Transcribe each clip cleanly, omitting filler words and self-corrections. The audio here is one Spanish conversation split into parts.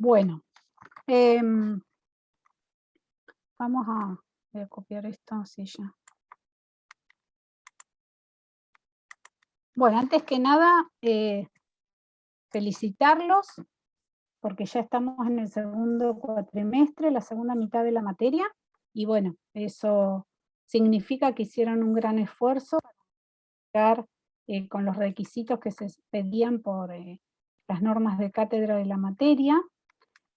Bueno, vamos voy a copiar esto, así ya. Bueno, antes que nada, felicitarlos, porque ya estamos en el segundo cuatrimestre, la segunda mitad de la materia, y bueno, eso significa que hicieron un gran esfuerzo para llegar con los requisitos que se pedían por las normas de cátedra de la materia.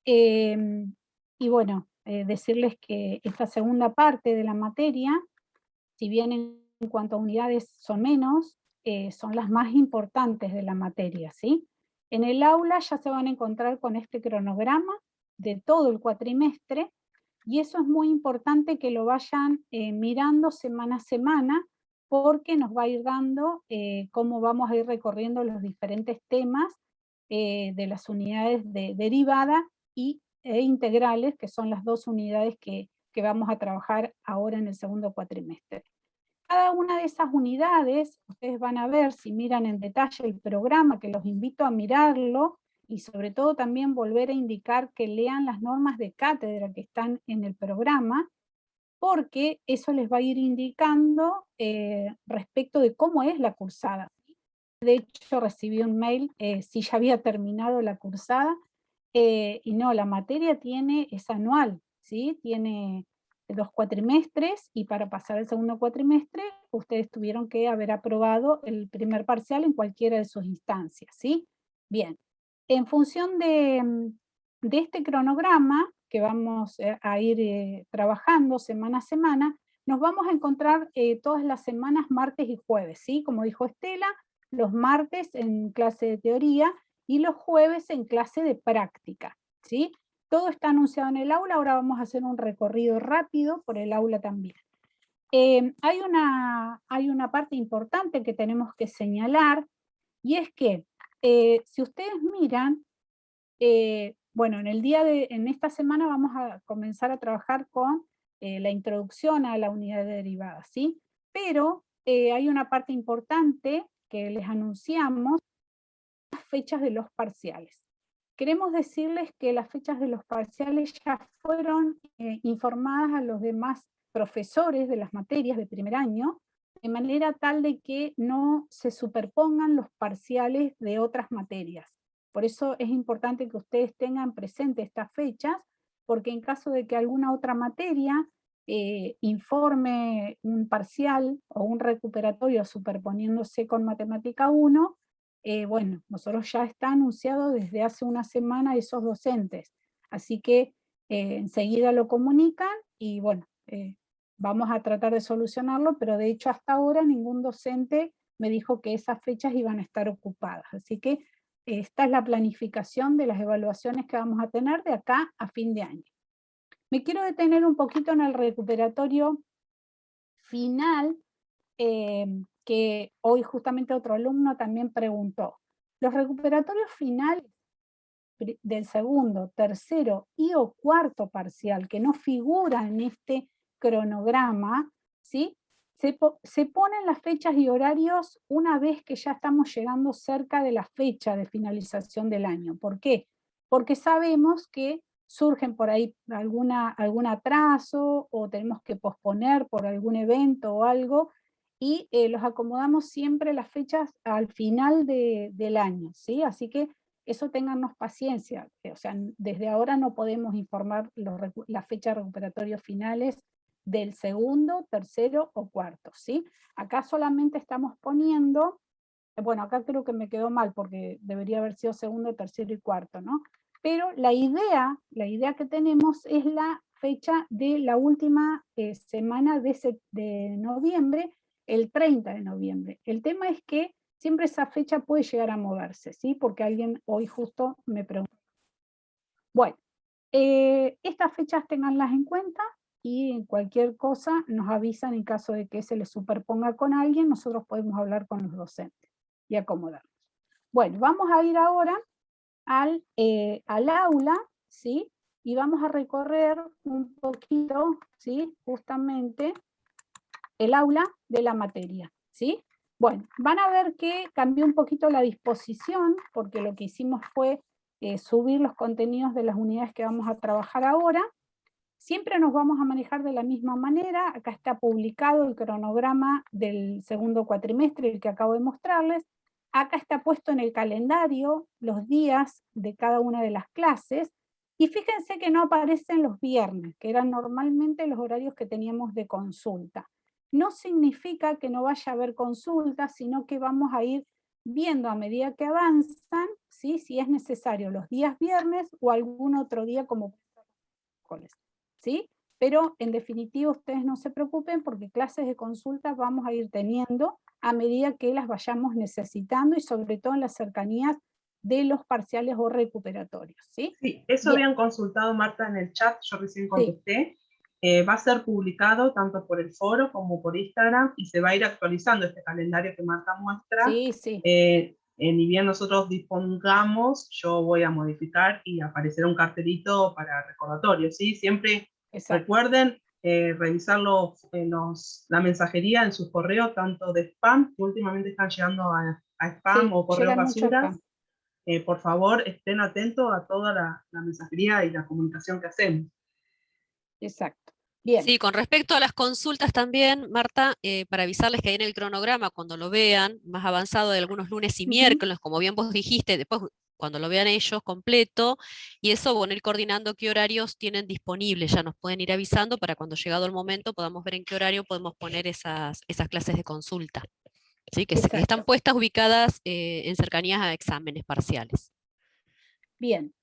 Y bueno, decirles que esta segunda parte de la materia, si bien en cuanto a unidades son menos, son las más importantes de la materia, ¿sí? En el aula ya se van a encontrar con este cronograma de todo el cuatrimestre, y eso es muy importante que lo vayan mirando semana a semana, porque nos va a ir dando cómo vamos a ir recorriendo los diferentes temas de las unidades de derivada e integrales, que son las dos unidades que vamos a trabajar ahora en el segundo cuatrimestre. Cada una de esas unidades, ustedes van a ver, si miran en detalle el programa, que los invito a mirarlo, y sobre todo también volver a indicar que lean las normas de cátedra que están en el programa, porque eso les va a ir indicando respecto de cómo es la cursada. De hecho, recibí un mail si ya había terminado la cursada, y no, la materia es anual, ¿sí? Tiene 2 cuatrimestres, y para pasar al segundo cuatrimestre, ustedes tuvieron que haber aprobado el primer parcial en cualquiera de sus instancias, ¿sí? Bien, en función de este cronograma que vamos a ir trabajando semana a semana, nos vamos a encontrar todas las semanas, martes y jueves, ¿sí? Como dijo Estela, los martes en clase de teoría y los jueves en clase de práctica, ¿sí? Todo está anunciado en el aula, ahora vamos a hacer un recorrido rápido por el aula también. Hay una parte importante que tenemos que señalar, y es que si ustedes miran, bueno, en esta semana vamos a comenzar a trabajar con la introducción a la unidad de derivadas, ¿sí? Pero hay una parte importante que les anunciamos, las fechas de los parciales. Queremos decirles que las fechas de los parciales ya fueron informadas a los demás profesores de las materias de primer año, de manera tal de que no se superpongan los parciales de otras materias. Por eso es importante que ustedes tengan presente estas fechas, porque en caso de que alguna otra materia informe un parcial o un recuperatorio superponiéndose con matemática 1, bueno, nosotros ya está anunciado desde hace una semana esos docentes, así que enseguida lo comunican y bueno, vamos a tratar de solucionarlo, pero de hecho hasta ahora ningún docente me dijo que esas fechas iban a estar ocupadas, así que esta es la planificación de las evaluaciones que vamos a tener de acá a fin de año. Me quiero detener un poquito en el recuperatorio final, que hoy justamente otro alumno también preguntó. Los recuperatorios finales del segundo, tercero y o cuarto parcial, que no figuran en este cronograma, ¿sí? Se ponen las fechas y horarios una vez que ya estamos llegando cerca de la fecha de finalización del año. ¿Por qué? Porque sabemos que surgen por ahí algún atraso, o tenemos que posponer por algún evento o algo, y los acomodamos siempre las fechas al final del año, ¿sí? Así que eso téngannos paciencia, o sea, desde ahora no podemos informar las fechas recuperatorios finales del segundo, tercero o cuarto, ¿sí? Acá solamente estamos poniendo, bueno, acá creo que me quedó mal porque debería haber sido segundo, tercero y cuarto, ¿no? Pero la idea que tenemos es la fecha de la última semana de noviembre, el 30 de noviembre. El tema es que siempre esa fecha puede llegar a moverse, ¿sí? Porque alguien hoy justo me preguntó. Bueno, estas fechas tenganlas en cuenta, y en cualquier cosa nos avisan en caso de que se les superponga con alguien, nosotros podemos hablar con los docentes y acomodarnos. Bueno, vamos a ir ahora al aula, ¿sí? Y vamos a recorrer un poquito, ¿sí? Justamente el aula de la materia, ¿sí? Bueno, van a ver que cambió un poquito la disposición, porque lo que hicimos fue subir los contenidos de las unidades que vamos a trabajar ahora. Siempre nos vamos a manejar de la misma manera. Acá está publicado el cronograma del segundo cuatrimestre, el que acabo de mostrarles. Acá está puesto en el calendario los días de cada una de las clases. Y fíjense que no aparecen los viernes, que eran normalmente los horarios que teníamos de consulta. No significa que no vaya a haber consultas, sino que vamos a ir viendo a medida que avanzan, ¿sí? Si es necesario los días viernes o algún otro día como miércoles, ¿sí? Pero en definitiva ustedes no se preocupen porque clases de consulta vamos a ir teniendo a medida que las vayamos necesitando y sobre todo en las cercanías de los parciales o recuperatorios, ¿sí? Sí, eso Bien. habían consultado, Marta, en el chat, yo recién Sí, contesté. Va a ser publicado tanto por el foro como por Instagram y se va a ir actualizando este calendario que Marta muestra. sí, sí, Ni bien nosotros dispongamos, yo voy a modificar y aparecerá un cartelito para recordatorio, ¿sí? Siempre exacto. recuerden revisar la mensajería en sus correos, tanto de spam, que últimamente están llegando a spam Sí, o correos llegan mucho basuras. spam. Por favor, estén atentos a toda la mensajería y la comunicación que hacemos. Exacto. Bien. Sí, con respecto a las consultas también, Marta, para avisarles que ahí en el cronograma, cuando lo vean, más avanzado de algunos lunes y miércoles, como bien vos dijiste, después cuando lo vean ellos completo, y eso, bueno, ir coordinando qué horarios tienen disponibles, ya nos pueden ir avisando para cuando llegado el momento podamos ver en qué horario podemos poner esas clases de consulta, ¿sí? Que están Exacto. puestas, ubicadas en cercanías a exámenes parciales. Bien.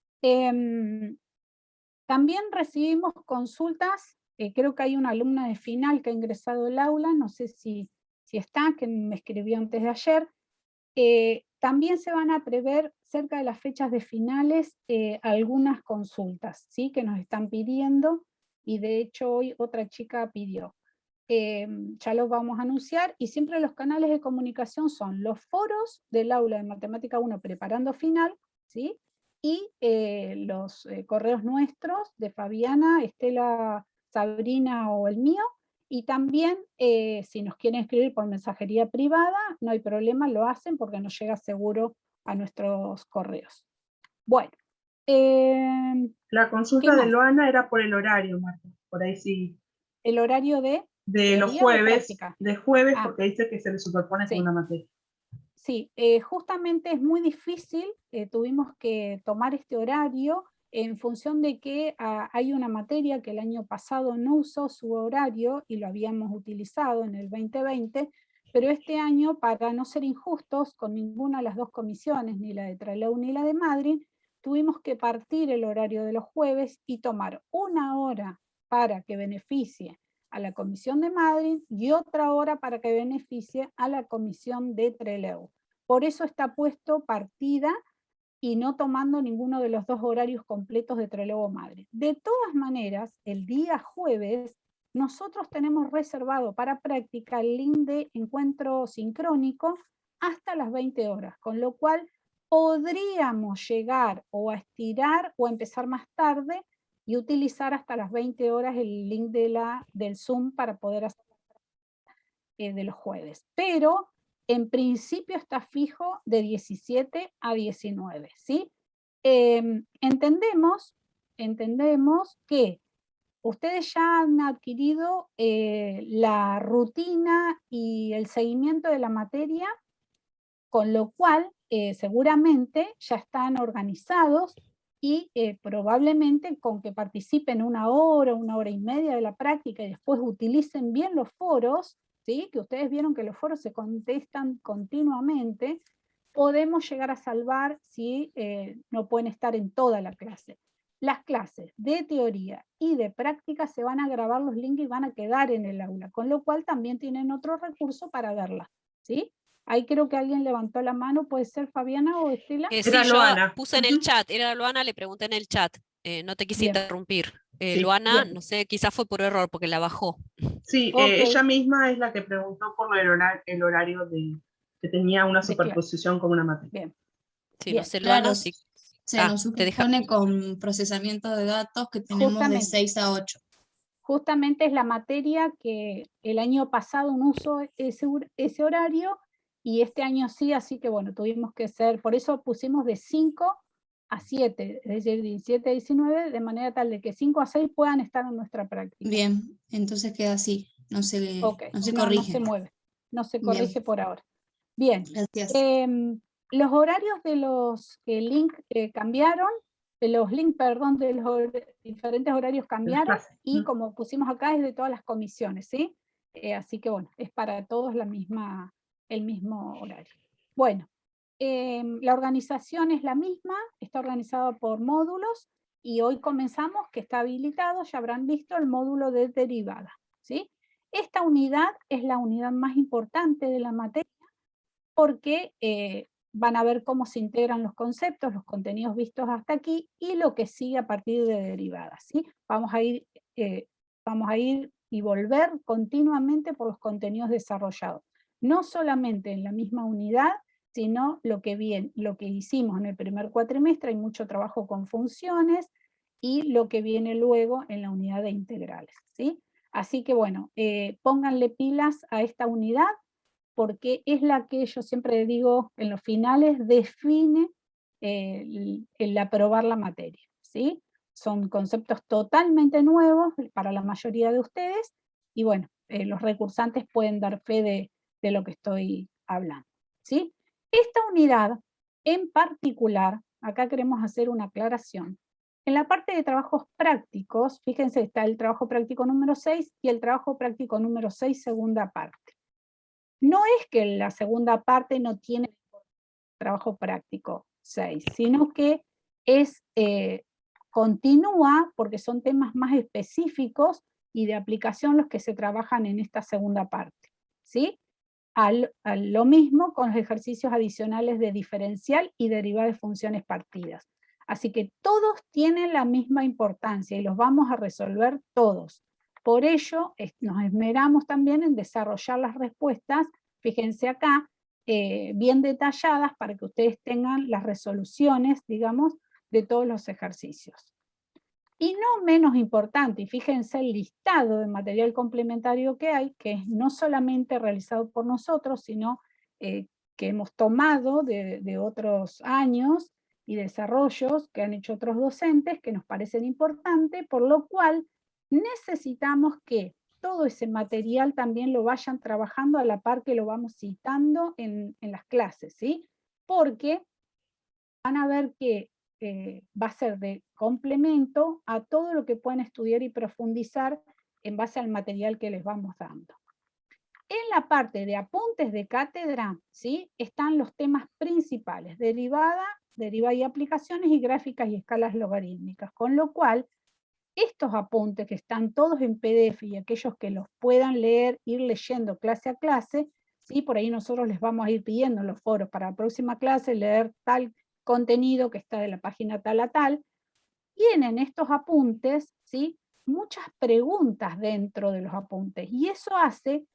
También recibimos consultas, creo que hay una alumna de final que ha ingresado al aula, no sé si está, que me escribió antes de ayer. También se van a prever cerca de las fechas de finales algunas consultas, ¿sí? Que nos están pidiendo, y de hecho hoy otra chica pidió. Ya los vamos a anunciar, y siempre los canales de comunicación son los foros del aula de Matemática 1 preparando final, ¿sí? Y los correos nuestros de Fabiana, Estela, Sabrina o el mío, y también si nos quieren escribir por mensajería privada, no hay problema, lo hacen porque nos llega seguro a nuestros correos. Bueno, La ¿qué consulta de más? Loana era por el horario, Marta. Por ahí sí. ¿El horario de De los teoría o jueves, práctica? porque dice que se le superpone con Sí. una materia. Sí, justamente es muy difícil, tuvimos que tomar este horario en función de que hay una materia que el año pasado no usó su horario y lo habíamos utilizado en el 2020, pero este año, para no ser injustos con ninguna de las dos comisiones, ni la de Trelew ni la de Madrid, tuvimos que partir el horario de los jueves y tomar una hora para que beneficie a la Comisión de Madrid y otra hora para que beneficie a la Comisión de Trelew. Por eso está puesto partida y no tomando ninguno de los dos horarios completos de Trelew o Madrid. De todas maneras, el día jueves, nosotros tenemos reservado para práctica el link de encuentro sincrónico hasta las 20 horas, con lo cual podríamos llegar o a estirar o a empezar más tarde y utilizar hasta las 20 horas el link del Zoom para poder hacer de los jueves. Pero en principio está fijo de 17 a 19, ¿sí? Entendemos que ustedes ya han adquirido la rutina y el seguimiento de la materia, con lo cual seguramente ya están organizados y probablemente con que participen una hora y media de la práctica y después utilicen bien los foros, ¿sí? Que ustedes vieron que los foros se contestan continuamente, podemos llegar a salvar si no pueden estar en toda la clase. Las clases de teoría y de práctica se van a grabar los links y van a quedar en el aula, con lo cual también tienen otro recurso para verlas, ¿sí? Ahí creo que alguien levantó la mano, ¿puede ser Fabiana o Estela? Sí, yo Loana. puse en el chat, era Loana, le pregunté en el chat, no te quise Bien. interrumpir. Sí, Loana, bien. no sé, quizás fue por error porque la bajó. Sí, Okay. ella misma es la que preguntó por el horario que tenía una De clase. superposición con una materia. Bien. Sí, Bien. no sé, Claro, Loana, sí. se nos te deja. supone con procesamiento de datos que tenemos de Justamente. 6 a 8. Justamente es la materia que el año pasado no usó ese horario y este año sí, así que bueno, tuvimos que ser, por eso pusimos de 5 a 7, es decir, 17 a 19, de manera tal de que 5 a 6 puedan estar en nuestra práctica. Bien, entonces queda así, no se, Ok, no se no corrige. se mueve, no se Bien. corrige por ahora. Bien, Gracias. los horarios de los links cambiaron, de los links, perdón, de los diferentes horarios cambiaron, y como pusimos acá es de todas las comisiones, ¿sí? Así que bueno, es para todos el mismo horario. Bueno, la organización es la misma, está organizada por módulos, y hoy comenzamos, que está habilitado, ya habrán visto el módulo de derivada, ¿sí? Esta unidad es la unidad más importante de la materia, porque van a ver cómo se integran los conceptos, los contenidos vistos hasta aquí, y lo que sigue a partir de derivadas, ¿sí? Vamos a ir y volver continuamente por los contenidos desarrollados, no solamente en la misma unidad, sino lo que hicimos en el primer cuatrimestre. Hay mucho trabajo con funciones, y lo que viene luego en la unidad de integrales, ¿sí? Así que bueno, pónganle pilas a esta unidad, porque es la que yo siempre digo en los finales define el aprobar la materia, ¿sí? Son conceptos totalmente nuevos para la mayoría de ustedes, y bueno, los recursantes pueden dar fe de lo que estoy hablando, ¿sí? Esta unidad en particular, acá queremos hacer una aclaración. En la parte de trabajos prácticos, fíjense, está el trabajo práctico número 6 y el trabajo práctico número 6, segunda parte. No es que la segunda parte no tiene trabajo práctico 6, sino que continúa, porque son temas más específicos y de aplicación los que se trabajan en esta segunda parte, ¿sí? Lo mismo con los ejercicios adicionales de diferencial y derivada de funciones partidas. Así que todos tienen la misma importancia y los vamos a resolver todos. Por ello, nos esmeramos también en desarrollar las respuestas, fíjense acá, bien detalladas, para que ustedes tengan las resoluciones, digamos, de todos los ejercicios. Y no menos importante, y fíjense el listado de material complementario que hay, que es no solamente realizado por nosotros, sino que hemos tomado de otros años y desarrollos que han hecho otros docentes, que nos parecen importantes, por lo cual necesitamos que todo ese material también lo vayan trabajando a la par que lo vamos citando en las clases, ¿sí? Porque van a ver que va a ser de complemento a todo lo que pueden estudiar y profundizar en base al material que les vamos dando. En la parte de apuntes de cátedra, ¿sí?, están los temas principales: derivada y aplicaciones, y gráficas y escalas logarítmicas, con lo cual estos apuntes, que están todos en PDF, y aquellos que los puedan leer, ir leyendo clase a clase, ¿sí? Por ahí nosotros les vamos a ir pidiendo en los foros para la próxima clase leer tal contenido que está de la página tal a tal. Tienen estos apuntes, ¿sí?, muchas preguntas dentro de los apuntes, y eso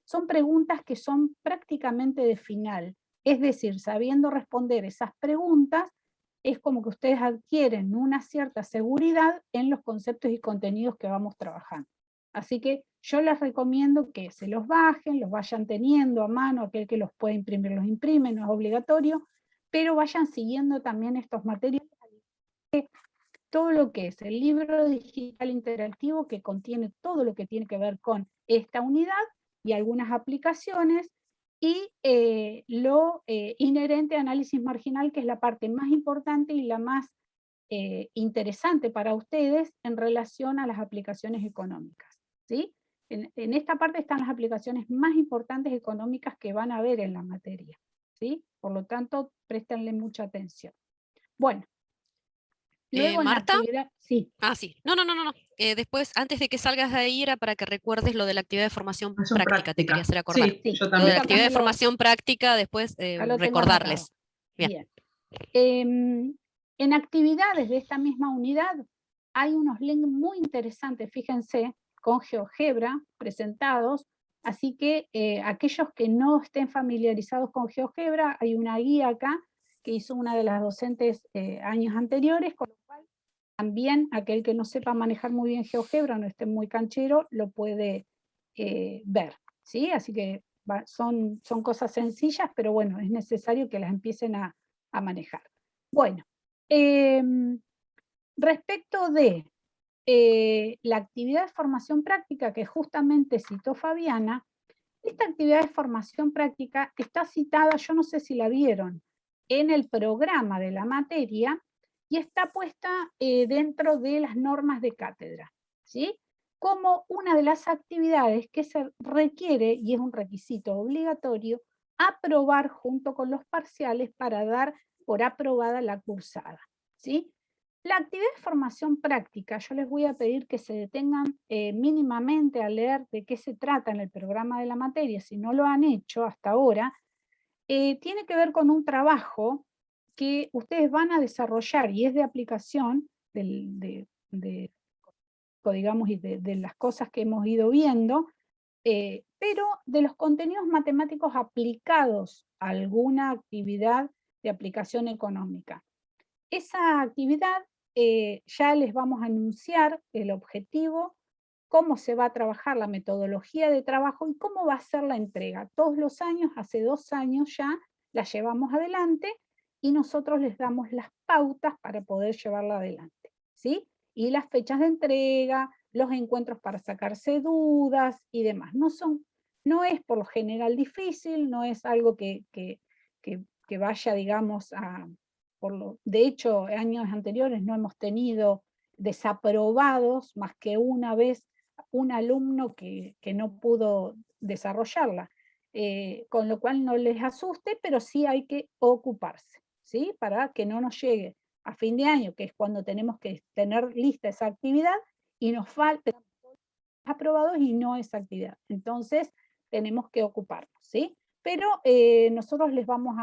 son preguntas que son prácticamente de final. Es decir, sabiendo responder esas preguntas, es como que ustedes adquieren una cierta seguridad en los conceptos y contenidos que vamos trabajando. Así que yo les recomiendo que se los bajen, los vayan teniendo a mano, aquel que los puede imprimir los imprime, no es obligatorio, pero vayan siguiendo también estos materiales, todo lo que es el libro digital interactivo, que contiene todo lo que tiene que ver con esta unidad y algunas aplicaciones, y lo inherente a análisis marginal, que es la parte más importante y la más interesante para ustedes en relación a las aplicaciones económicas, ¿sí? En esta parte están las aplicaciones más importantes económicas que van a ver en la materia, ¿sí? Por lo tanto, préstenle mucha atención. Bueno. Luego en la Marta. actividad, sí. Ah, sí. No. Después, antes de que salgas de ahí, era para que recuerdes lo de la actividad de formación práctica. Te quería hacer acordar. Sí, yo Lo también. de la actividad de formación práctica, después recordarles. Bien. En actividades de esta misma unidad hay unos links muy interesantes, fíjense, con GeoGebra presentados, así que aquellos que no estén familiarizados con GeoGebra, hay una guía acá que hizo una de las docentes años anteriores, con lo cual también aquel que no sepa manejar muy bien GeoGebra, no esté muy canchero, lo puede ver, ¿sí? Así que son cosas sencillas, pero bueno, es necesario que las empiecen a manejar. Bueno, Respecto de la actividad de formación práctica que justamente citó Fabiana, esta actividad de formación práctica está citada, yo no sé si la vieron, en el programa de la materia y está puesta dentro de las normas de cátedra, ¿sí? Como una de las actividades que se requiere, y es un requisito obligatorio, aprobar junto con los parciales para dar por aprobada la cursada, ¿sí? La actividad de formación práctica, yo les voy a pedir que se detengan mínimamente a leer de qué se trata en el programa de la materia, si no lo han hecho hasta ahora, tiene que ver con un trabajo que ustedes van a desarrollar y es de aplicación digamos, y de las cosas que hemos ido viendo, pero de los contenidos matemáticos aplicados a alguna actividad de aplicación económica. Esa actividad ya les vamos a anunciar el objetivo, cómo se va a trabajar la metodología de trabajo y cómo va a ser la entrega. Todos los años, hace 2 años ya, la llevamos adelante y nosotros les damos las pautas para poder llevarla adelante, ¿sí? Y las fechas de entrega, los encuentros para sacarse dudas y demás. No es por lo general difícil, no es algo que vaya, digamos, de hecho, años anteriores no hemos tenido desaprobados más que una vez un alumno que no pudo desarrollarla, con lo cual no les asuste, pero sí hay que ocuparse, ¿sí? Para que no nos llegue a fin de año, que es cuando tenemos que tener lista esa actividad, y nos falten aprobados y no esa actividad. Entonces, tenemos que ocuparnos, ¿sí? Pero nosotros les vamos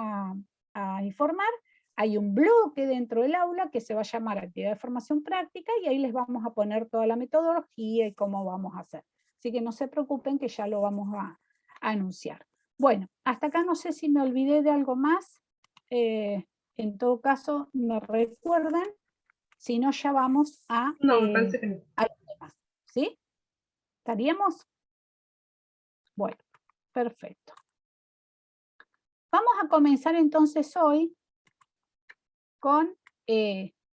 a informar. Hay un bloque dentro del aula que se va a llamar actividad de formación práctica y ahí les vamos a poner toda la metodología y cómo vamos a hacer. Así que no se preocupen que ya lo vamos a anunciar. Bueno, hasta acá no sé si me olvidé de algo más. En todo caso, me recuerdan. Si no, ya vamos a No, me parece que no. los demás. ¿Sí? ¿Estaríamos? Bueno, perfecto. Vamos a comenzar entonces hoy con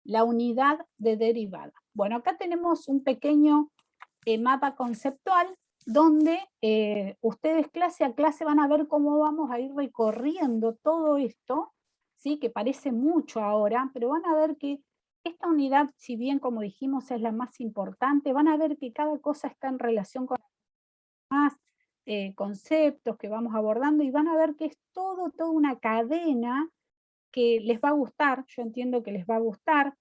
la unidad de derivada. Bueno, acá tenemos un pequeño mapa conceptual donde ustedes clase a clase van a ver cómo vamos a ir recorriendo todo esto, ¿sí? Que parece mucho ahora, pero van a ver que esta unidad, si bien como dijimos es la más importante, van a ver que cada cosa está en relación con más conceptos que vamos abordando y van a ver que es toda una cadena que les va a gustar, yo entiendo que les va a gustar,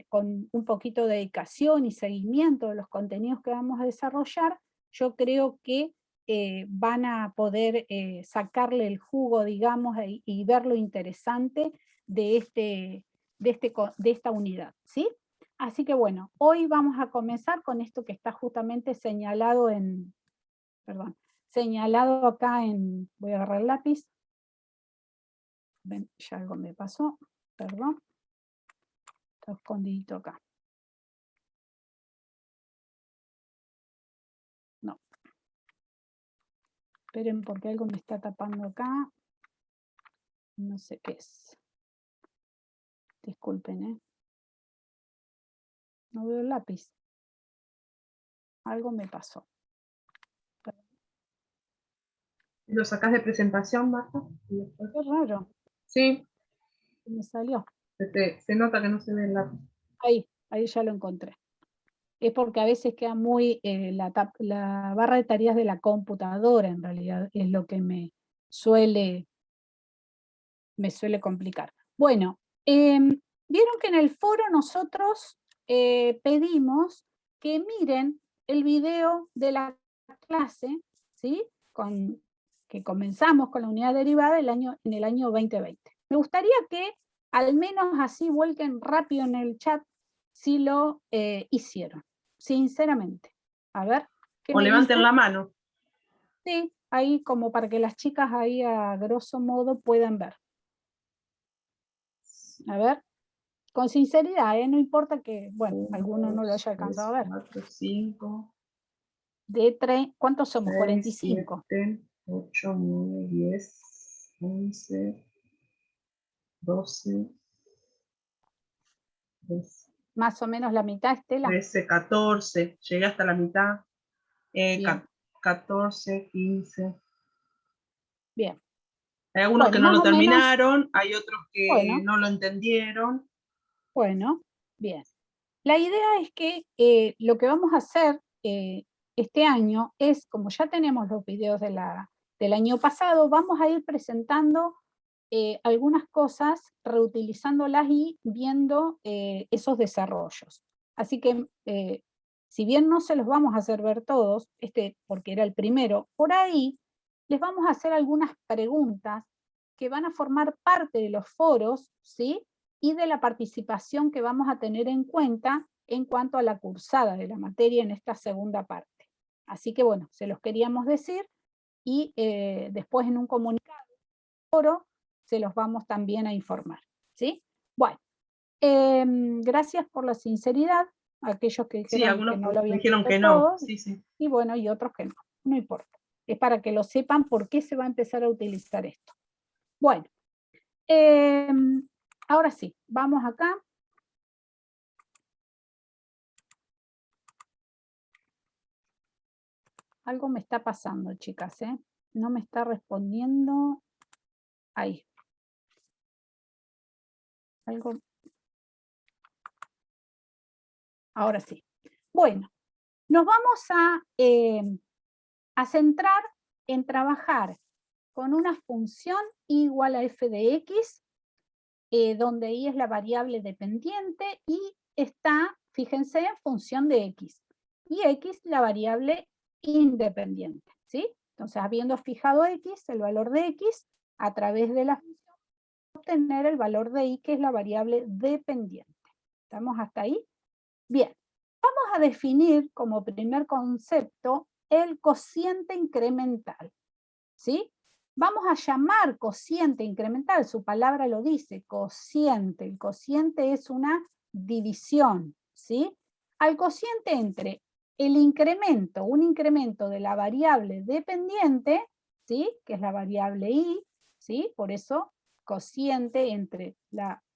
con un poquito de dedicación y seguimiento de los contenidos que vamos a desarrollar, yo creo que van a poder sacarle el jugo, digamos, y ver lo interesante de esta unidad, ¿sí? Así que bueno, hoy vamos a comenzar con esto que está justamente señalado señalado acá voy a agarrar el lápiz. Ven, ya algo me pasó, perdón. Está escondidito acá. No. Esperen porque algo me está tapando acá. No sé qué es. Disculpen, ¿eh? No veo el lápiz. Algo me pasó. ¿Lo sacás de presentación, Marta? Qué raro. Sí, Me salió. se nota que no se ve el lápiz. Ahí ya lo encontré. Es porque a veces queda muy la barra de tareas de la computadora, en realidad, es lo que me suele complicar. Bueno, vieron que en el foro nosotros pedimos que miren el video de la clase, ¿sí? Que comenzamos con la unidad derivada en el año 2020. Me gustaría que al menos así vuelquen rápido en el chat si lo hicieron, sinceramente. A ver, ¿qué O me levanten dicen? la mano. Sí, ahí como para que las chicas ahí a grosso modo puedan ver. A ver, con sinceridad, no importa que, bueno, alguno no lo haya alcanzado a ver. 4, 5, ¿Cuántos somos? 6, 45. 7, 8, 9, 10, 11, 12, Es Más o menos la mitad, Estela. 13, 14, llegué hasta la mitad. Bien. 14, 15. Bien. Hay algunos que no más lo o menos, terminaron, hay otros que bueno, no lo entendieron. bueno, bien. La idea es que lo que vamos a hacer este año es, como ya tenemos los videos del año pasado, vamos a ir presentando algunas cosas, reutilizándolas y viendo esos desarrollos. Así que, si bien no se los vamos a hacer ver todos, porque era el primero, por ahí les vamos a hacer algunas preguntas que van a formar parte de los foros, ¿sí? Y de la participación que vamos a tener en cuenta en cuanto a la cursada de la materia en esta segunda parte. Así que bueno, se los queríamos decir y después en un comunicado foro se los vamos también a informar, ¿sí? Bueno, gracias por la sinceridad, aquellos que dijeron algunos que no lo habían dijeron visto que no. todos, Sí. y bueno, y otros que no, no importa. Es para que lo sepan por qué se va a empezar a utilizar esto. Bueno, ahora sí, vamos acá. Algo me está pasando, chicas, ¿eh? No me está respondiendo. Ahí. Algo. Ahora sí. Bueno, nos vamos a centrar en trabajar con una función igual a f de x, donde y es la variable dependiente y está, fíjense, en función de x. Y x la variable independiente, ¿sí? Entonces, habiendo fijado x, el valor de x, a través de la función, obtener el valor de y, que es la variable dependiente. ¿Estamos hasta ahí? Bien. Vamos a definir como primer concepto el cociente incremental, ¿sí? Vamos a llamar cociente incremental, su palabra lo dice, cociente. El cociente es una división, ¿sí? Al cociente entre el incremento, un incremento de la variable dependiente, ¿sí? Que es la variable y, ¿sí? Por eso, cociente entre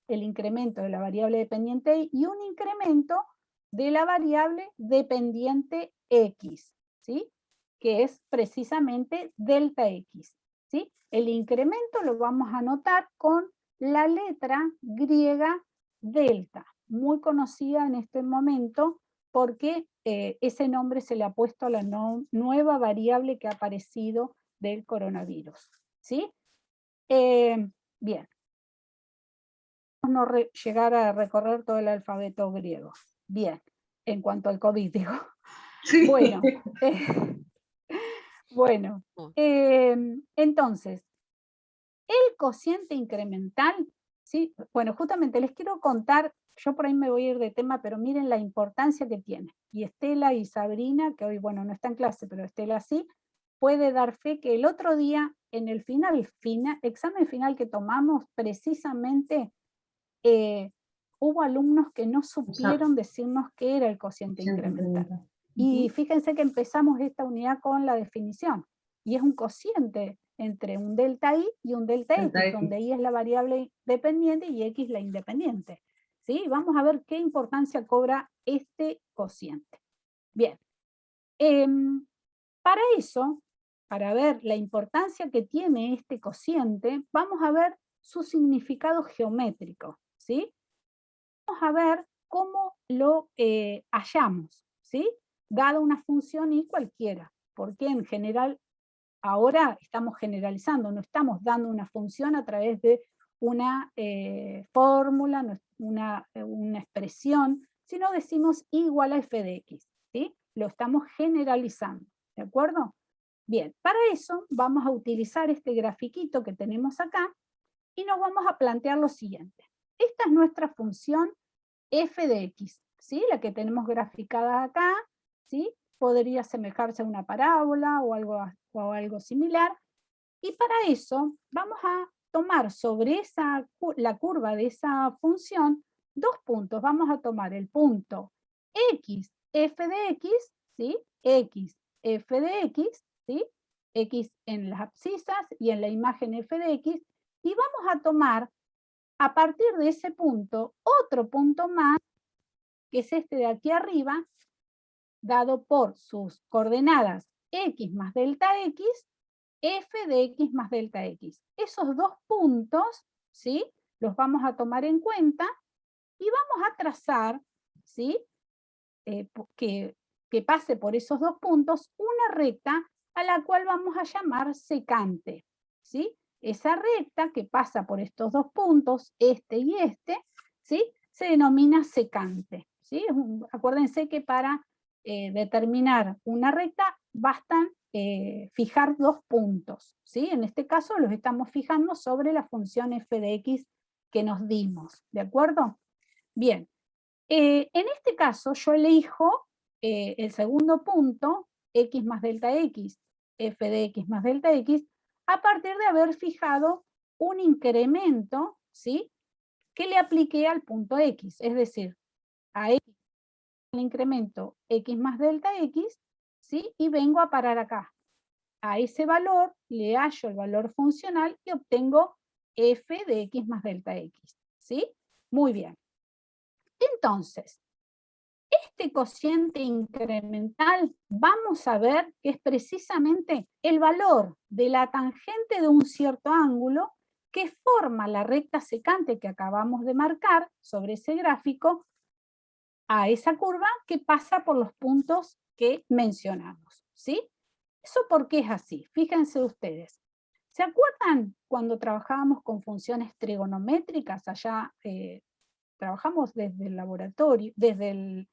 el incremento de la variable dependiente y un incremento de la variable dependiente x, ¿sí? Que es precisamente delta x, ¿sí? El incremento lo vamos a anotar con la letra griega delta, muy conocida en este momento porque ese nombre se le ha puesto a la nueva variable que ha aparecido del coronavirus, ¿sí? Bien. No llegar a recorrer todo el alfabeto griego. Bien, en cuanto al COVID, digo. Sí. Bueno, entonces, el cociente incremental, ¿sí? Bueno, justamente les quiero contar, yo por ahí me voy a ir de tema, pero miren la importancia que tiene. Y Estela y Sabrina, que hoy, bueno, no está en clase, pero Estela sí, puede dar fe que el otro día, en el examen final que tomamos, precisamente, hubo alumnos que no supieron decirnos qué era el cociente incremental. Y fíjense que empezamos esta unidad con la definición, y es un cociente entre un delta i y un delta x, donde i es la variable dependiente y x la independiente. ¿Sí? Vamos a ver qué importancia cobra este cociente. Bien, para eso, para ver la importancia que tiene este cociente, vamos a ver su significado geométrico, ¿sí? Vamos a ver cómo lo hallamos, ¿sí? Dada una función y cualquiera, porque en general ahora estamos generalizando, no estamos dando una función a través de una fórmula, una expresión, sino decimos igual a f de x, ¿sí? Lo estamos generalizando, ¿de acuerdo? Bien, para eso vamos a utilizar este grafiquito que tenemos acá y nos vamos a plantear lo siguiente. Esta es nuestra función f de x, ¿sí? La que tenemos graficada acá, ¿sí? Podría asemejarse a una parábola o algo similar. Y para eso vamos a tomar sobre la curva de esa función 2 puntos. Vamos a tomar el punto x, f de x, ¿sí? X, f de x, ¿sí? X en las abscisas y en la imagen f de x. Y vamos a tomar a partir de ese punto, otro punto más, que es este de aquí arriba, dado por sus coordenadas x más delta x, f de x más delta x. Esos dos puntos, ¿sí?, los vamos a tomar en cuenta y vamos a trazar, ¿sí?, que pase por esos dos puntos una recta a la cual vamos a llamar secante, ¿sí? Esa recta que pasa por estos dos puntos, este y este, ¿sí?, se denomina secante, ¿sí? Acuérdense que para determinar una recta bastan fijar dos puntos, ¿sí? En este caso los estamos fijando sobre la función f de x que nos dimos, ¿de acuerdo? Bien, en este caso yo elijo el segundo punto, x más delta x, f de x más delta x, a partir de haber fijado un incremento, ¿sí?, que le apliqué al punto x, es decir, a x el incremento x más delta x, ¿sí?, y vengo a parar acá. A ese valor le hallo el valor funcional y obtengo f de x más delta x, ¿sí? Muy bien. Entonces, este cociente incremental vamos a ver que es precisamente el valor de la tangente de un cierto ángulo que forma la recta secante que acabamos de marcar sobre ese gráfico a esa curva que pasa por los puntos que mencionamos, ¿sí? ¿Eso por qué es así? Fíjense ustedes. ¿Se acuerdan cuando trabajábamos con funciones trigonométricas? Allá trabajamos desde el laboratorio, desde el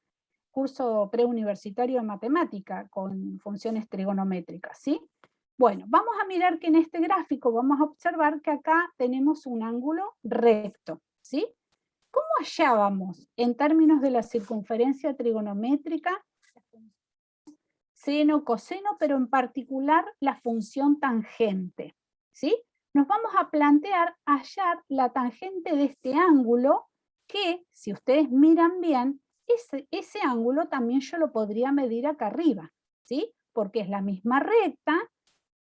curso preuniversitario de matemática con funciones trigonométricas, ¿sí? Bueno, vamos a mirar que en este gráfico vamos a observar que acá tenemos un ángulo recto, ¿sí? ¿Cómo hallábamos en términos de la circunferencia trigonométrica seno, coseno, pero en particular la función tangente, ¿sí? Nos vamos a plantear hallar la tangente de este ángulo que, si ustedes miran bien, ese ángulo también yo lo podría medir acá arriba, ¿sí? Porque es la misma recta,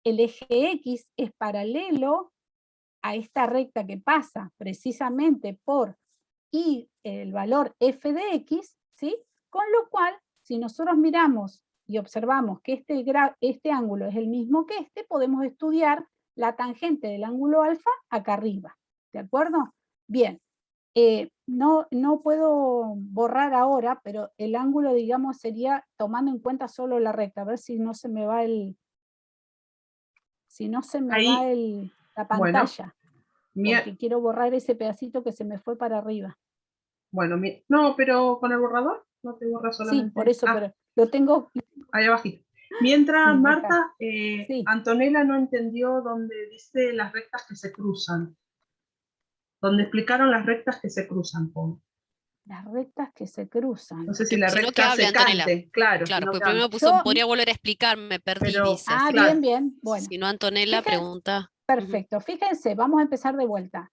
el eje X es paralelo a esta recta que pasa precisamente por y el valor f de x, ¿sí? Con lo cual, si nosotros miramos y observamos que este ángulo es el mismo que este, podemos estudiar la tangente del ángulo alfa acá arriba, ¿de acuerdo? Bien, no puedo borrar ahora, pero el ángulo, digamos, sería tomando en cuenta solo la recta, a ver si no se me va la pantalla, bueno, porque quiero borrar ese pedacito que se me fue para arriba. Bueno, no, pero con el borrador no te borra solamente. Sí, por eso, pero lo tengo ahí abajito. Mientras, sí, Marta, sí. Antonella no entendió donde dice las rectas que se cruzan. Donde explicaron las rectas que se cruzan. Las rectas que se cruzan. No sé si la Si no, que recta hable, Antonella. secante, claro. Claro, Si no pues que primero hable. puso, podría volver a explicar, me perdí, Pero, dice. claro. Bien. Bueno, Si no, Antonella pregunta. perfecto. Fíjense, vamos a empezar de vuelta.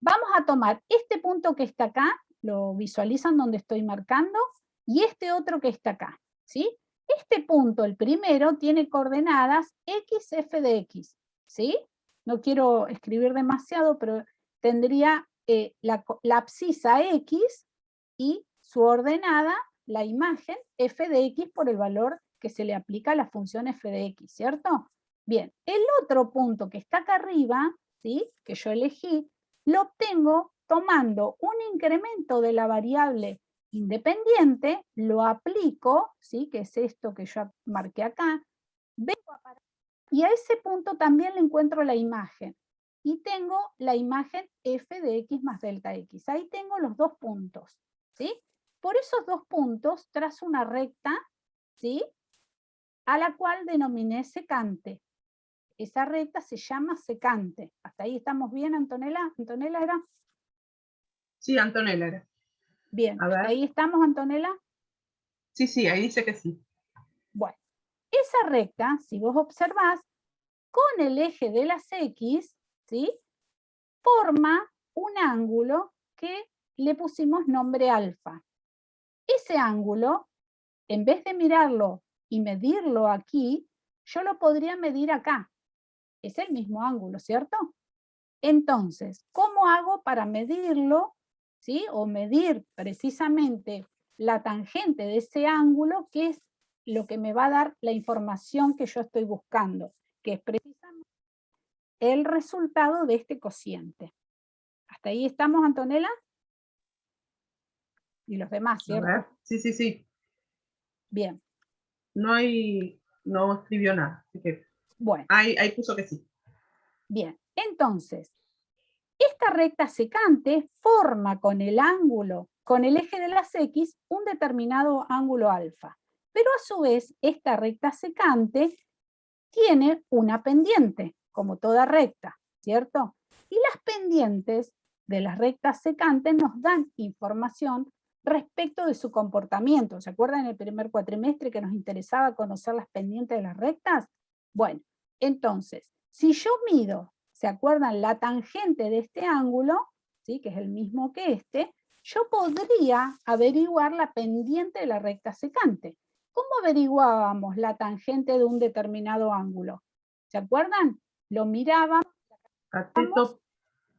Vamos a tomar este punto que está acá, lo visualizan donde estoy marcando, y este otro que está acá, ¿sí? Este punto, el primero, tiene coordenadas x, f de x, ¿sí? No quiero escribir demasiado, pero tendría la abscisa x y su ordenada, la imagen, f de x por el valor que se le aplica a la función f de x, ¿cierto? Bien, el otro punto que está acá arriba, ¿sí?, que yo elegí, lo obtengo tomando un incremento de la variable independiente, lo aplico, ¿sí?, que es esto que yo marqué acá, y a ese punto también le encuentro la imagen. Y tengo la imagen f de x más delta x. Ahí tengo los dos puntos, ¿sí? Por esos dos puntos trazo una recta, ¿sí?, a la cual denominé secante. Esa recta se llama secante. ¿Hasta ahí estamos bien, Antonella? ¿Antonella era? Sí, Antonella era. Bien, A ¿hasta ver. ahí estamos, Antonella? Sí, ahí dice que sí. Bueno, esa recta, si vos observás, con el eje de las X, ¿sí?, forma un ángulo que le pusimos nombre alfa. Ese ángulo, en vez de mirarlo y medirlo aquí, yo lo podría medir acá. Es el mismo ángulo, ¿cierto? Entonces, ¿cómo hago para medirlo? ¿Sí? O medir precisamente la tangente de ese ángulo, que es lo que me va a dar la información que yo estoy buscando, que es precisamente el resultado de este cociente. ¿Hasta ahí estamos, Antonella? Y los demás, A ¿cierto? ver, sí. Bien, No escribió nada, así que bueno, ahí puso que sí. bien. Entonces, esta recta secante forma con el ángulo, con el eje de las X, un determinado ángulo alfa. Pero a su vez, esta recta secante tiene una pendiente, como toda recta, ¿cierto? Y las pendientes de las rectas secantes nos dan información respecto de su comportamiento. ¿Se acuerdan en el primer cuatrimestre que nos interesaba conocer las pendientes de las rectas? Bueno, entonces, si yo mido, ¿se acuerdan? La tangente de este ángulo, ¿sí? Que es el mismo que este, yo podría averiguar la pendiente de la recta secante. ¿Cómo averiguábamos la tangente de un determinado ángulo? ¿Se acuerdan? Lo mirábamos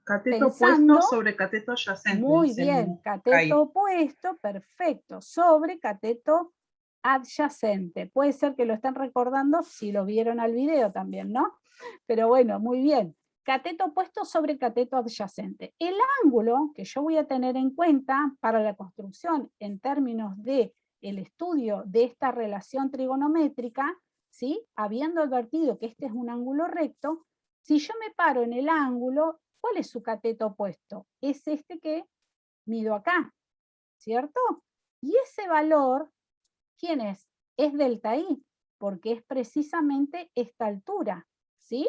Cateto pensando, opuesto sobre cateto adyacente. muy dicen bien, ahí. cateto opuesto, perfecto, sobre cateto adyacente. Puede ser que lo estén recordando si lo vieron al video también, ¿no? Pero bueno, muy bien. Cateto opuesto sobre cateto adyacente. El ángulo que yo voy a tener en cuenta para la construcción en términos de el estudio de esta relación trigonométrica, ¿sí? Habiendo advertido que este es un ángulo recto, si yo me paro en el ángulo, ¿cuál es su cateto opuesto? Es este que mido acá, ¿cierto? Y ese valor, ¿quién es? Es delta I, porque es precisamente esta altura, ¿sí?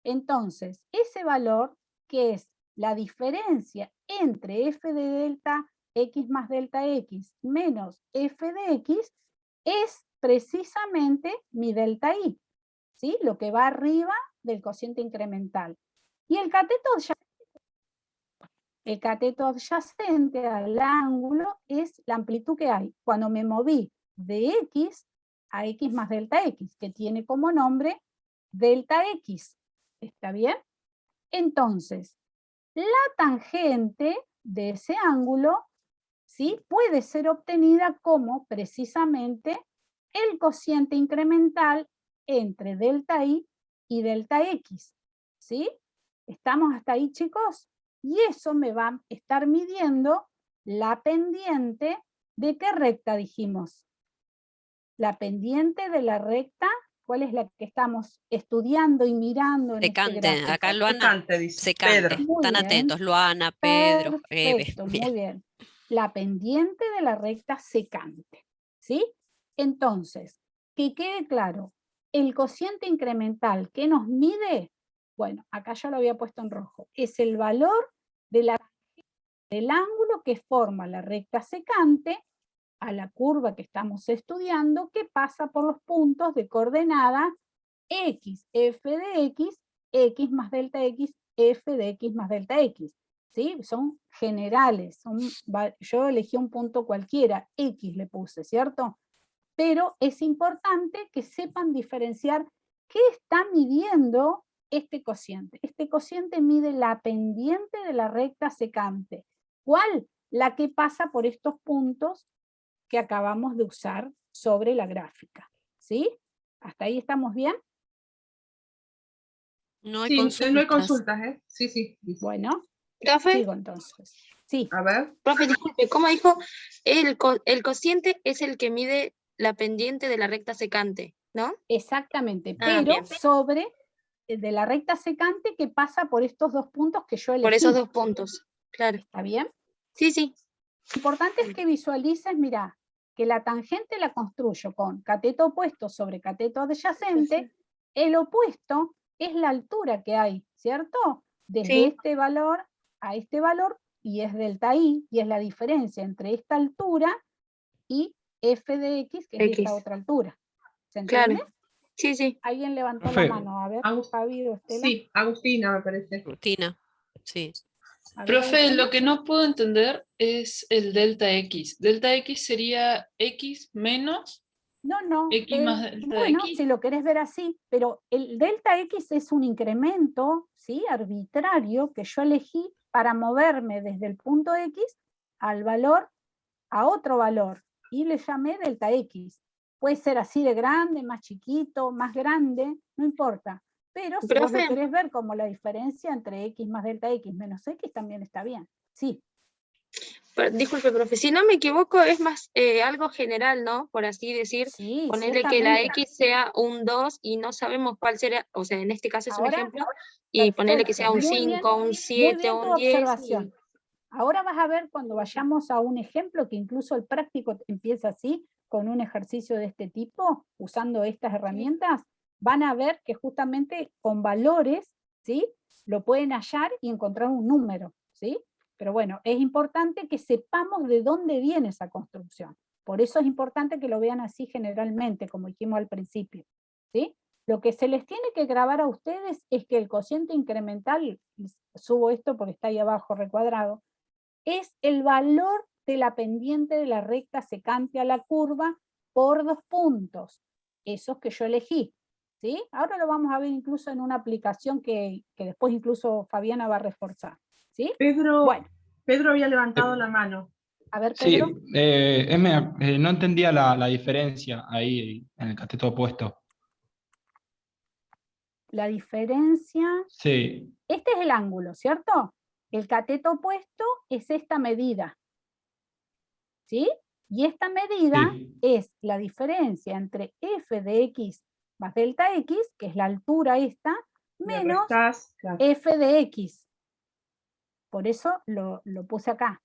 Entonces, ese valor, que es la diferencia entre f de delta x más delta x menos f de x, es precisamente mi delta I, ¿sí? Lo que va arriba del cociente incremental. Y el cateto adyacente al ángulo es la amplitud que hay cuando me moví de x a x más delta x, que tiene como nombre delta x. ¿Está bien? Entonces, la tangente de ese ángulo, ¿sí? Puede ser obtenida como precisamente el cociente incremental entre delta i y delta x, ¿sí? ¿Estamos hasta ahí, chicos? Y eso me va a estar midiendo la pendiente de qué recta dijimos. La pendiente de la recta, ¿cuál es la que estamos estudiando y mirando en este Secante, gráfico? acá Luana, Secante, dice secante. Pedro. Muy Están bien. atentos, Luana, Pedro, Eve. Perfecto, Bien. muy bien. La pendiente de la recta secante, ¿sí? Entonces, que quede claro, el cociente incremental que nos mide, bueno, acá ya lo había puesto en rojo, es el valor del ángulo que forma la recta secante a la curva que estamos estudiando, que pasa por los puntos de coordenada x, f de x, x más delta x, f de x más delta x. ¿Sí? Son generales, yo elegí un punto cualquiera, x le puse, ¿cierto? Pero es importante que sepan diferenciar qué está midiendo este cociente. Este cociente mide la pendiente de la recta secante. ¿Cuál? La que pasa por estos puntos que acabamos de usar sobre la gráfica. ¿Sí? ¿Hasta ahí estamos bien? No hay Sí, consultas. no hay consultas, ¿eh? Sí. dice. Bueno, Profe, sigo entonces. Sí, A ver. profe, disculpe, ¿cómo dijo? El cociente es el que mide la pendiente de la recta secante, ¿no? exactamente, Ah, pero bien. sobre de la recta secante que pasa por estos dos puntos que yo elegí. Por esos dos puntos, claro. ¿Está bien? Sí. Lo importante es que visualices, mira, que la tangente la construyo con cateto opuesto sobre cateto adyacente. El opuesto es la altura que hay, ¿cierto? Desde Sí. este valor a este valor, y es delta i, y es la diferencia entre esta altura y f de x, que es X. esta otra altura. ¿Se Claro. entiende? Sí. Alguien levantó Profe. la mano, a ver, Fabi o Estela. Sí, Agustina me parece. Rutina, sí. A ver, Profe, Agustina. lo que no puedo entender es el delta X. Delta X sería X menos No, X más delta de bueno, X. si lo querés ver así, pero el delta X es un incremento, ¿sí?, arbitrario que yo elegí para moverme desde el punto X al valor, a otro valor, y le llamé delta X. Puede ser así de grande, más chiquito, más grande, no importa. Pero si vos lo Profe. querés ver como la diferencia entre X más delta X menos X, también está bien. Sí. Disculpe, profe, si no me equivoco, es más algo general, ¿no? Por así decir, Sí, ponerle que la ciertamente. X sea un 2 y no sabemos cuál será, o sea, en este caso es un Ahora, ejemplo, y ponerle que sea perfecto, un muy bien, 5, un muy 7 bien o tu un 10. observación. Ahora vas a ver cuando vayamos a un ejemplo que incluso el práctico empieza así, con un ejercicio de este tipo, usando estas herramientas, van a ver que justamente con valores, ¿sí?, lo pueden hallar y encontrar un número, ¿sí? Pero bueno, es importante que sepamos de dónde viene esa construcción. Por eso es importante que lo vean así generalmente, como dijimos al principio, ¿sí? Lo que se les tiene que grabar a ustedes es que el cociente incremental, subo esto porque está ahí abajo recuadrado, es el valor de la pendiente de la recta secante a la curva por 2 puntos, esos que yo elegí, ¿sí? Ahora lo vamos a ver incluso en una aplicación que después incluso Fabiana va a reforzar, ¿sí? Pedro, Bueno, Pedro había levantado la mano. a ver, Sí, Pedro. no entendía la diferencia ahí en el cateto opuesto. La diferencia, Sí, este es el ángulo, ¿cierto? El cateto opuesto es esta medida, ¿sí? Y esta medida sí. es la diferencia entre f de x más delta x, que es la altura esta, Le menos restás, claro. f de x. Por eso lo puse acá.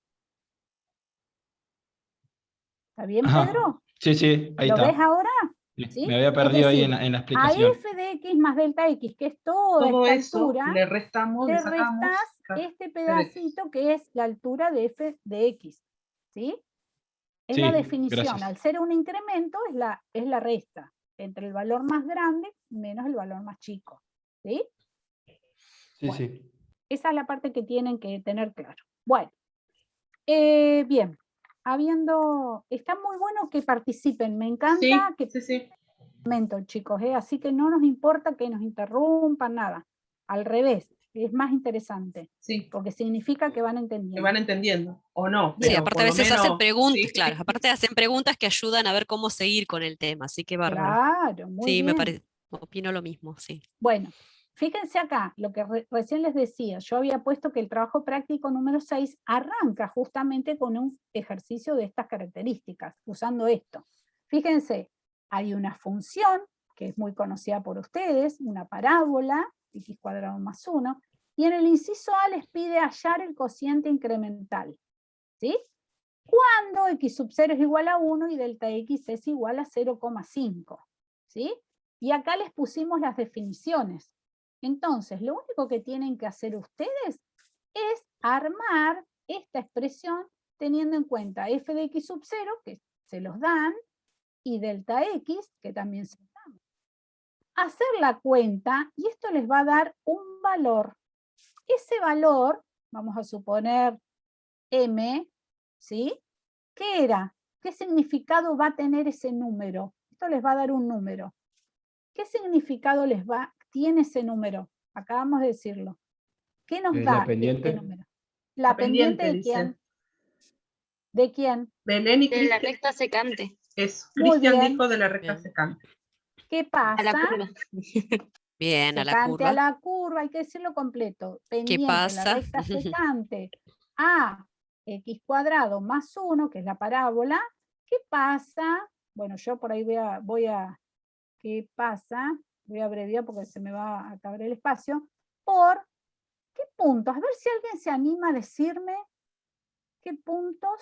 ¿Está bien, Ajá. Pedro? Sí, sí, ahí ¿Lo ves está. ahora? Sí, ¿Sí? me había Es perdido ahí decir, en la a explicación. f de x más delta x, que es toda Todo esta eso altura, le restamos, le le sacamos. restás Claro, este F de X. pedacito que es la altura de f de x. ¿Sí? Es la Sí, definición. gracias. Al ser un incremento es la resta entre el valor más grande menos el valor más chico. ¿Sí? Sí, Bueno, sí. esa es la parte que tienen que tener claro. Bueno, bien. Está muy bueno que participen. Me encanta que Sí. comenten, chicos, así que no nos importa que nos interrumpan, nada. Al revés, es más interesante. Sí, Porque significa que van que entendiendo. van entendiendo, o no, Sí, pero aparte por a lo veces hacen menos, preguntas, sí. claro, aparte hacen preguntas que ayudan a ver cómo seguir con el tema, así que bárbaro. Claro, muy Sí, me bien. parece, opino lo mismo, sí. Bueno, fíjense acá, lo que recién les decía, yo había puesto que el trabajo práctico número 6 arranca justamente con un ejercicio de estas características, usando esto. Fíjense, hay una función que es muy conocida por ustedes, una parábola, x cuadrado más 1, y en el inciso A les pide hallar el cociente incremental, ¿sí? Cuando x sub 0 es igual a 1 y delta x es igual a 0,5, ¿sí? Y acá les pusimos las definiciones. Entonces, lo único que tienen que hacer ustedes es armar esta expresión teniendo en cuenta f de x sub 0, que se los dan, y delta x, que también se los dan. Hacer la cuenta, y esto les va a dar un valor. Ese valor, vamos a suponer m, ¿sí? ¿Qué era? ¿Qué significado va a tener ese número? Esto les va a dar un número. ¿Qué significado tiene ese número? Acabamos de decirlo. ¿Qué nos La da pendiente. este número? ¿La pendiente de dice. quién? ¿De quién? Belén y De la Cristian. recta secante Eso, Muy Cristian bien. dijo de la recta Bien. secante. ¿Qué a la pasa? curva. Bien, a la Secante a curva. la curva, hay que decirlo completo. ¿Qué Pendiente, la pasa? recta secante a x cuadrado más 1, que es la parábola. ¿Qué pasa? Bueno, yo por ahí ¿qué pasa? Voy a abreviar porque se me va a acabar el espacio. ¿Por qué puntos? A ver si alguien se anima a decirme qué puntos.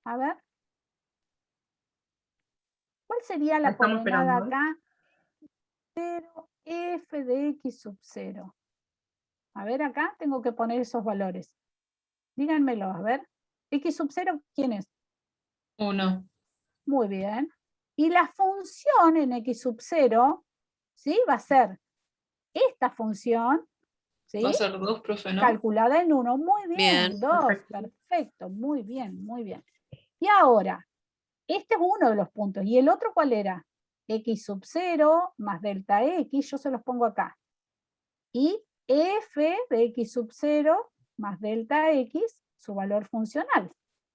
A ver. ¿Cuál sería la Estamos coordenada esperando, acá? 0, f de x sub 0. A ver, acá tengo que poner esos valores. Díganmelo, a ver. X sub 0, ¿quién es? 1. Muy bien. Y la función en x sub 0, ¿sí? Va a ser esta función, ¿sí? Va a ser 2, profe, ¿no? Calculada en 1. Muy bien, Bien. 2. Perfecto. Perfecto, muy bien, muy bien. Y ahora, este es uno de los puntos. ¿Y el otro cuál era? X sub 0 más delta X, yo se los pongo acá. Y f de X sub 0 más delta X, su valor funcional.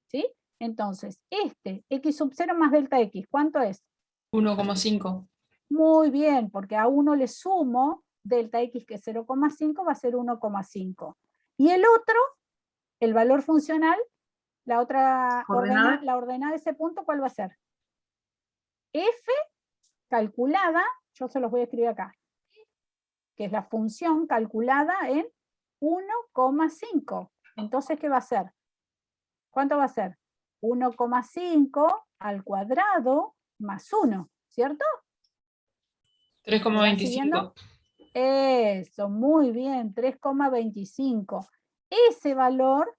¿Sí? Entonces, X sub 0 más delta X, ¿cuánto es? 1,5. Muy bien, porque a 1 le sumo delta X, que es 0,5, va a ser 1,5. Y el otro, el valor funcional, la otra ¿Coordenada? la ordenada de ese punto, ¿cuál va a ser? F calculada, yo se los voy a escribir acá, que es la función calculada en 1,5. Entonces, ¿qué va a ser? ¿Cuánto va a ser? 1,5 al cuadrado más 1, ¿cierto? 3,25. Eso, muy bien, 3,25. Ese valor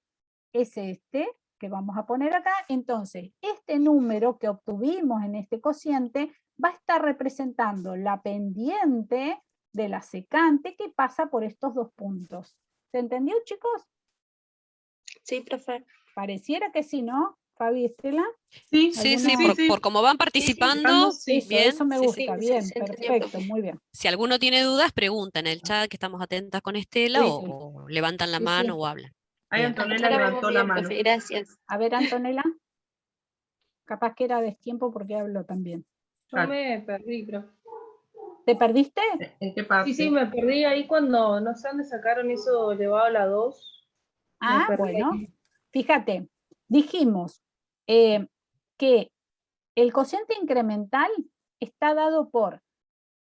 es este que vamos a poner acá. Entonces, este número que obtuvimos en este cociente va a estar representando la pendiente de la secante que pasa por estos dos puntos. ¿Se entendió, chicos? Sí, profe. Pareciera que sí, ¿no? Fabi, Estela. Sí, por cómo van participando, sí. bien. Eso me sí, gusta, sí. bien, se entendió, perfecto, profe. muy bien. Si alguno tiene dudas, pregunta en el chat, que estamos atentas con Estela, Sí, o levantan la Sí, mano sí. o hablan. Ahí Bien. Antonella Ahora levantó vamos la bien, mano. profe, gracias. A ver, Antonella. Capaz que era destiempo porque hablo también. Yo Claro. me perdí, creo. ¿Te perdiste? ¿En qué parte? Sí, me perdí ahí cuando no sé dónde sacaron eso elevado a la 2. Me perdí Bueno, ahí. fíjate, dijimos que el cociente incremental está dado por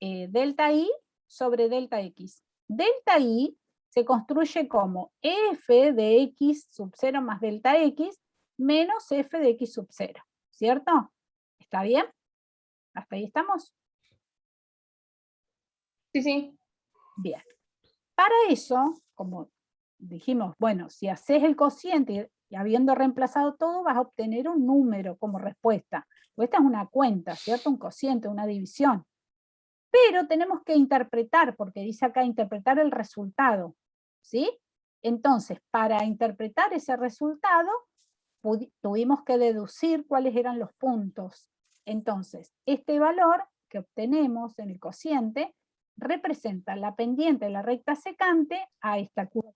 delta I sobre delta X. Delta I se construye como f de X sub 0 más delta X menos f de X sub 0, ¿cierto? ¿Está bien? ¿Hasta ahí estamos? Sí, sí. Bien. Para eso, como dijimos, bueno, si haces el cociente y habiendo reemplazado todo, vas a obtener un número como respuesta. Pues esta es una cuenta, ¿cierto? Un cociente, una división. Pero tenemos que interpretar, porque dice acá interpretar el resultado, ¿sí? Entonces, para interpretar ese resultado, tuvimos que deducir cuáles eran los puntos. Entonces, este valor que obtenemos en el cociente representa la pendiente de la recta secante a esta curva.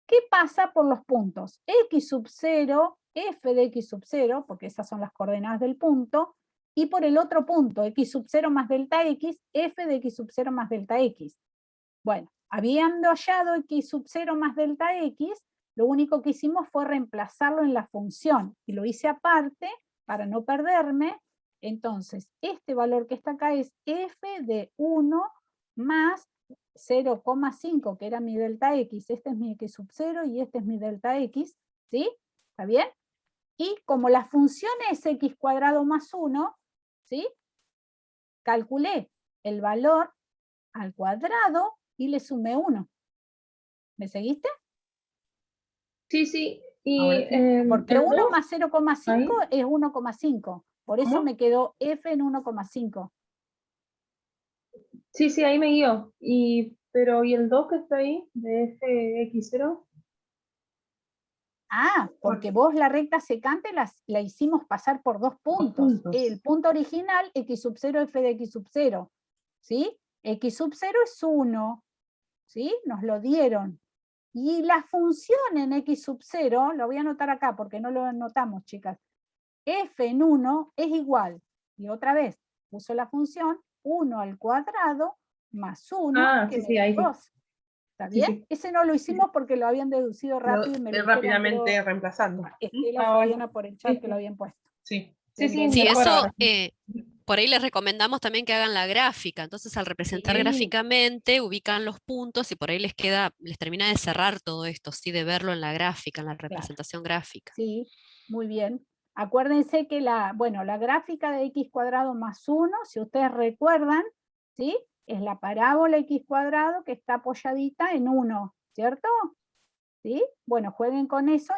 ¿Qué pasa por los puntos? X sub 0, f de X sub 0, porque esas son las coordenadas del punto, y por el otro punto, X sub 0 más delta X, f de X sub 0 más delta X. Bueno, habiendo hallado X sub 0 más delta X, lo único que hicimos fue reemplazarlo en la función, y lo hice aparte para no perderme. Entonces, este valor que está acá es f de 1 más 0,5, que era mi delta X, este es mi X sub 0 y este es mi delta X, ¿sí? ¿Está bien? Y como la función es X cuadrado más 1, ¿sí? Calculé el valor al cuadrado y le sumé 1. ¿Me seguiste? Sí, sí. Y Ahora Porque el 1 2, más 0,5 ahí. es 1,5. Por eso ¿Cómo? me quedó f en 1,5. Sí, sí, ahí me guío. Pero ¿y el 2 que está ahí? De fx0. Ah, porque vos la recta secante la hicimos pasar por dos puntos. puntos. El punto original, x sub 0, f de x sub 0. ¿Sí? X sub 0 es 1. ¿Sí? Nos lo dieron. Y la función en x sub 0, lo voy a anotar acá porque no lo anotamos, chicas. F en 1 es igual. Y otra vez, uso la función 1 al cuadrado más 1, Ah, que sí, me sí, da ahí sí. 2. ¿Está Sí, bien? sí. Ese no lo hicimos porque lo habían deducido rápido y me lo dijeron, rápidamente creo, reemplazando. Estela Ah, o bueno. Fabiana por el chat Sí, que lo habían puesto. Sí. Sí, sí, Sí, mejor eso ahora. por ahí les recomendamos también que hagan la gráfica. Entonces, al representar Sí. gráficamente, ubican los puntos y por ahí les termina de cerrar todo esto, ¿sí? De verlo en la gráfica, en la representación gráfica. Sí, muy bien. Acuérdense que la gráfica de x cuadrado más 1, si ustedes recuerdan, ¿sí? Es la parábola x cuadrado que está apoyadita en 1, ¿cierto? ¿Sí? Bueno, jueguen con eso,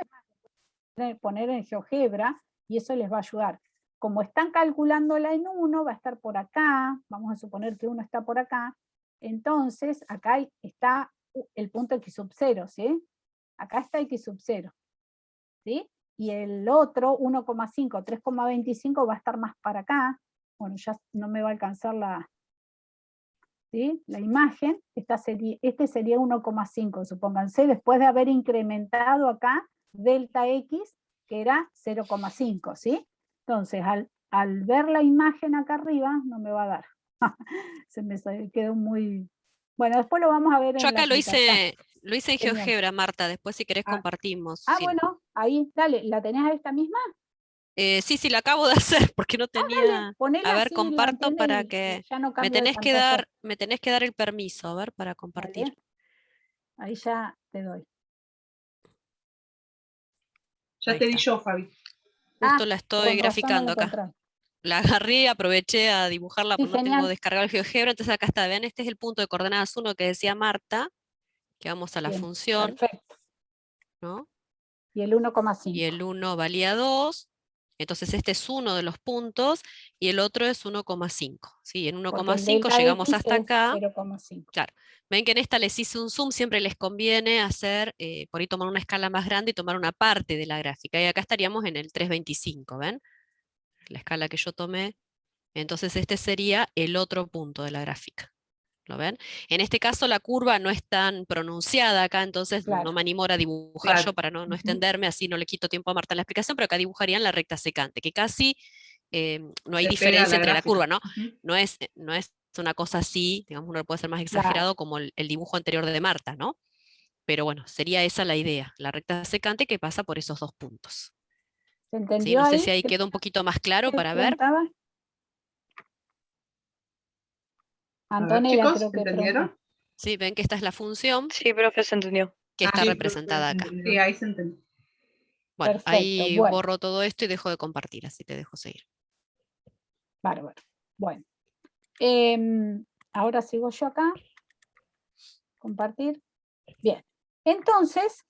poner en GeoGebra y eso les va a ayudar. Como están calculándola en 1, va a estar por acá, vamos a suponer que 1 está por acá, entonces acá está el punto x sub 0, ¿sí? Acá está x sub 0, ¿sí? y el otro 1,5, 3,25 va a estar más para acá. Bueno, ya no me va a alcanzar ¿sí? La imagen. Este sería 1,5, supónganse, después de haber incrementado acá delta X, que era 0,5, ¿sí? Entonces, al ver la imagen acá arriba, no me va a dar. Se me quedó muy... Bueno, después lo vamos a ver en Yo la acá lo aplicación. hice en Genial. GeoGebra, Marta, después si querés Ah, compartimos. Ah, Sí. bueno, ahí, dale, ¿la tenés a esta misma? Sí, la acabo de hacer porque no tenía. Dale, ponela A ver, así, la comparto entiende para y que ya no me cambio de tenés que pantalla. dar el permiso, a ver, para compartir. Dale. Ahí ya te doy. Ya Ahí te di está. yo, Fabi. Justo la estoy con razón no graficando lo acá. encontraba. La agarré, aproveché a dibujarla Sí, porque no tengo genial. descargado el GeoGebra, entonces acá está. Vean, este es el punto de coordenadas 1 que decía Marta, que vamos a la Bien, función, perfecto. ¿no? Y el Y 1,5. el 1 valía 2, entonces este es uno de los puntos y el otro es 1,5. ¿Sí? En Porque el 1,5 delta llegamos X hasta es acá. 0,5. Claro, ven que en esta les hice un zoom, siempre les conviene hacer, por ahí tomar una escala más grande y tomar una parte de la gráfica. Y acá estaríamos en el 325, ¿ven? La escala que yo tomé. Entonces este sería el otro punto de la gráfica. ¿Lo ven? En este caso la curva no es tan pronunciada acá, entonces no Claro. me animo a dibujar Claro. yo para no Ujú. extenderme, así no le quito tiempo a Marta en la explicación, pero acá dibujarían la recta secante, que casi no hay Se pega a diferencia la entre la gráfica. curva, ¿no? Ujú. No es una cosa así, digamos, uno puede ser más Claro. exagerado como el dibujo anterior de Marta, ¿no? Pero bueno, sería esa la idea, la recta secante que pasa por esos dos puntos. ¿Se ¿Sí? entendió No sé ahí? si ahí quedó un poquito más claro ¿Qué para ver. preguntaba? A ver, Antonella chicos, creo que ¿entendieron? preguntó. ¿Sí? Ven que esta es la función Sí, profe, se entendió. que está Sí, representada acá. Sí, ahí se entendió. Bueno, Perfecto, ahí bueno. borro todo esto y dejo de compartir, así te dejo seguir. Bárbaro. Bueno. Ahora sigo yo acá. Compartir. Bien. Entonces,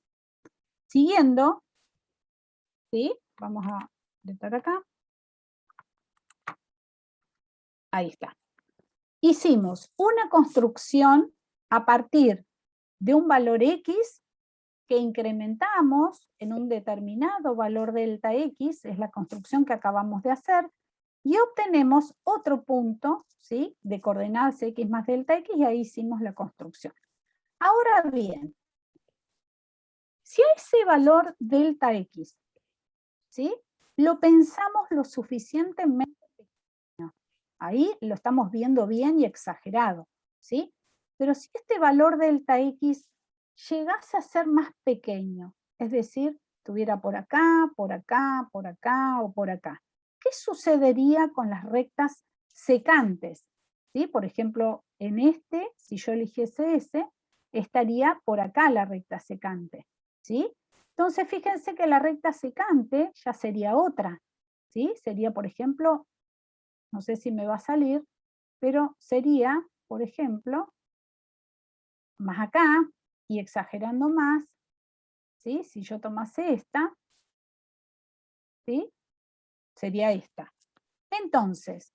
siguiendo, ¿sí? Vamos a apretar acá. Ahí está. Hicimos una construcción a partir de un valor X que incrementamos en un determinado valor delta X, es la construcción que acabamos de hacer, y obtenemos otro punto, ¿sí? De coordenadas X más delta X, y ahí hicimos la construcción. Ahora bien, si a ese valor delta X, ¿sí? Lo pensamos lo suficientemente pequeño, ahí lo estamos viendo bien y exagerado, ¿sí? Pero si este valor delta X llegase a ser más pequeño, es decir, estuviera por acá, por acá, por acá o por acá, ¿qué sucedería con las rectas secantes? ¿Sí? Por ejemplo, en este, si yo eligiese ese, estaría por acá la recta secante, ¿sí? Entonces fíjense que la recta secante ya sería otra, ¿sí? Sería, por ejemplo, no sé si me va a salir, pero sería, por ejemplo, más acá, y exagerando más, ¿sí? Si yo tomase esta, ¿sí? Sería esta. Entonces,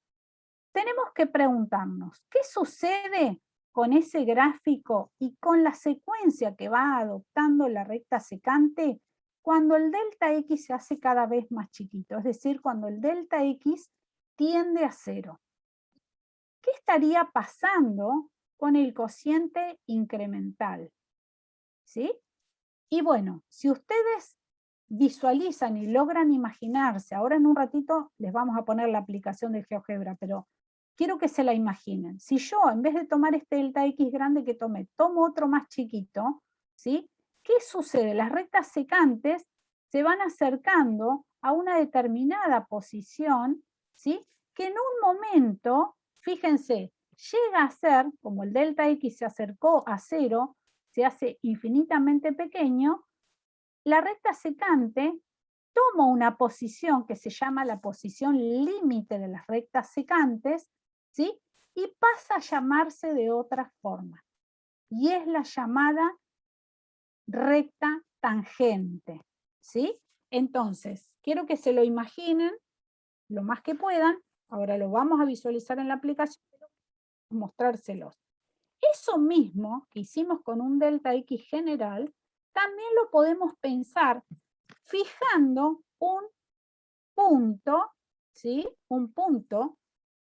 tenemos que preguntarnos, ¿qué sucede con ese gráfico y con la secuencia que va adoptando la recta secante cuando el delta X se hace cada vez más chiquito? Es decir, cuando el delta X tiende a 0. ¿Qué estaría pasando con el cociente incremental? ¿Sí? Y bueno, si ustedes visualizan y logran imaginarse, ahora en un ratito les vamos a poner la aplicación de GeoGebra, pero quiero que se la imaginen. Si yo, en vez de tomar este delta X grande que tomé, tomo otro más chiquito, ¿sí? ¿Qué sucede? Las rectas secantes se van acercando a una determinada posición, ¿sí? Que en un momento, fíjense, llega a ser, como el delta X se acercó a 0, se hace infinitamente pequeño, la recta secante toma una posición que se llama la posición límite de las rectas secantes, ¿sí? Y pasa a llamarse de otra forma. Y es la llamada recta tangente, ¿sí? Entonces, quiero que se lo imaginen lo más que puedan. Ahora lo vamos a visualizar en la aplicación, pero mostrárselos. Eso mismo que hicimos con un delta X general, también lo podemos pensar fijando un punto, ¿sí? Un punto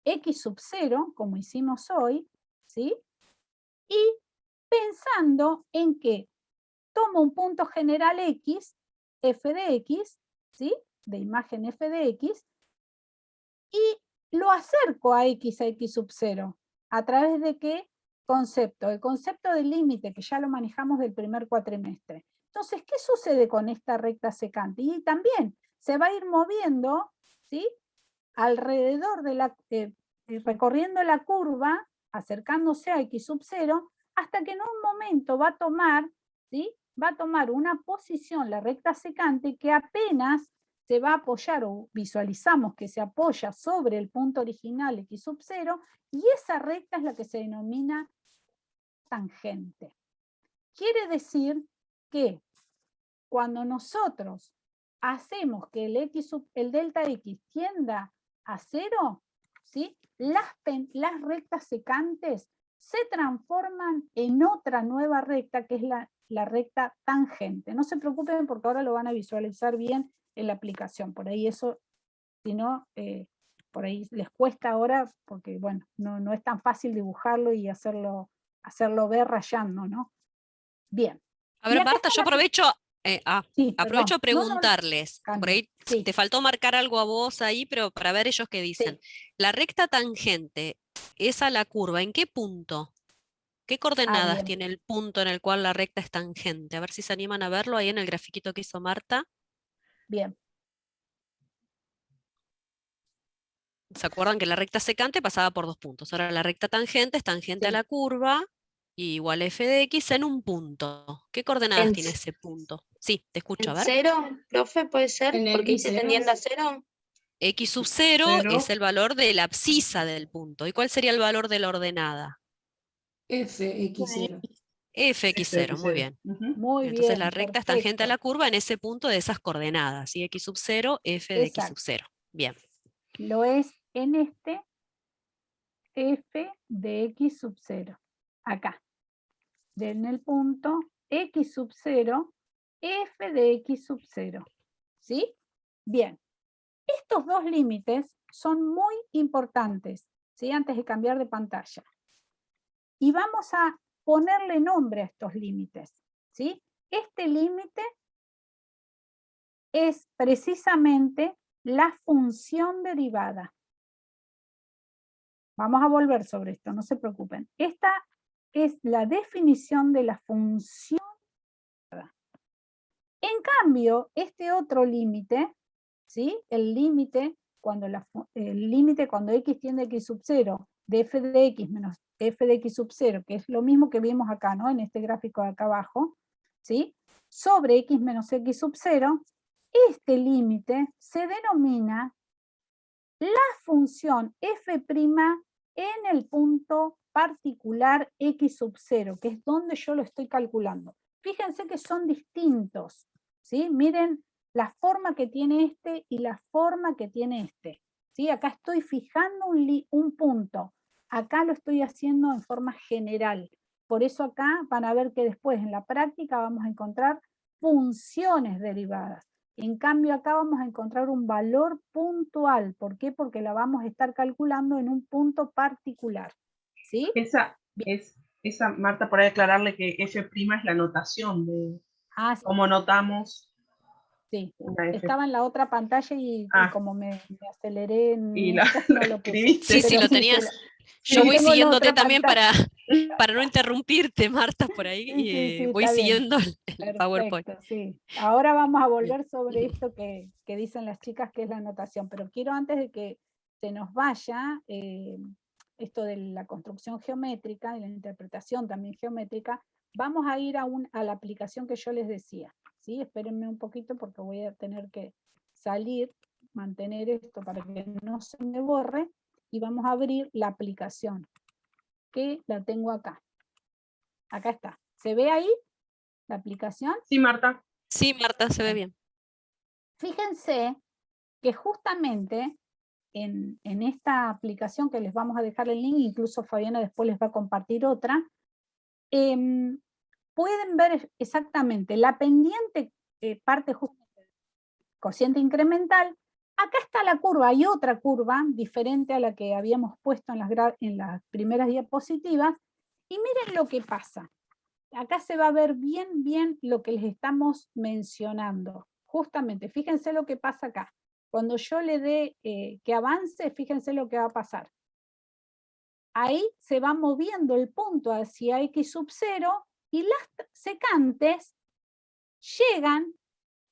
x sub 0, como hicimos hoy, ¿sí? Y pensando en que tomo un punto general x, f de x, ¿sí? De imagen f de x, y lo acerco a x sub 0. ¿A través de qué concepto? El concepto del límite, que ya lo manejamos del primer cuatrimestre. Entonces, ¿qué sucede con esta recta secante? Y también se va a ir moviendo, ¿sí? Alrededor de la, recorriendo la curva, acercándose a x sub 0, hasta que en un momento va a tomar, ¿sí? Va a tomar una posición, la recta secante, que apenas se va a apoyar, o visualizamos que se apoya sobre el punto original x sub 0, y esa recta es la que se denomina tangente. Quiere decir que cuando nosotros hacemos que el delta x tienda a 0, ¿sí? Las rectas secantes se transforman en otra nueva recta, que es la recta tangente. No se preocupen porque ahora lo van a visualizar bien en la aplicación. Por ahí eso, si no, por ahí les cuesta ahora, porque bueno, no es tan fácil dibujarlo y hacerlo ver rayando, ¿no? Bien. A Y ver, acá Marta, está yo aprovecho, Sí, aprovecho a perdón. preguntarles, por Cambio. ahí Sí, te faltó marcar algo a vos ahí, pero para ver ellos qué dicen. La recta tangente es a la curva, ¿en qué punto? ¿Qué coordenadas bien. tiene el punto en el cual la recta es tangente? A ver si se animan a verlo ahí en el grafiquito que hizo Marta. Bien. ¿Se acuerdan que la recta secante pasaba por 2 puntos? Ahora la recta tangente es tangente a Sí. la curva, y igual f de x en un punto. ¿Qué coordenadas En, tiene ese punto? Sí, te escucho, a en ver. 0, profe, ¿puede ser? En Porque dice X0. tendiendo a 0. X sub 0 Cero. es el valor de la abscisa del punto. ¿Y cuál sería el valor de la ordenada? Fx0. Fx0, muy Fx0. bien. Ujú. Muy Entonces la bien, recta es tangente a la perfecto. curva en ese punto de esas coordenadas. ¿Sí? X sub 0, f de x sub Exacto. 0. Bien. Lo es en este f de x sub 0. Acá. En el punto x sub 0, f de x sub 0. ¿Sí? Bien. Estos dos límites son muy importantes, ¿sí? Antes de cambiar de pantalla. Y vamos a ponerle nombre a estos límites, ¿sí? Este límite es precisamente la función derivada. Vamos a volver sobre esto, no se preocupen. Esta es la definición de la función derivada. En cambio, este otro límite, ¿sí? El límite cuando x tiende a x sub 0 de f de x menos f de x sub 0, que es lo mismo que vimos acá, ¿no? En este gráfico de acá abajo, ¿sí? Sobre x menos x sub 0, este límite se denomina la función f' en el punto particular x sub 0, que es donde yo lo estoy calculando. Fíjense que son distintos, ¿sí? Miren la forma que tiene este y la forma que tiene este, ¿sí? Acá estoy fijando un punto, acá lo estoy haciendo en forma general. Por eso acá van a ver que después en la práctica vamos a encontrar funciones derivadas. En cambio acá vamos a encontrar un valor puntual. ¿Por qué? Porque la vamos a estar calculando en un punto particular. ¿Sí? Esa, Marta, por ahí aclararle que f' es la notación de Sí, cómo notamos sí. una f'. Estaba en la otra pantalla y como me aceleré en Y esta, lo no lo puse. escribiste. Sí, Pero lo sí, tenías. sí, Yo lo voy tengo en la siguiéndote otra también pantalla. para no interrumpirte, Marta, por ahí. Sí, Voy está bien. siguiendo el PowerPoint. Perfecto, sí. Ahora vamos a Bien. volver sobre esto que dicen las chicas, que es la notación, pero quiero antes de que se nos vaya esto de la construcción geométrica y la interpretación también geométrica, vamos a ir a la aplicación que yo les decía, ¿sí? Espérenme un poquito porque voy a tener que salir, mantener esto para que no se me borre, y vamos a abrir la aplicación, que la tengo acá. Acá está. ¿Se ve ahí la aplicación? Sí, Marta. Sí, Marta, se ve bien. Fíjense que justamente en esta aplicación, que les vamos a dejar el link, incluso Fabiana después les va a compartir otra, pueden ver exactamente la pendiente parte justamente cociente incremental. Acá está la curva, hay otra curva diferente a la que habíamos puesto en las primeras diapositivas, y miren lo que pasa. Acá se va a ver bien lo que les estamos mencionando. Justamente, fíjense lo que pasa acá. Cuando yo le dé que avance, fíjense lo que va a pasar. Ahí se va moviendo el punto hacia X sub 0 y las secantes llegan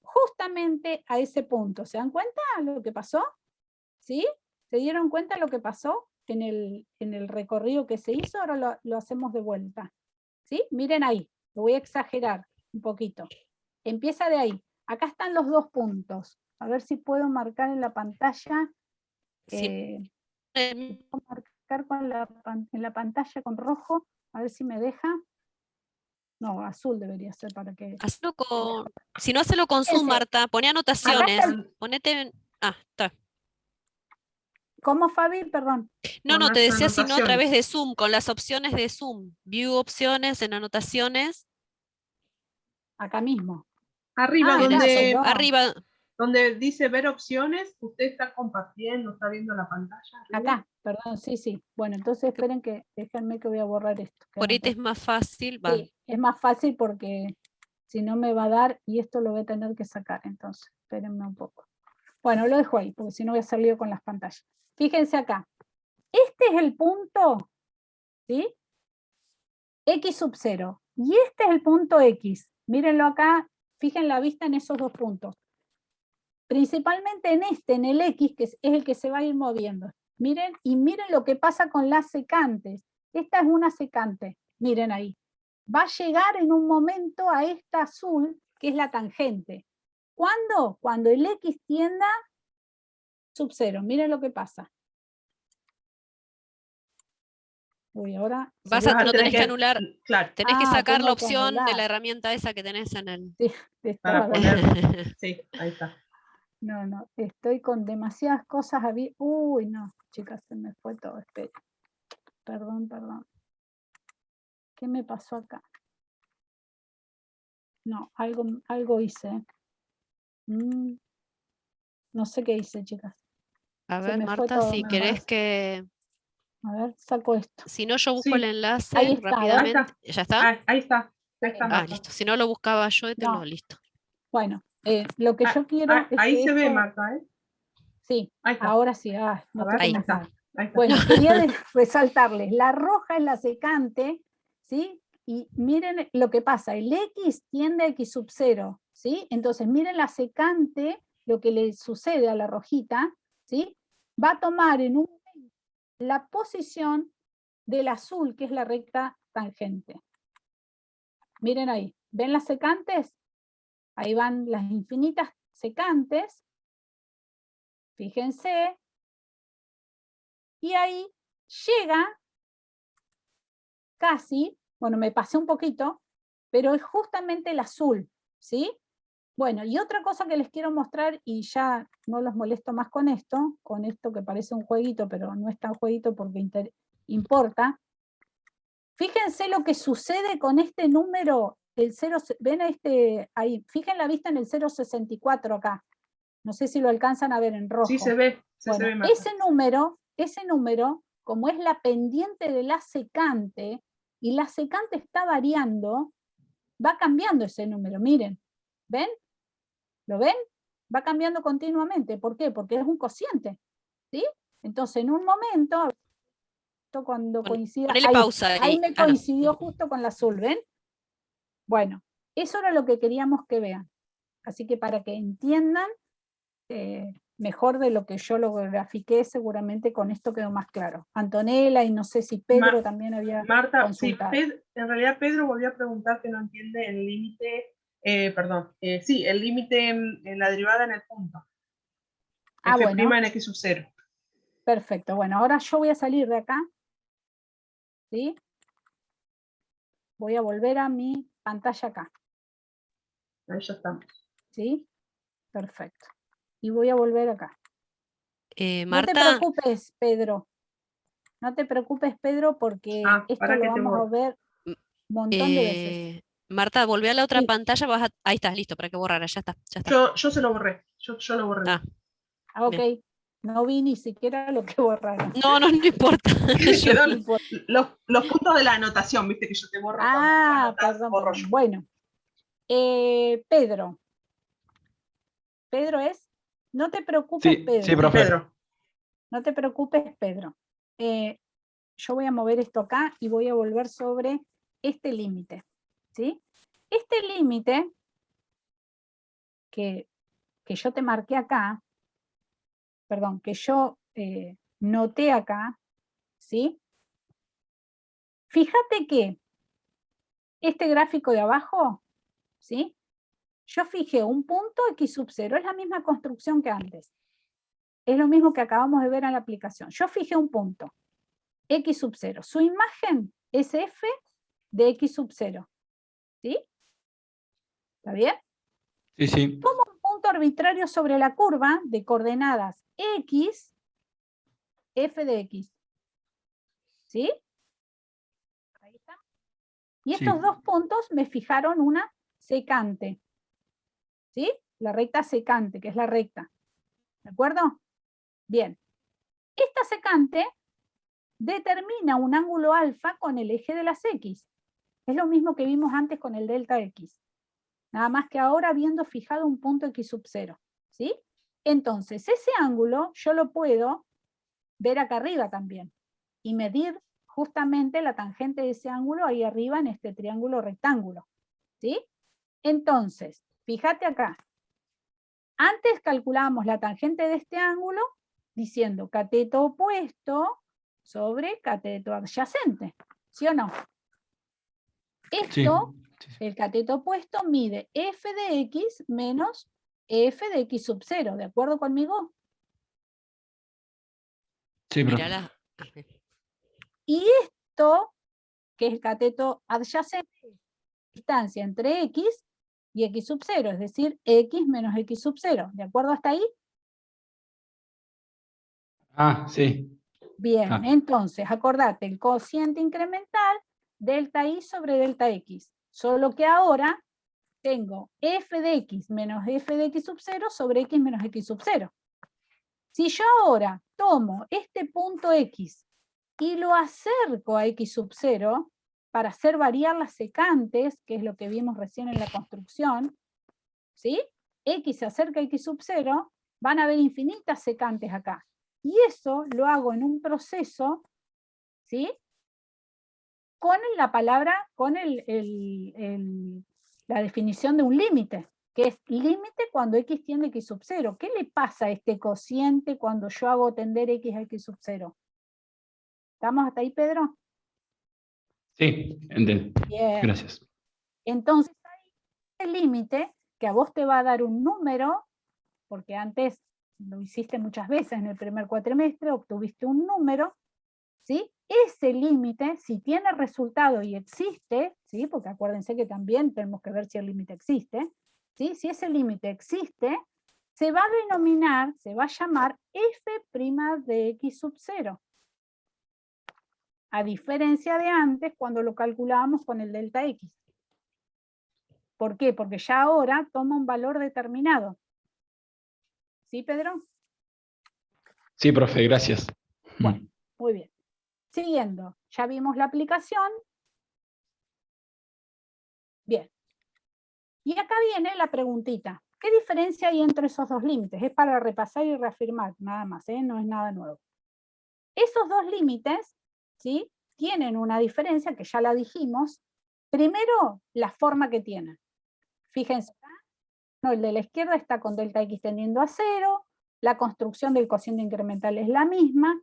justamente a ese punto. ¿Se dan cuenta lo que pasó? ¿Sí? ¿Se dieron cuenta lo que pasó en el recorrido que se hizo? Ahora lo hacemos de vuelta. ¿Sí? Miren ahí, lo voy a exagerar un poquito. Empieza de ahí. Acá están los dos puntos. A ver si puedo marcar en la pantalla. Sí. Puedo marcar en la pantalla con rojo, a ver si me deja. No, azul debería ser para que... Hazlo si no, hacelo con Zoom, Marta. Poné anotaciones. Ponete... está. ¿Cómo, Fabi? Perdón. No, te decía si no a través de Zoom, con las opciones de Zoom. View opciones en anotaciones. Acá mismo. Arriba, arriba. Donde dice ver opciones, usted está compartiendo, está viendo la pantalla. ¿Arriba? Acá, perdón, sí. Bueno, entonces esperen déjenme que voy a borrar esto. Por ahí te es más fácil. Sí, es más fácil porque si no me va a dar y esto lo voy a tener que sacar, entonces espérenme un poco. Bueno, lo dejo ahí, porque si no voy a salir con las pantallas. Fíjense acá. Este es el punto, ¿sí? X sub 0. Y este es el punto X. Mírenlo acá, fijen la vista en esos dos puntos. Principalmente en el X, que es el que se va a ir moviendo. Miren, y miren lo que pasa con las secantes. Esta es una secante, miren ahí. Va a llegar en un momento a esta azul, que es la tangente. ¿Cuándo? Cuando el X tienda sub 0. Miren lo que pasa. Uy, ahora... no tenés que anular, claro. Tenés que sacar la opción de la herramienta esa que tenés en el... Sí, para poner... sí, ahí está. No, estoy con demasiadas cosas abiertas. Uy, no, chicas, se me fue todo. Espera. Perdón. ¿Qué me pasó acá? No, algo hice. No sé qué hice, chicas. A ver, Marta, si querés que... A ver, saco esto. Si no, yo busco el enlace ahí está, rápidamente. ¿Ya está? Ahí está. Listo. Si no lo buscaba yo, listo. Bueno, lo que yo quiero es ahí que se ve, Marta, ¿eh? Sí, ahora sí. No ahí está. Bueno, quería resaltarles, la roja es la secante, ¿sí? Y miren lo que pasa, el X tiende a X sub 0, ¿sí? Entonces miren la secante, lo que le sucede a la rojita, ¿sí? Va a tomar en un momento la posición del azul, que es la recta tangente. Miren ahí, ¿ven las secantes? Ahí van las infinitas secantes, fíjense, y ahí llega casi, bueno, me pasé un poquito, pero es justamente el azul, ¿sí? Bueno, y otra cosa que les quiero mostrar, y ya no los molesto más con esto que parece un jueguito, pero no es tan jueguito porque importa. Fíjense lo que sucede con este número, el 0, ven ahí, fijen la vista en el 064 acá. No sé si lo alcanzan a ver en rojo. Sí, se ve. Bueno, se ve, ese número, como es la pendiente de la secante, y la secante está variando, va cambiando ese número, miren. ¿Ven? ¿Lo ven? Va cambiando continuamente. ¿Por qué? Porque es un cociente. ¿Sí? Entonces, en un momento, cuando coincida... Ahí me coincidió justo con la azul, ¿ven? Bueno, eso era lo que queríamos que vean. Así que para que entiendan mejor de lo que yo lo grafiqué, seguramente con esto quedó más claro. Antonella y no sé si Pedro también había consultado. Sí, en realidad Pedro volvió a preguntar que no entiende el límite, sí, el límite en la derivada en el punto. F' bueno. en X sub 0. Perfecto, bueno, ahora yo voy a salir de acá, ¿sí? Voy a volver a mi pantalla acá. Ahí ya estamos. ¿Sí? Perfecto. Y voy a volver acá. Marta. No te preocupes, Pedro. No te preocupes, Pedro, porque esto lo vamos a ver un montón de veces. Marta, volvé a la otra Sí. pantalla, ahí está, listo, para que borrara, ya está, ya está. Yo se lo borré. Yo lo borré. Ah, Ok, bien. no vi ni siquiera lo que borraron. No, no, no importa. Yo- Quedó No importa. los puntos de la anotación, viste que yo te borro cuando Ah, anotas, perdón, borro perdón. yo. Bueno, Pedro. Pedro es, no te preocupes, Sí, Pedro. sí, profe. Pedro. No te preocupes, Pedro. Yo voy a mover esto acá y voy a volver sobre este límite, ¿sí? Este límite que yo te marqué acá, perdón, que yo noté acá, ¿sí? Fíjate que este gráfico de abajo, ¿sí? Yo fijé un punto x sub 0, es la misma construcción que antes. Es lo mismo que acabamos de ver en la aplicación. Yo fijé un punto, x sub 0. Su imagen es f de x sub 0. ¿Sí? ¿Está bien? Sí, sí. Tomo un punto arbitrario sobre la curva de coordenadas x, f de x. ¿Sí? Ahí está. Y Sí. estos dos puntos me fijaron una secante. ¿Sí? La recta secante, que es la recta. ¿De acuerdo? Bien. Esta secante determina un ángulo alfa con el eje de las x. Es lo mismo que vimos antes con el delta x. Nada más que ahora habiendo fijado un punto x sub 0. ¿Sí? Entonces, ese ángulo yo lo puedo ver acá arriba también y medir justamente la tangente de ese ángulo ahí arriba en este triángulo rectángulo. ¿Sí? Entonces, fíjate acá. Antes calculábamos la tangente de este ángulo diciendo cateto opuesto sobre cateto adyacente. ¿Sí o no? Sí. Esto, Sí, sí. el cateto opuesto, mide f de x menos f de x sub 0. ¿De acuerdo conmigo? Sí, profe. Mirala. Ah, bien. Y esto, que es el cateto adyacente, es distancia entre x y x sub 0, es decir, x menos x sub 0. ¿De acuerdo hasta ahí? Ah, sí. Bien, Ah. entonces, acordate, el cociente incremental, delta i sobre delta x. Solo que ahora tengo f de x menos f de x sub 0 sobre x menos x sub 0. Si yo ahora tomo este punto x y lo acerco a x sub 0 para hacer variar las secantes, que es lo que vimos recién en la construcción, ¿sí? X se acerca a x sub 0, van a haber infinitas secantes acá. Y eso lo hago en un proceso, ¿sí? Con la palabra, con la definición de un límite, que es límite cuando x tiende a x sub 0. ¿Qué le pasa a este cociente cuando yo hago tender x a x sub 0? ¿Estamos hasta ahí, Pedro? Sí, entiendo. Bien. Gracias. Entonces, ahí el límite, que a vos te va a dar un número, porque antes lo hiciste muchas veces en el primer cuatrimestre, obtuviste un número, ¿sí? Ese límite, si tiene resultado y existe, ¿sí? Porque acuérdense que también tenemos que ver si el límite existe, ¿sí? Si ese límite existe, se va a denominar, se va a llamar f' de x sub 0. A diferencia de antes, cuando lo calculábamos con el delta x. ¿Por qué? Porque ya ahora toma un valor determinado. ¿Sí, Pedro? Sí, profe, gracias. Bueno, muy bien. Siguiendo, ya vimos la aplicación. Bien. Y acá viene la preguntita. ¿Qué diferencia hay entre esos dos límites? Es para repasar y reafirmar, nada más, no es nada nuevo. Esos dos límites, ¿sí? Tienen una diferencia que ya la dijimos. Primero, la forma que tienen. Fíjense, no, el de la izquierda está con delta x tendiendo a 0, la construcción del cociente incremental es la misma,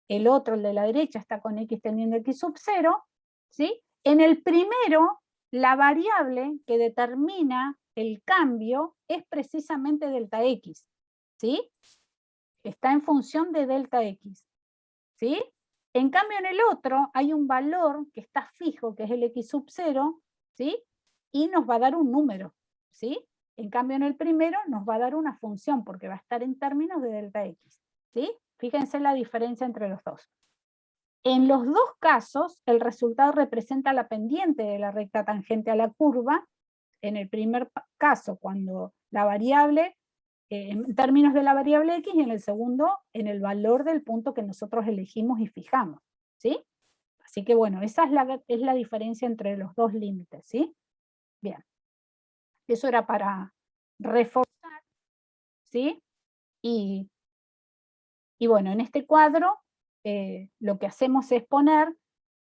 el otro, el de la derecha, está con x tendiendo a x sub 0, ¿sí? En el primero, la variable que determina el cambio es precisamente delta x, ¿sí? Está en función de delta x, ¿sí? En cambio, en el otro hay un valor que está fijo, que es el x sub 0, ¿sí? Y nos va a dar un número, ¿sí? En cambio, en el primero nos va a dar una función, porque va a estar en términos de delta x, ¿sí? Fíjense la diferencia entre los dos. En los dos casos, el resultado representa la pendiente de la recta tangente a la curva. En el primer caso, cuando la variable, en términos de la variable x, y en el segundo, en el valor del punto que nosotros elegimos y fijamos, ¿sí? Así que bueno, esa es la diferencia entre los dos límites, ¿sí? Bien. Eso era para reforzar, ¿sí? Y bueno, en este cuadro, lo que hacemos es poner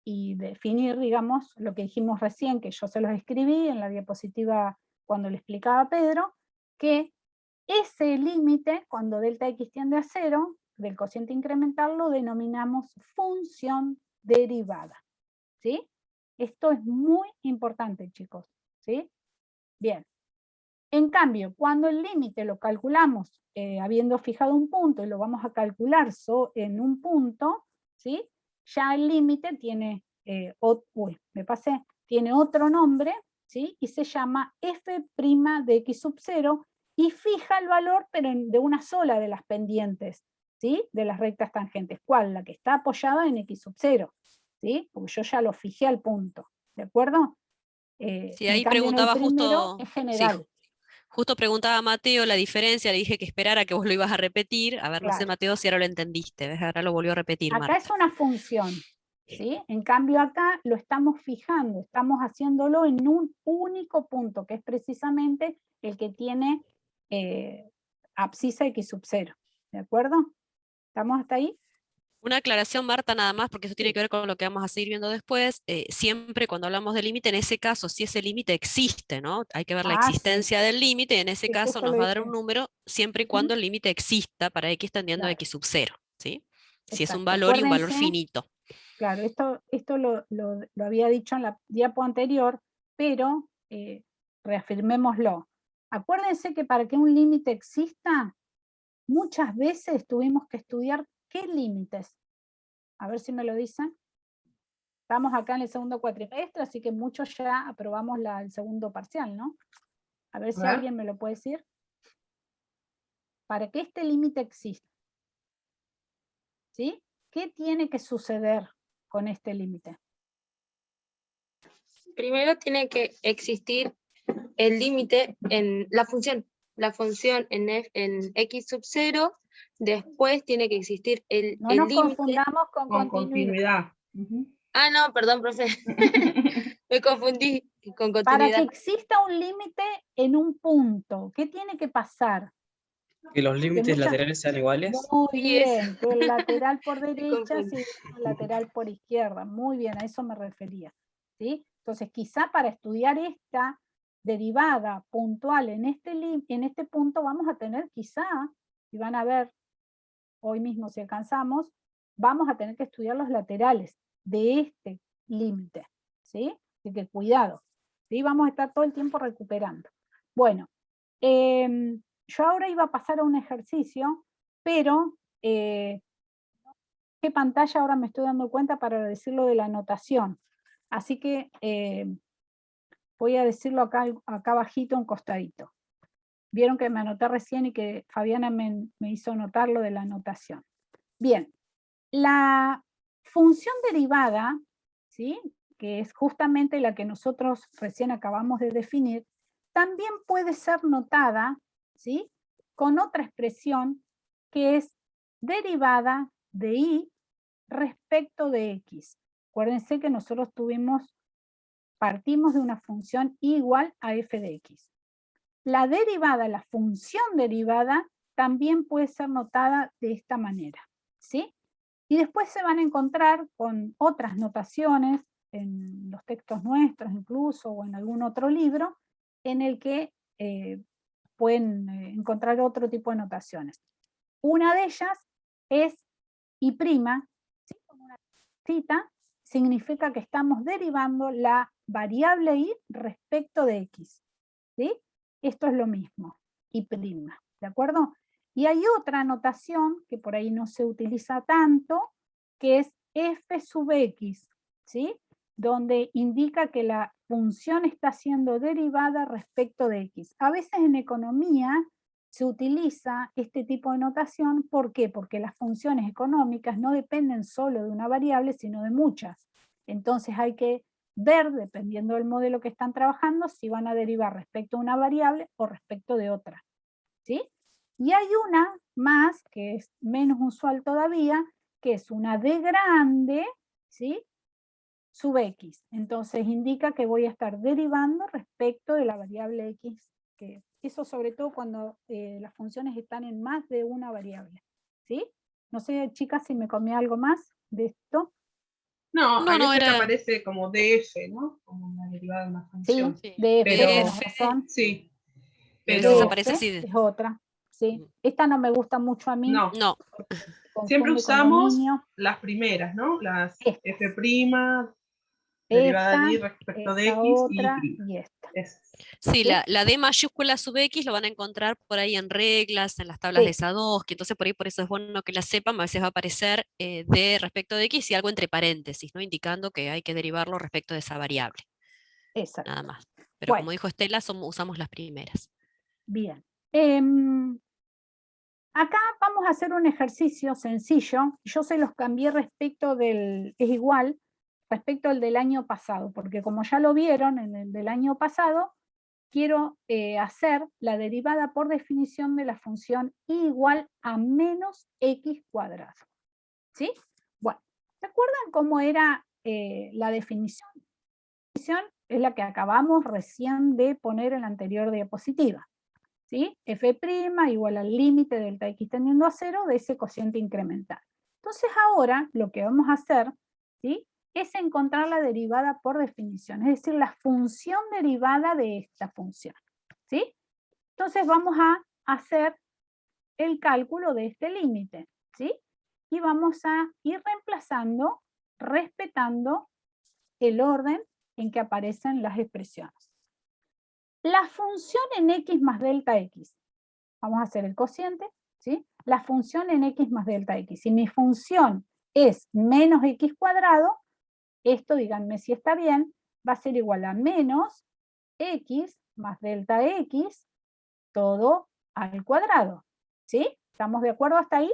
y definir, digamos, lo que dijimos recién, que yo se los escribí en la diapositiva cuando le explicaba a Pedro, que ese límite, cuando delta x tiende a 0, del cociente incremental, lo denominamos función derivada, ¿sí? Esto es muy importante, chicos, ¿sí? Bien. En cambio, cuando el límite lo calculamos habiendo fijado un punto y lo vamos a calcular en un punto, ¿sí? Ya el límite tiene, tiene otro nombre, ¿sí? Y se llama f' de x sub 0 y fija el valor, pero de una sola de las pendientes, ¿sí? De las rectas tangentes. ¿Cuál? La que está apoyada en x sub 0, ¿sí? Porque yo ya lo fijé al punto, ¿de acuerdo? Sí, En ahí cambio, en el preguntaba primero justo, es sí, general. justo preguntaba a Mateo la diferencia, le dije que esperara que vos lo ibas a repetir. A ver, no sé, Claro. Mateo, si ahora lo entendiste, ¿ves? Ahora lo volvió a repetir, Acá es Marta. una función, ¿sí? En cambio acá lo estamos fijando, estamos haciéndolo en un único punto, que es precisamente el que tiene abscisa x sub 0, ¿de acuerdo? ¿Estamos hasta ahí? Una aclaración, Marta, nada más, porque eso tiene Sí. que ver con lo que vamos a seguir viendo después. Siempre cuando hablamos de límite, en ese caso, si ese límite existe, ¿no? Hay que ver la Ah, sí, existencia del límite, y en ese sí, caso justo nos lo va a dar un dije. número siempre y Ujú, cuando el límite exista para x tendiendo a claro, x sub 0, ¿sí? Si es un exacto. valor y un valor Acuérdense, finito. claro, esto lo había dicho en la diapo anterior, pero reafirmémoslo. Acuérdense que para que un límite exista, muchas veces tuvimos que estudiar qué límites. A ver si me lo dicen. Estamos acá en el segundo cuatrimestre, así que muchos ya aprobamos el segundo parcial, ¿no? A ver si ver. alguien me lo puede decir. Para que este límite exista, ¿sí? ¿Qué tiene que suceder con este límite? Primero tiene que existir el límite en la función en x sub 0, después tiene que existir el No nos límite. confundamos con Con continuidad. continuidad. Ujú. Ah, no, perdón, profe. Me confundí con Para que continuidad. exista un límite en un punto, ¿qué tiene que pasar? Que los Que límites muchas... laterales sean iguales. Muy Sí, eso. bien, que el lateral por Me derecha es confundí. igual al lateral por izquierda. Muy bien, a eso me refería, ¿sí? Entonces, quizá para estudiar esta derivada puntual en este punto vamos a tener quizá, y van a ver hoy mismo si alcanzamos, vamos a tener que estudiar los laterales de este límite, ¿sí? Así que cuidado, ¿sí? Vamos a estar todo el tiempo recuperando. Bueno, yo ahora iba a pasar a un ejercicio, pero qué pantalla ahora me estoy dando cuenta para decirlo de la anotación. Así que voy a decirlo acá bajito, un costadito. Vieron que me anoté recién y que Fabiana me hizo notar lo de la anotación. Bien, la función derivada, ¿sí? Que es justamente la que nosotros recién acabamos de definir, también puede ser notada, ¿sí? Con otra expresión que es derivada de y respecto de x. Acuérdense que nosotros partimos de una función igual a f de x. La derivada, la función derivada, también puede ser notada de esta manera, ¿sí? Y después se van a encontrar con otras notaciones en los textos nuestros incluso o en algún otro libro en el que pueden encontrar otro tipo de notaciones. Una de ellas es y', ¿sí? Con una cita, significa que estamos derivando la variable y respecto de x, ¿sí? Esto es lo mismo, y', ¿de acuerdo? Y hay otra notación que por ahí no se utiliza tanto, que es f sub x, ¿sí? Donde indica que la función está siendo derivada respecto de x. A veces en economía se utiliza este tipo de notación. ¿Por qué? Porque las funciones económicas no dependen solo de una variable, sino de muchas. Entonces hay que ver, dependiendo del modelo que están trabajando, si van a derivar respecto a una variable o respecto de otra. ¿Sí? Y hay una más, que es menos usual todavía, que es una D grande, ¿sí? Sub X. Entonces indica que voy a estar derivando respecto de la variable X. Que eso sobre todo cuando las funciones están en más de una variable. ¿Sí? No sé, chicas, si me comí algo más de esto. No, No, hay no, veces que era. aparece como DF, ¿no? Como una derivada de una Sí, función. Sí. DF, Pero- tenés razón. Sí, Y a veces pero aparece así. Es otra. Sí. Esta no me gusta mucho a mí. no. No, Siempre Confunde con usamos dominio. las primeras, ¿no? Las Estas. F', derivada Esta, de y respecto de esta X otra y y esta. esas. sí, ¿Sí? la D mayúscula sub X lo van a encontrar por ahí en reglas, en las tablas de Sí. Sadowski, entonces por ahí por eso es bueno que la sepan, a veces va a aparecer D respecto de X y algo entre paréntesis, ¿no? Indicando que hay que derivarlo respecto de esa variable, Exacto. nada más. Pero Bueno. como dijo Estela, usamos las primeras. Bien. Acá vamos a hacer un ejercicio sencillo. Yo se los cambié respecto del, es igual, respecto al del año pasado, porque como ya lo vieron en el del año pasado, quiero hacer la derivada por definición de la función y igual a menos x cuadrado. ¿Sí? Bueno, ¿se acuerdan cómo era la definición? La definición es la que acabamos recién de poner en la anterior diapositiva. ¿Sí? F' igual al límite delta x tendiendo a 0 de ese cociente incremental. Entonces ahora lo que vamos a hacer, ¿sí? Es encontrar la derivada por definición, es decir, la función derivada de esta función. ¿Sí? Entonces vamos a hacer el cálculo de este límite. ¿Sí? Y vamos a ir reemplazando, respetando el orden en que aparecen las expresiones. La función en x más delta x. Vamos a hacer el cociente, ¿sí? La función en x más delta x. Si mi función es menos x cuadrado, esto díganme si está bien, va a ser igual a menos x más delta x todo al cuadrado. ¿Sí? ¿Estamos de acuerdo hasta ahí?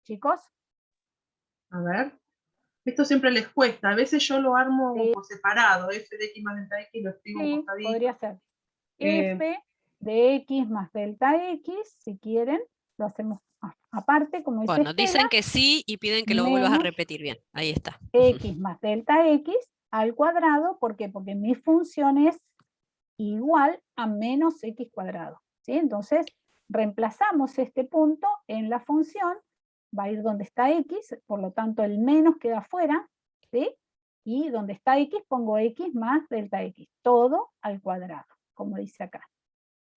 Chicos. A ver. Esto siempre les cuesta. A veces yo lo armo Sí. por separado. F de X más delta X lo escribo un Sí, costadito. podría ser. Eh, F de x más delta x, si quieren, lo hacemos aparte, como dice Bueno, Estela, dicen que sí y piden que lo vuelvas a menos repetir bien. Ahí está. x más delta x al cuadrado. ¿Por qué? Porque mi función es igual a menos x cuadrado. ¿Sí? Entonces, reemplazamos este punto en la función, va a ir donde está x, por lo tanto el menos queda afuera, ¿sí? Y donde está x pongo x más delta x, todo al cuadrado, como dice acá.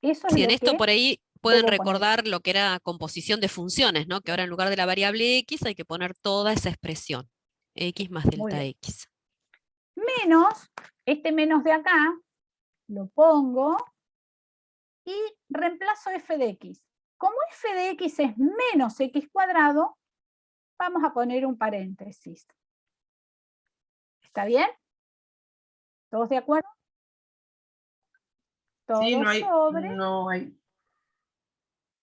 Eso es Sí, en lo esto que por ahí pueden debo poner. recordar lo que era composición de funciones, ¿no? Que ahora en lugar de la variable x hay que poner toda esa expresión. X más Muy delta bien. x. Menos, este menos de acá, lo pongo y reemplazo f de x. Como f de x es menos x cuadrado, vamos a poner un paréntesis. ¿Está bien? ¿Todos de acuerdo? Todo sí, no hay. sobre, No hay.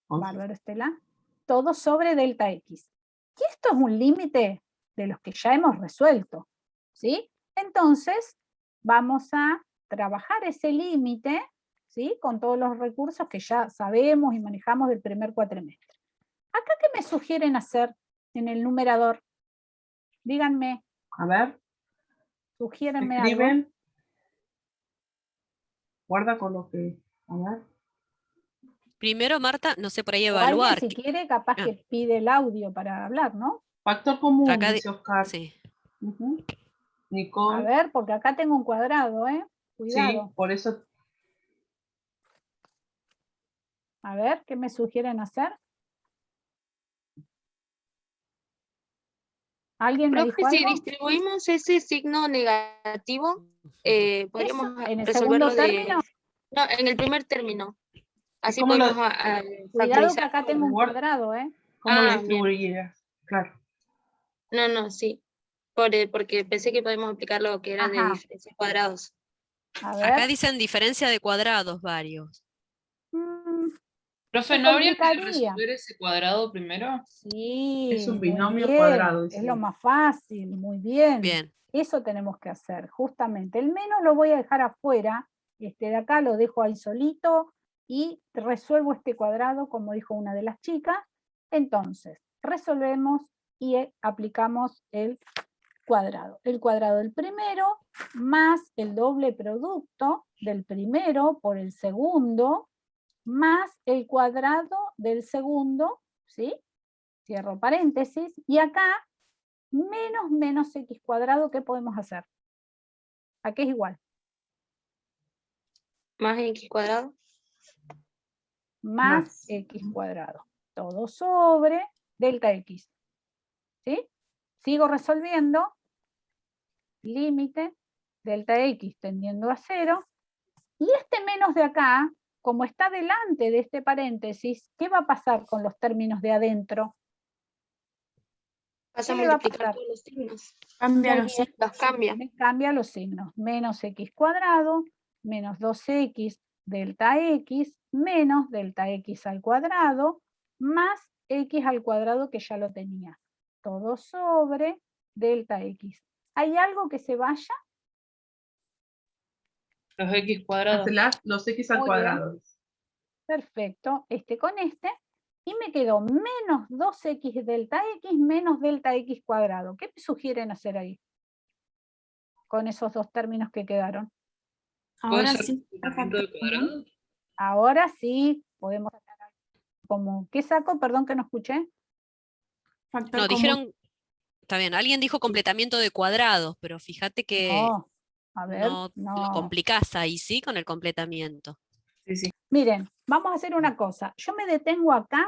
bárbaro Estela, todo sobre delta x. Y esto es un límite de los que ya hemos resuelto. ¿Sí? Entonces, vamos a trabajar ese límite, ¿sí? Con todos los recursos que ya sabemos y manejamos del primer cuatrimestre. ¿Acá qué me sugieren hacer en el numerador? Díganme, A ver. sugiérenme algo. Escriben. Guarda con lo que. A ver. Primero, Marta, no sé por ahí O alguien, evaluar. si quiere, capaz Ah. que pide el audio para hablar, ¿no? Factor común, Acá dice Oscar. sí. Ujú. A Nicole. ver, porque acá tengo un cuadrado, ¿eh? Sí, Cuidado. por eso. A ver, ¿qué me sugieren hacer? ¿Alguien me dijo Profe, si algo? distribuimos ese signo negativo, podríamos Eso, en el resolverlo segundo término, No, en el primer término. Así ¿Cómo lo- podemos cuidado que factorizar. acá tengo un Guarda- cuadrado, ¿eh? ¿Cómo lo Bien. distribuirías? Claro. No, sí. Porque pensé que podemos aplicar lo que era de Ajá. diferencias cuadrados. A Acá ver. dicen diferencia de cuadrados varios. Profe, Se ¿no habría que complicaría. resolver ese cuadrado primero? Sí, Es un muy binomio bien, cuadrado, es dice. lo más fácil, muy bien. Bien. Eso tenemos que hacer, justamente. El menos lo voy a dejar afuera, este de acá lo dejo ahí solito y resuelvo este cuadrado, como dijo una de las chicas. Entonces, resolvemos y aplicamos el cuadrado. El cuadrado del primero más el doble producto del primero por el segundo más el cuadrado del segundo, ¿sí? Cierro paréntesis, y acá menos x cuadrado, ¿qué podemos hacer? ¿A qué es igual? Más x cuadrado. Más Más. x cuadrado. Todo sobre delta x. ¿Sí? Sigo resolviendo. Límite, delta x tendiendo a 0. Y este menos de acá, como está delante de este paréntesis, ¿qué va a pasar con los términos de adentro? Vas a ¿Qué le va a multiplicar pasar? todos los signos. Cambia Muy los bien. Los cambia. Me cambia los signos. Menos x cuadrado, menos 2x delta x, menos delta x al cuadrado, más x al cuadrado que ya lo tenía. Todo sobre delta x. ¿Hay algo que se vaya? Los x cuadrados. Los x al Muy bien. cuadrado. Perfecto. Este con este. Y me quedó menos 2x delta x menos delta x cuadrado. ¿Qué me sugieren hacer ahí? Con esos dos términos que quedaron. ¿Puedo Ahora usar sí. el complemento de cuadrado? Ahora sí podemos sacar como, ¿qué saco? Perdón que no escuché. Factor No, común. dijeron, está bien, alguien dijo completamiento de cuadrados, pero fíjate que No, a ver, no lo no. complicás ahí, ¿sí? Con el completamiento. Sí, sí. Miren, vamos a hacer una cosa. Yo me detengo acá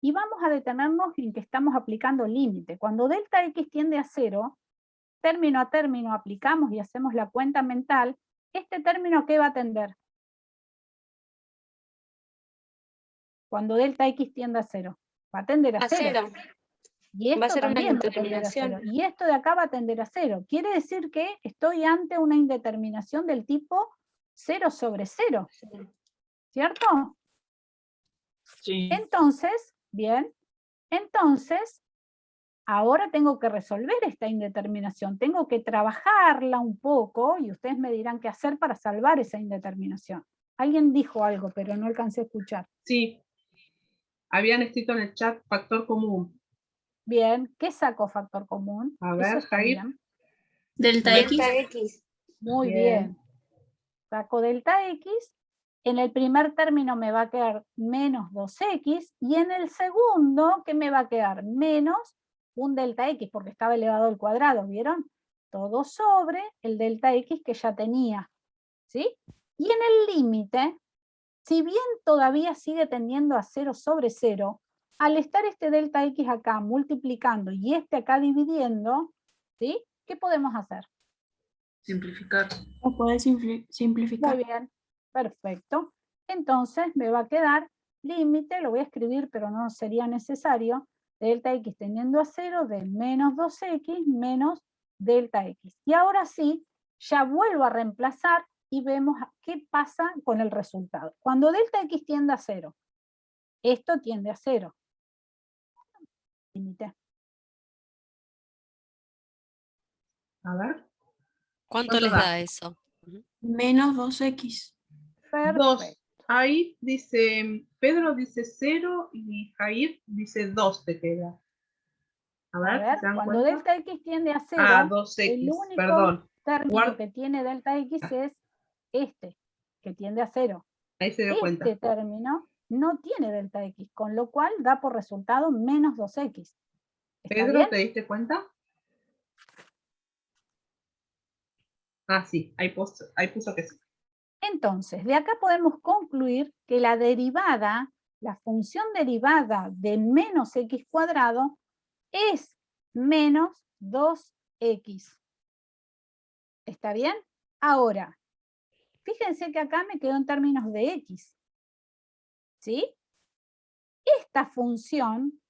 y vamos a detenernos en que estamos aplicando límite. Cuando delta x tiende a 0, término a término aplicamos y hacemos la cuenta mental, ¿este término a qué va a tender? Cuando delta x tiende a 0, va a tender a A 0. 0. Y Va a esto ser una también va a tender a 0. indeterminación. Y esto de acá va a tender a 0. Quiere decir que estoy ante una indeterminación del tipo 0 sobre 0. ¿Cierto? Sí. Entonces, bien, entonces, ahora tengo que resolver esta indeterminación. Tengo que trabajarla un poco y ustedes me dirán qué hacer para salvar esa indeterminación. Alguien dijo algo, pero no alcancé a escuchar. Sí. Habían escrito en el chat factor común. Bien, ¿qué sacó factor común? A Eso ver, está Jair. bien. Delta X. Delta x. Muy Bien. bien. Saco delta x. En el primer término me va a quedar menos 2x y en el segundo, ¿qué me va a quedar? Menos un delta x, porque estaba elevado al cuadrado, ¿vieron? Todo sobre el delta x que ya tenía, ¿sí? Y en el límite, si bien todavía sigue tendiendo a 0 sobre 0, al estar este delta x acá multiplicando y este acá dividiendo, ¿sí? ¿Qué podemos hacer? Simplificar. O puedes simplificar. Muy bien, perfecto. Entonces me va a quedar límite, lo voy a escribir pero no sería necesario, delta x tendiendo a 0 de menos 2x menos delta x. Y ahora sí, ya vuelvo a reemplazar y vemos qué pasa con el resultado. Cuando delta x tiende a 0, esto tiende a 0. Límite. A ver. ¿Cuánto les da eso? Ujú. Menos 2x. Perfecto. 2. Ahí dice, Pedro dice 0 y Jair dice 2 te queda. A A ver, ver, ¿se dan cuando cuenta? delta x tiende a 0, Ah, el 2x, único perdón. término que tiene delta x es este, que tiende a 0. Ahí se dio cuenta. Este término no tiene delta x, con lo cual da por resultado menos 2x. ¿Está Pedro, bien? ¿te diste cuenta? Ah, sí, ahí puso que sí. Entonces, de acá podemos concluir que la derivada, la función derivada de menos x cuadrado es menos 2x. ¿Está bien? Ahora, fíjense que acá me quedó en términos de x. ¿Sí? Esta función,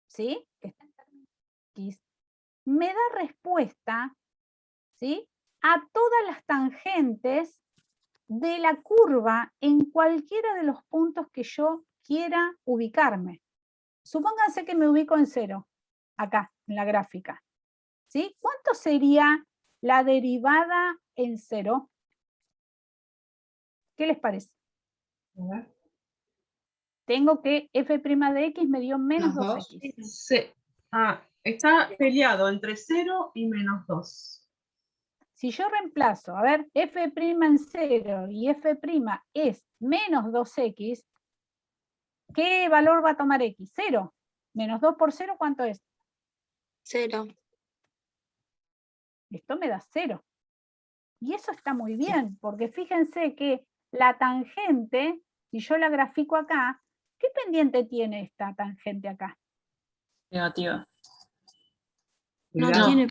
¿sí? Que está en términos de x, me da respuesta, ¿sí? A todas las tangentes de la curva en cualquiera de los puntos que yo quiera ubicarme. Supónganse que me ubico en 0, acá, en la gráfica. ¿Sí? ¿Cuánto sería la derivada en 0? ¿Qué les parece? A ver. Tengo que f' de x me dio menos 2x. Está peleado entre 0 y menos 2. Si yo reemplazo, a ver, f' en 0 y f' es menos 2x, ¿qué valor va a tomar x? 0. Menos 2 por 0, ¿cuánto es? 0. Esto me da 0. Y eso está muy bien, porque fíjense que la tangente, si yo la grafico acá, ¿qué pendiente tiene esta tangente acá? Negativa. No Mirá, tiene.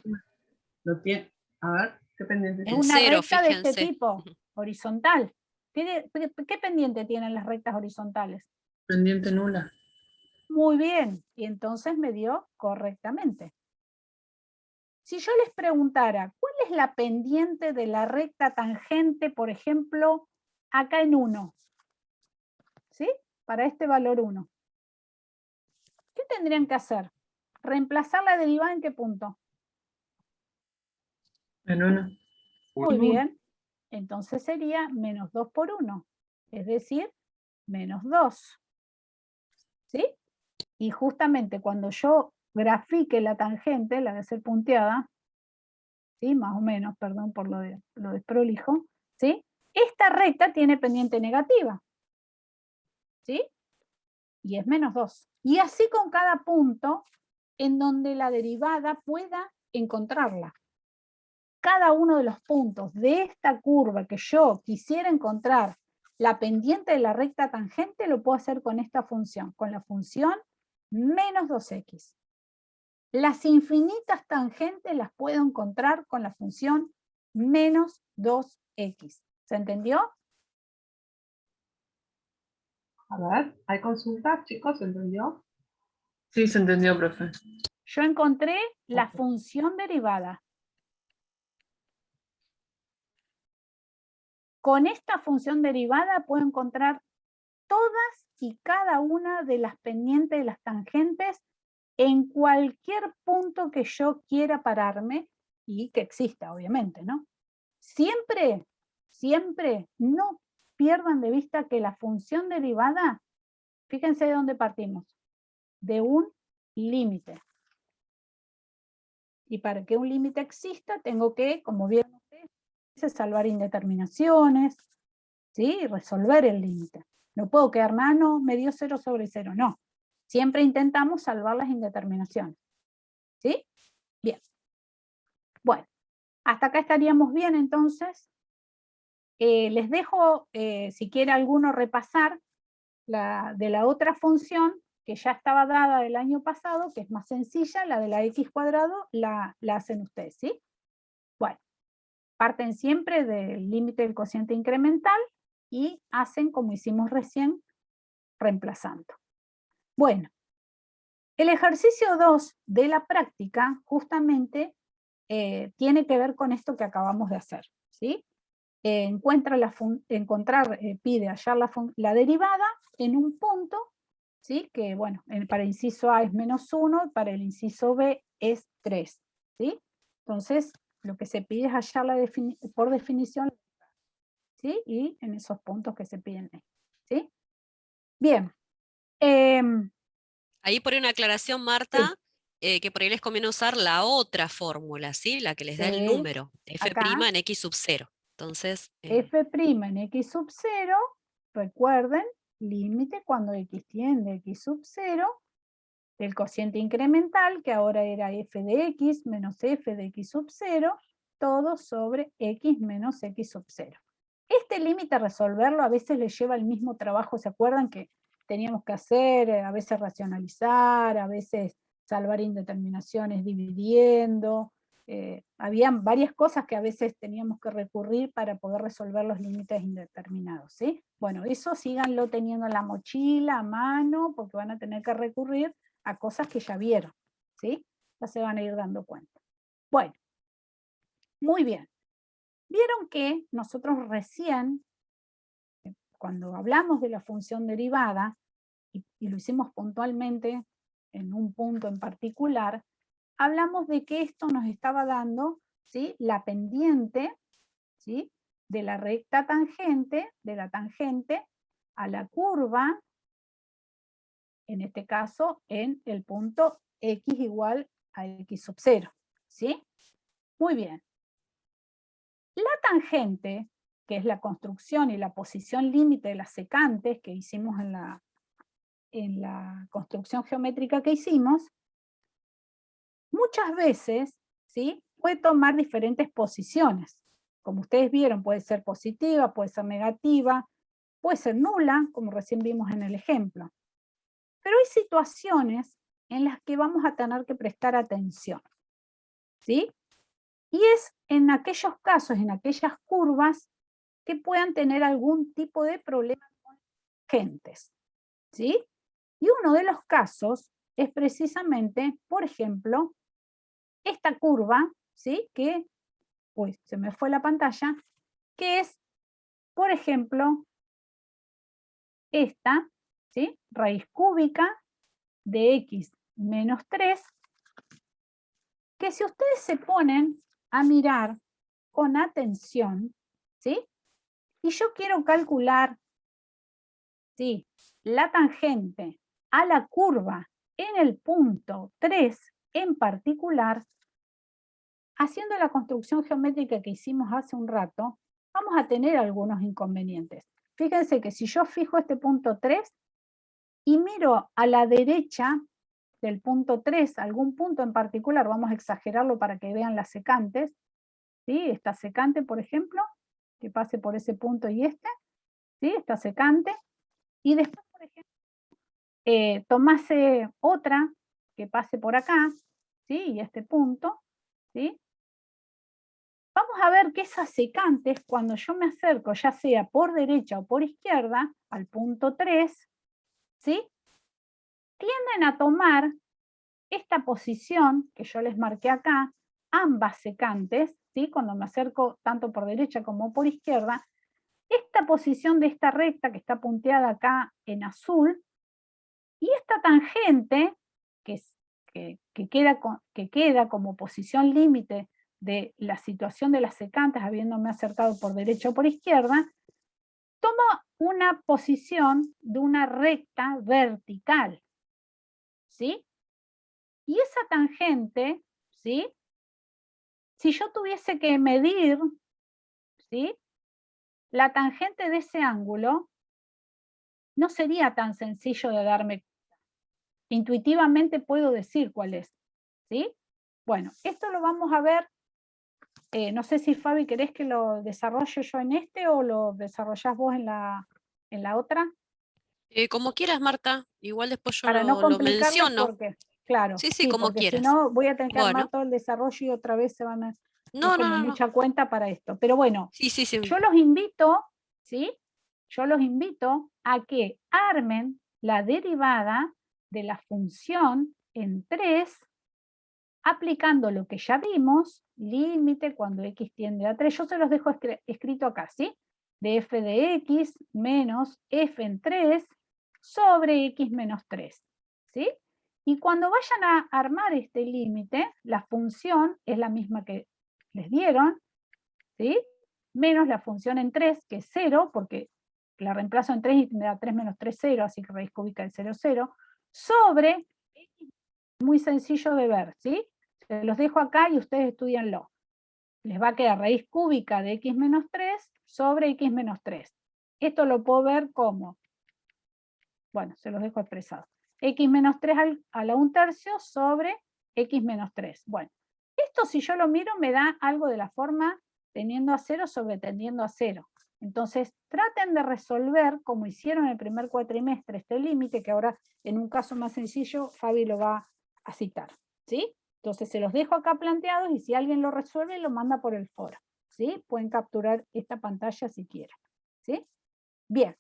lo tiene. A ver, ¿qué pendiente Es tiene? En una 0, recta de este fíjense. tipo, horizontal. ¿Qué pendiente tienen las rectas horizontales? Pendiente nula. Muy bien, y entonces me dio correctamente. Si yo les preguntara, ¿cuál es la pendiente de la recta tangente, por ejemplo, acá en 1? ¿Sí? Para este valor 1. ¿Qué tendrían que hacer? ¿Reemplazar la derivada en qué punto? En 1. Muy bien. Entonces sería menos 2 por 1. Es decir, menos 2. ¿Sí? Y justamente cuando yo grafique la tangente, la de ser punteada, ¿sí? Más o menos, perdón por lo desprolijo, ¿sí? Esta recta tiene pendiente negativa, ¿sí? Y es menos 2. Y así con cada punto en donde la derivada pueda encontrarla. Cada uno de los puntos de esta curva que yo quisiera encontrar la pendiente de la recta tangente, lo puedo hacer con esta función, con la función menos 2x. Las infinitas tangentes las puedo encontrar con la función menos 2x. ¿Se entendió? A ver, ¿hay consultas, chicos? ¿Se entendió? Sí, se entendió, profe. Yo encontré la Ok. función derivada. Con esta función derivada puedo encontrar todas y cada una de las pendientes de las tangentes en cualquier punto que yo quiera pararme y que exista, obviamente, ¿no? Siempre, siempre no pierdan de vista que la función derivada, fíjense de dónde partimos, de un límite. Y para que un límite exista, tengo que, como vieron ustedes, salvar indeterminaciones, ¿sí? Y resolver el límite. No puedo quedar, no, me dio 0 sobre 0, no. Siempre intentamos salvar las indeterminaciones. ¿Sí? Bien. Bueno, hasta acá estaríamos bien entonces. Les dejo, si quiere alguno repasar, de la otra función que ya estaba dada el año pasado, que es más sencilla, la de la x cuadrado, la hacen ustedes, ¿sí? Bueno, parten siempre del límite del cociente incremental y hacen como hicimos recién, reemplazando. Bueno, el ejercicio 2 de la práctica justamente tiene que ver con esto que acabamos de hacer, ¿sí? Pide hallar la derivada en un punto, ¿sí? Que bueno, para el inciso A es menos 1, y para el inciso B es 3, ¿sí? Entonces, lo que se pide es hallar por definición, ¿sí? Y en esos puntos que se piden ahí, ¿sí? Bien. Ahí por una aclaración, Marta, que por ahí les conviene usar la otra fórmula, ¿sí? La que les da el Sí, número, f' acá. en x sub 0. Entonces, F' en x sub 0, recuerden, límite cuando x tiende a x sub 0, el cociente incremental, que ahora era f de x menos f de x sub 0, todo sobre x menos x sub 0. Este límite, resolverlo, a veces le lleva el mismo trabajo, ¿se acuerdan que teníamos que hacer, a veces racionalizar, a veces salvar indeterminaciones dividiendo? Habían varias cosas que a veces teníamos que recurrir para poder resolver los límites indeterminados, ¿sí? Bueno, eso síganlo teniendo en la mochila, a mano, porque van a tener que recurrir a cosas que ya vieron, ¿sí? Ya se van a ir dando cuenta. Bueno, muy bien. Vieron que nosotros recién cuando hablamos de la función derivada, y lo hicimos puntualmente en un punto en particular, hablamos de que esto nos estaba dando, ¿sí?, la pendiente, ¿sí?, de la recta tangente, de la tangente a la curva, en este caso en el punto x igual a x sub 0, ¿sí? Muy bien. La tangente, que es la construcción y la posición límite de las secantes que hicimos en la construcción geométrica que hicimos, muchas veces, ¿sí?, puede tomar diferentes posiciones. Como ustedes vieron, puede ser positiva, puede ser negativa, puede ser nula, como recién vimos en el ejemplo. Pero hay situaciones en las que vamos a tener que prestar atención, ¿sí? Y es en aquellos casos, en aquellas curvas que puedan tener algún tipo de problema con tangentes, ¿sí? Y uno de los casos es precisamente, por ejemplo, esta curva, ¿sí?, que, uy, se me fue la pantalla, que es, por ejemplo, esta, ¿sí?, raíz cúbica de x menos 3, que si ustedes se ponen a mirar con atención, ¿sí?, y yo quiero calcular, ¿sí?, la tangente a la curva en el punto 3 en particular, haciendo la construcción geométrica que hicimos hace un rato, vamos a tener algunos inconvenientes. Fíjense que si yo fijo este punto 3 y miro a la derecha del punto 3, algún punto en particular, vamos a exagerarlo para que vean las secantes, ¿sí?, esta secante, por ejemplo, que pase por ese punto y ¿sí?, esta secante, y después, por ejemplo, tomase otra que pase por acá, ¿sí?, y este punto, ¿sí?, vamos a ver que esas secantes, cuando yo me acerco, ya sea por derecha o por izquierda, al punto 3, ¿sí?, tienden a tomar esta posición que yo les marqué acá, ambas secantes, ¿sí?, cuando me acerco tanto por derecha como por izquierda, esta posición de esta recta que está punteada acá en azul, y esta tangente que queda como posición límite de la situación de las secantes, habiéndome acercado por derecha o por izquierda, toma una posición de una recta vertical, ¿sí? Y esa tangente, ¿sí?, si yo tuviese que medir, ¿sí?, la tangente de ese ángulo, no sería tan sencillo de darme cuenta. Intuitivamente puedo decir cuál es, ¿sí? Bueno, esto lo vamos a ver. No sé si, Fabi, ¿querés que lo desarrolle yo en este o lo desarrollás vos en la otra? Como quieras, Marta. Igual después yo Para no lo complicarlo, menciono. porque, claro, Sí, sí, como porque si quieras. no voy a tener que armar Bueno. todo el desarrollo y otra vez es No, como no. mucha cuenta para esto. Pero bueno, Sí. yo los invito, ¿sí?, yo los invito a que armen la derivada de la función en 3, aplicando lo que ya vimos, límite cuando x tiende a 3, yo se los dejo escrito acá, ¿sí?, de f de x menos f en 3 sobre x menos 3, ¿sí? Y cuando vayan a armar este límite, la función es la misma que les dieron, ¿sí?, menos la función en 3, que es 0, porque la reemplazo en 3 y me da 3 menos 3, 0, así que raíz cúbica de 0, 0, sobre x, muy sencillo de ver, ¿sí? Se los dejo acá y ustedes estudianlo. Les va a quedar raíz cúbica de x menos 3 sobre x menos 3. Esto lo puedo ver como, bueno, se los dejo expresado. X menos 3 a la 1/3 sobre x menos 3. Bueno, esto si yo lo miro me da algo de la forma teniendo a 0 sobre tendiendo a 0. Entonces, traten de resolver, como hicieron en el primer cuatrimestre, este límite, que ahora en un caso más sencillo, Fabi lo va a citar, ¿sí? Entonces, se los dejo acá planteados y si alguien lo resuelve, lo manda por el foro, ¿sí? Pueden capturar esta pantalla si quieren, ¿sí? Bien.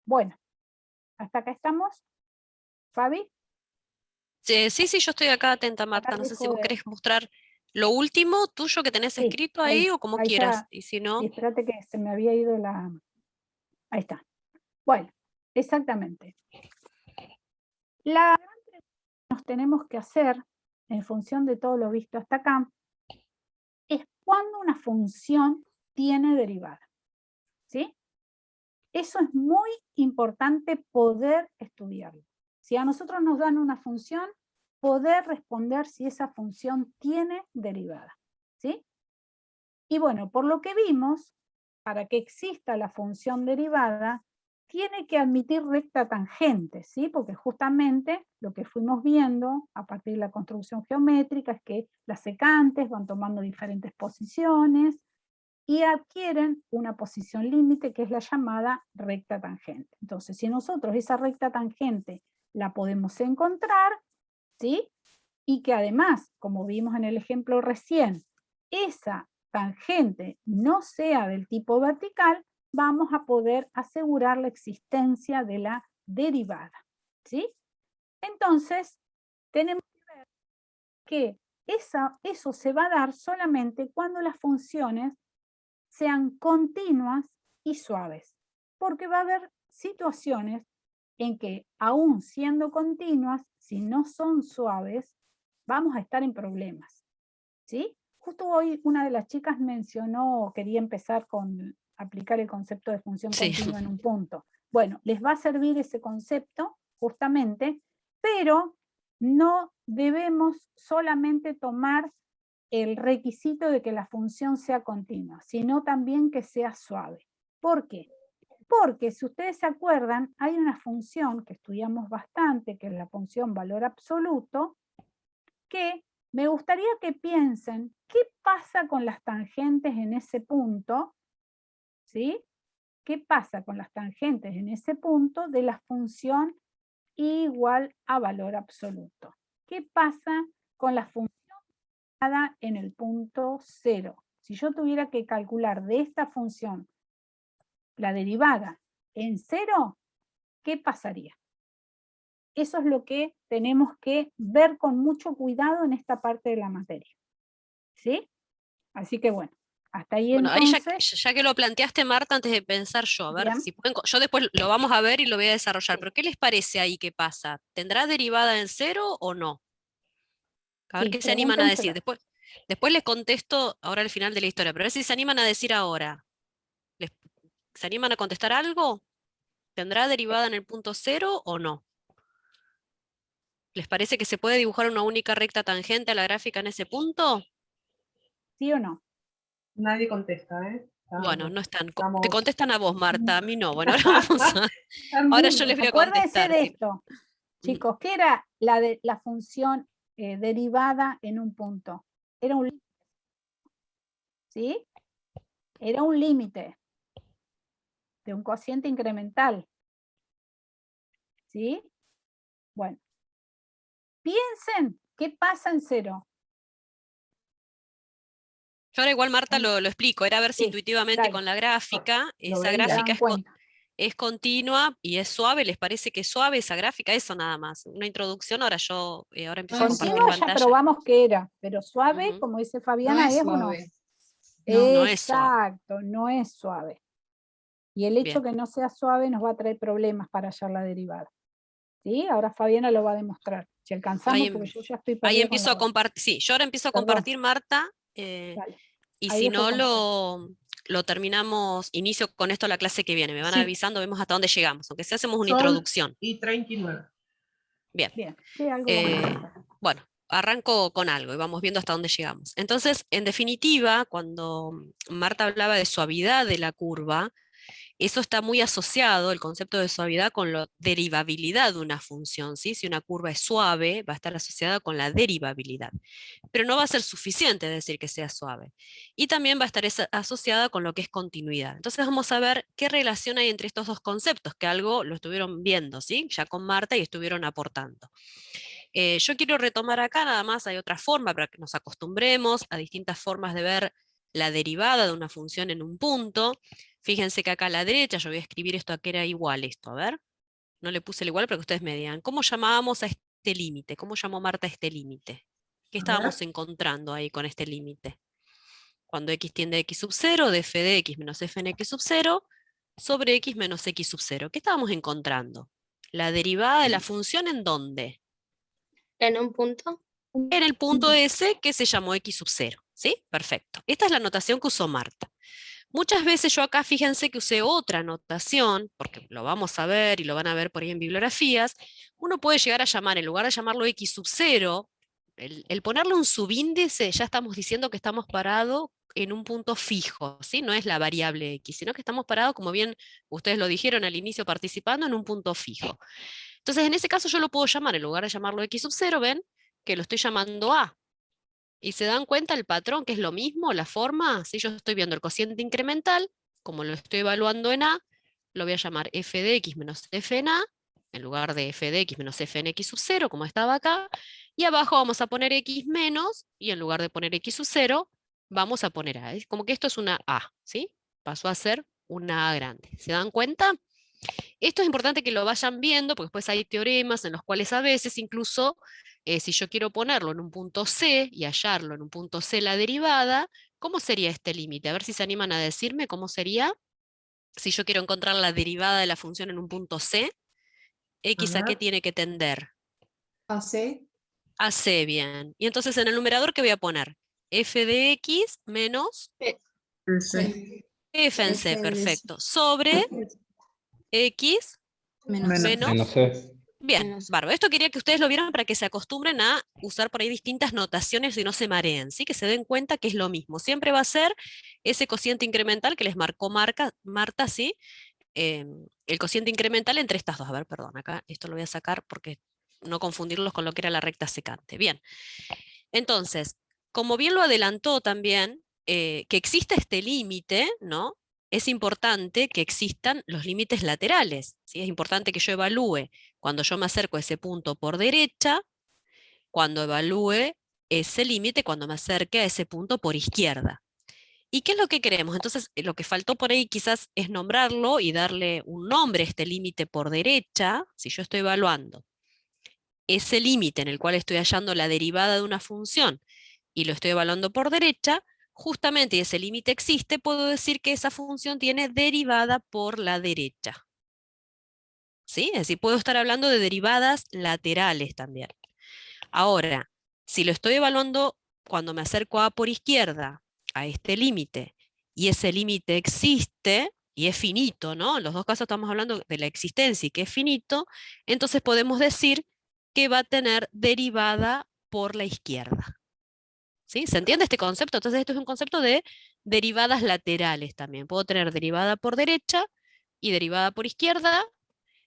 Bueno, hasta acá estamos. Fabi. Sí, yo estoy acá atenta, Acá Marta. No sé si dejo vos querés mostrar Lo último tuyo que tenés Sí, escrito ahí o como ahí quieras, está. y si no, Y espérate que se me había ido la... Ahí está. Bueno, exactamente. La gran pregunta que nos tenemos que hacer, en función de todo lo visto hasta acá, es cuándo una función tiene derivada. ¿Sí? Eso es muy importante poder estudiarlo. Si a nosotros nos dan una función, poder responder si esa función tiene derivada. ¿Sí? Y bueno, por lo que vimos, para que exista la función derivada, tiene que admitir recta tangente, ¿sí? Porque justamente lo que fuimos viendo a partir de la construcción geométrica es que las secantes van tomando diferentes posiciones y adquieren una posición límite que es la llamada recta tangente. Entonces, si nosotros esa recta tangente la podemos encontrar, ¿sí? Y que además, como vimos en el ejemplo recién, esa tangente no sea del tipo vertical, vamos a poder asegurar la existencia de la derivada. ¿Sí? Entonces, tenemos que ver que eso se va a dar solamente cuando las funciones sean continuas y suaves, porque va a haber situaciones en que aún siendo continuas, si no son suaves, vamos a estar en problemas. ¿Sí? Justo hoy una de las chicas mencionó, quería empezar con aplicar el concepto de función Sí. continua en un punto. Bueno, les va a servir ese concepto justamente, pero no debemos solamente tomar el requisito de que la función sea continua, sino también que sea suave. ¿Por qué? Porque si ustedes se acuerdan, hay una función que estudiamos bastante, que es la función valor absoluto, que me gustaría que piensen qué pasa con las tangentes en ese punto, ¿sí? ¿Qué pasa con las tangentes en ese punto de la función igual a valor absoluto? ¿Qué pasa con la función en el punto 0? Si yo tuviera que calcular de esta función la derivada en 0, ¿qué pasaría? Eso es lo que tenemos que ver con mucho cuidado en esta parte de la materia. ¿Sí? Así que bueno, hasta ahí bueno, ahí entonces. ya que lo planteaste, Marta, antes de pensar yo, a ver, Bien. si pueden, yo después lo vamos a ver y lo voy a desarrollar, pero ¿qué les parece ahí que pasa? ¿Tendrá derivada en 0 o no? A ver Sí, qué se animan a decir. pregúntenselo. Después les contesto ahora al final de la historia, pero a ver si se animan a decir ahora. ¿Se animan a contestar algo? ¿Tendrá derivada en el punto 0 o no? ¿Les parece que se puede dibujar una única recta tangente a la gráfica en ese punto? ¿Sí o no? Nadie contesta, ¿eh? Bueno, no están. Te Estamos... contestan a vos, Marta, a mí no. Bueno, ahora ahora yo les voy a Acuérdense contestar. de Sí. esto, chicos, ¿qué era la función derivada en un punto? Era un límite. ¿Sí? Era un límite de un cociente incremental. ¿Sí? Bueno, piensen qué pasa en 0. Yo ahora igual, Marta, lo explico. Era ver si Sí, intuitivamente dale. con la gráfica, Lo esa ven y se gráfica dan cuenta. es continua y es suave. ¿Les parece que es suave esa gráfica? Eso nada más. Una introducción, ahora yo ahora empiezo a compartir Continua ya pantalla. probamos que era, pero suave, Ujú. como dice No Fabiana, es ¿es o no? suave. No es suave. Exacto, no es suave. Y el hecho Bien. que no sea suave nos va a traer problemas para hallar la derivada. ¿Sí? Ahora Fabiana lo va a demostrar. Si alcanzamos, Ahí, porque yo ya estoy ahí perdida con empiezo la a hora. compartir. Sí, yo ahora empiezo a Perdón, compartir, Marta. dale. Y Ahí si después no, comentás. lo terminamos, inicio con esto la clase que viene. Me van Sí. avisando, vemos hasta dónde llegamos. Aunque sea hacemos una Son introducción. y 39. Bien. Bien, sí, algo vamos a hacer. Bueno, arranco con algo y vamos viendo hasta dónde llegamos. Entonces, en definitiva, cuando Marta hablaba de suavidad de la curva, eso está muy asociado, el concepto de suavidad, con la derivabilidad de una función, ¿sí? Si una curva es suave, va a estar asociada con la derivabilidad. Pero no va a ser suficiente decir que sea suave. Y también va a estar asociada con lo que es continuidad. Entonces vamos a ver qué relación hay entre estos dos conceptos, que algo lo estuvieron viendo, ¿sí? Ya con Marta y estuvieron aportando. Yo quiero retomar acá, nada más hay otra forma para que nos acostumbremos a distintas formas de ver la derivada de una función en un punto. Fíjense que acá a la derecha yo voy a escribir esto a que era igual esto, a ver. No le puse el igual para que ustedes me digan. ¿Cómo llamábamos a este límite? ¿Cómo llamó Marta a este límite? ¿Qué A estábamos ver. encontrando ahí con este límite? Cuando x tiende a x sub 0, de f de x menos f en x sub 0, sobre x menos x sub 0. ¿Qué estábamos encontrando? La derivada de la función, ¿en dónde? En un punto. En el punto S que se llamó x sub 0. ¿Sí? Perfecto. Esta es la notación que usó Marta. Muchas veces yo acá, fíjense que usé otra notación, porque lo vamos a ver y lo van a ver por ahí en bibliografías. Uno puede llegar a llamar, en lugar de llamarlo x sub 0, el ponerle un subíndice, ya estamos diciendo que estamos parados en un punto fijo, ¿sí? No es la variable x, sino que estamos parados, como bien ustedes lo dijeron al inicio participando, en un punto fijo. Entonces, en ese caso yo lo puedo llamar, en lugar de llamarlo x sub 0, ven que lo estoy llamando a. Y se dan cuenta el patrón, que es lo mismo, la forma. Si yo estoy viendo el cociente incremental, como lo estoy evaluando en a, lo voy a llamar f de x menos f en a, en lugar de f de x menos f en x sub 0, como estaba acá. Y abajo vamos a poner x menos, y en lugar de poner x sub 0, vamos a poner a. Es como que esto es una a, ¿sí? Pasó a ser una a grande. ¿Se dan cuenta? Esto es importante que lo vayan viendo, porque después hay teoremas en los cuales a veces incluso, si yo quiero ponerlo en un punto C y hallarlo en un punto C la derivada, ¿cómo sería este límite? A ver si se animan a decirme cómo sería. Si yo quiero encontrar la derivada de la función en un punto C, ¿x a qué ver. tiene que tender? AC. A C, bien. Y entonces en el numerador, ¿qué voy a poner? F de x menos Sí. f en C, F de perfecto. Sobre x Menos. menos. Menos C. Bien, Menos. bárbaro. Esto quería que ustedes lo vieran para que se acostumbren a usar por ahí distintas notaciones y no se mareen, ¿sí? Que se den cuenta que es lo mismo. Siempre va a ser ese cociente incremental que les marcó Marta, ¿sí? El cociente incremental entre estas dos. A ver, perdón, acá esto lo voy a sacar porque no confundirlos con lo que era la recta secante. Bien, entonces, como bien lo adelantó también, que exista este límite, ¿no? Es importante que existan los límites laterales, ¿sí? Es importante que yo evalúe cuando yo me acerco a ese punto por derecha, cuando evalúe ese límite cuando me acerque a ese punto por izquierda. ¿Y qué es lo que queremos? Entonces, lo que faltó por ahí quizás es nombrarlo y darle un nombre a este límite por derecha. Si yo estoy evaluando ese límite en el cual estoy hallando la derivada de una función y lo estoy evaluando por derecha, justamente y ese límite existe, puedo decir que esa función tiene derivada por la derecha. ¿Sí? Es decir, puedo estar hablando de derivadas laterales también. Ahora, si lo estoy evaluando cuando me acerco a por izquierda, a este límite, y ese límite existe, y es finito, ¿no? En los dos casos estamos hablando de la existencia y que es finito, entonces podemos decir que va a tener derivada por la izquierda. ¿Sí? ¿Se entiende este concepto? Entonces esto es un concepto de derivadas laterales también. Puedo tener derivada por derecha y derivada por izquierda,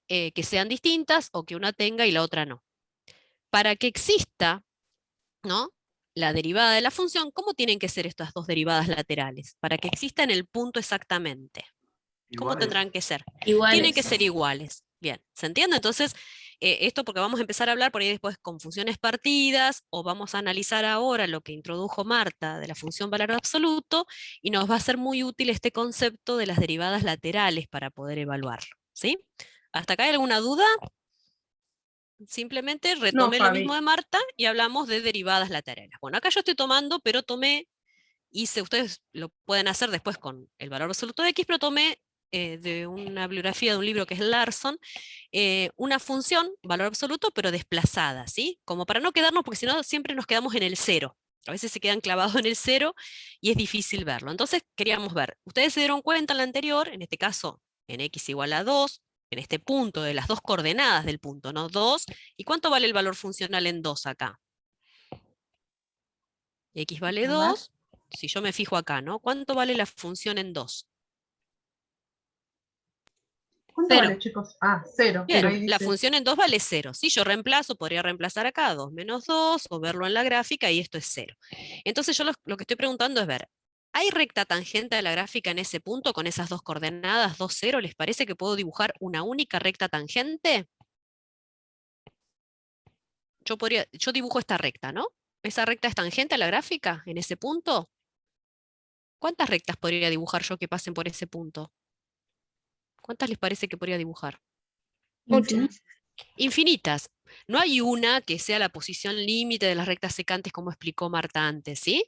que sean distintas o que una tenga y la otra no. Para que exista, ¿no?, la derivada de la función, ¿cómo tienen que ser estas dos derivadas laterales? Para que exista en el punto exactamente. ¿Cómo tendrán que ser? Tienen que ser iguales. Bien, ¿se entiende? Entonces, esto porque vamos a empezar a hablar por ahí después con funciones partidas, o vamos a analizar ahora lo que introdujo Marta de la función valor absoluto, y nos va a ser muy útil este concepto de las derivadas laterales para poder evaluarlo. ¿Sí? ¿Hasta acá hay alguna duda? Simplemente No, retomé lo mismo Fabi. de Marta y hablamos de derivadas laterales. Bueno, acá yo estoy tomando, pero tomé, ustedes lo pueden hacer después con el valor absoluto de x, pero tomé de una bibliografía de un libro que es Larson, una función, valor absoluto, pero desplazada, ¿sí? Como para no quedarnos, porque si no siempre nos quedamos en el cero. A veces se quedan clavados en el cero y es difícil verlo. Entonces queríamos ver, ustedes se dieron cuenta en la anterior, en este caso en x igual a 2, en este punto de las dos coordenadas del punto, ¿no? 2, ¿y cuánto vale el valor funcional en 2 acá? X vale 2, si yo me fijo acá, ¿no? ¿Cuánto vale la función en 2? ¿Cuánto Cero. vale, chicos? Ah, 0. Bien, Ahí la dice. función en 2 vale 0. Si yo reemplazo, podría reemplazar acá 2 menos 2, o verlo en la gráfica, y esto es 0. Entonces yo lo que estoy preguntando es ver, ¿hay recta tangente a la gráfica en ese punto con esas dos coordenadas, 2, 0? ¿Les parece que puedo dibujar una única recta tangente? Yo dibujo esta recta, ¿no? ¿Esa recta es tangente a la gráfica en ese punto? ¿Cuántas rectas podría dibujar yo que pasen por ese punto? ¿Cuántas les parece que podría dibujar? Muchas. Infinitas. No hay una que sea la posición límite de las rectas secantes como explicó Marta antes, ¿sí?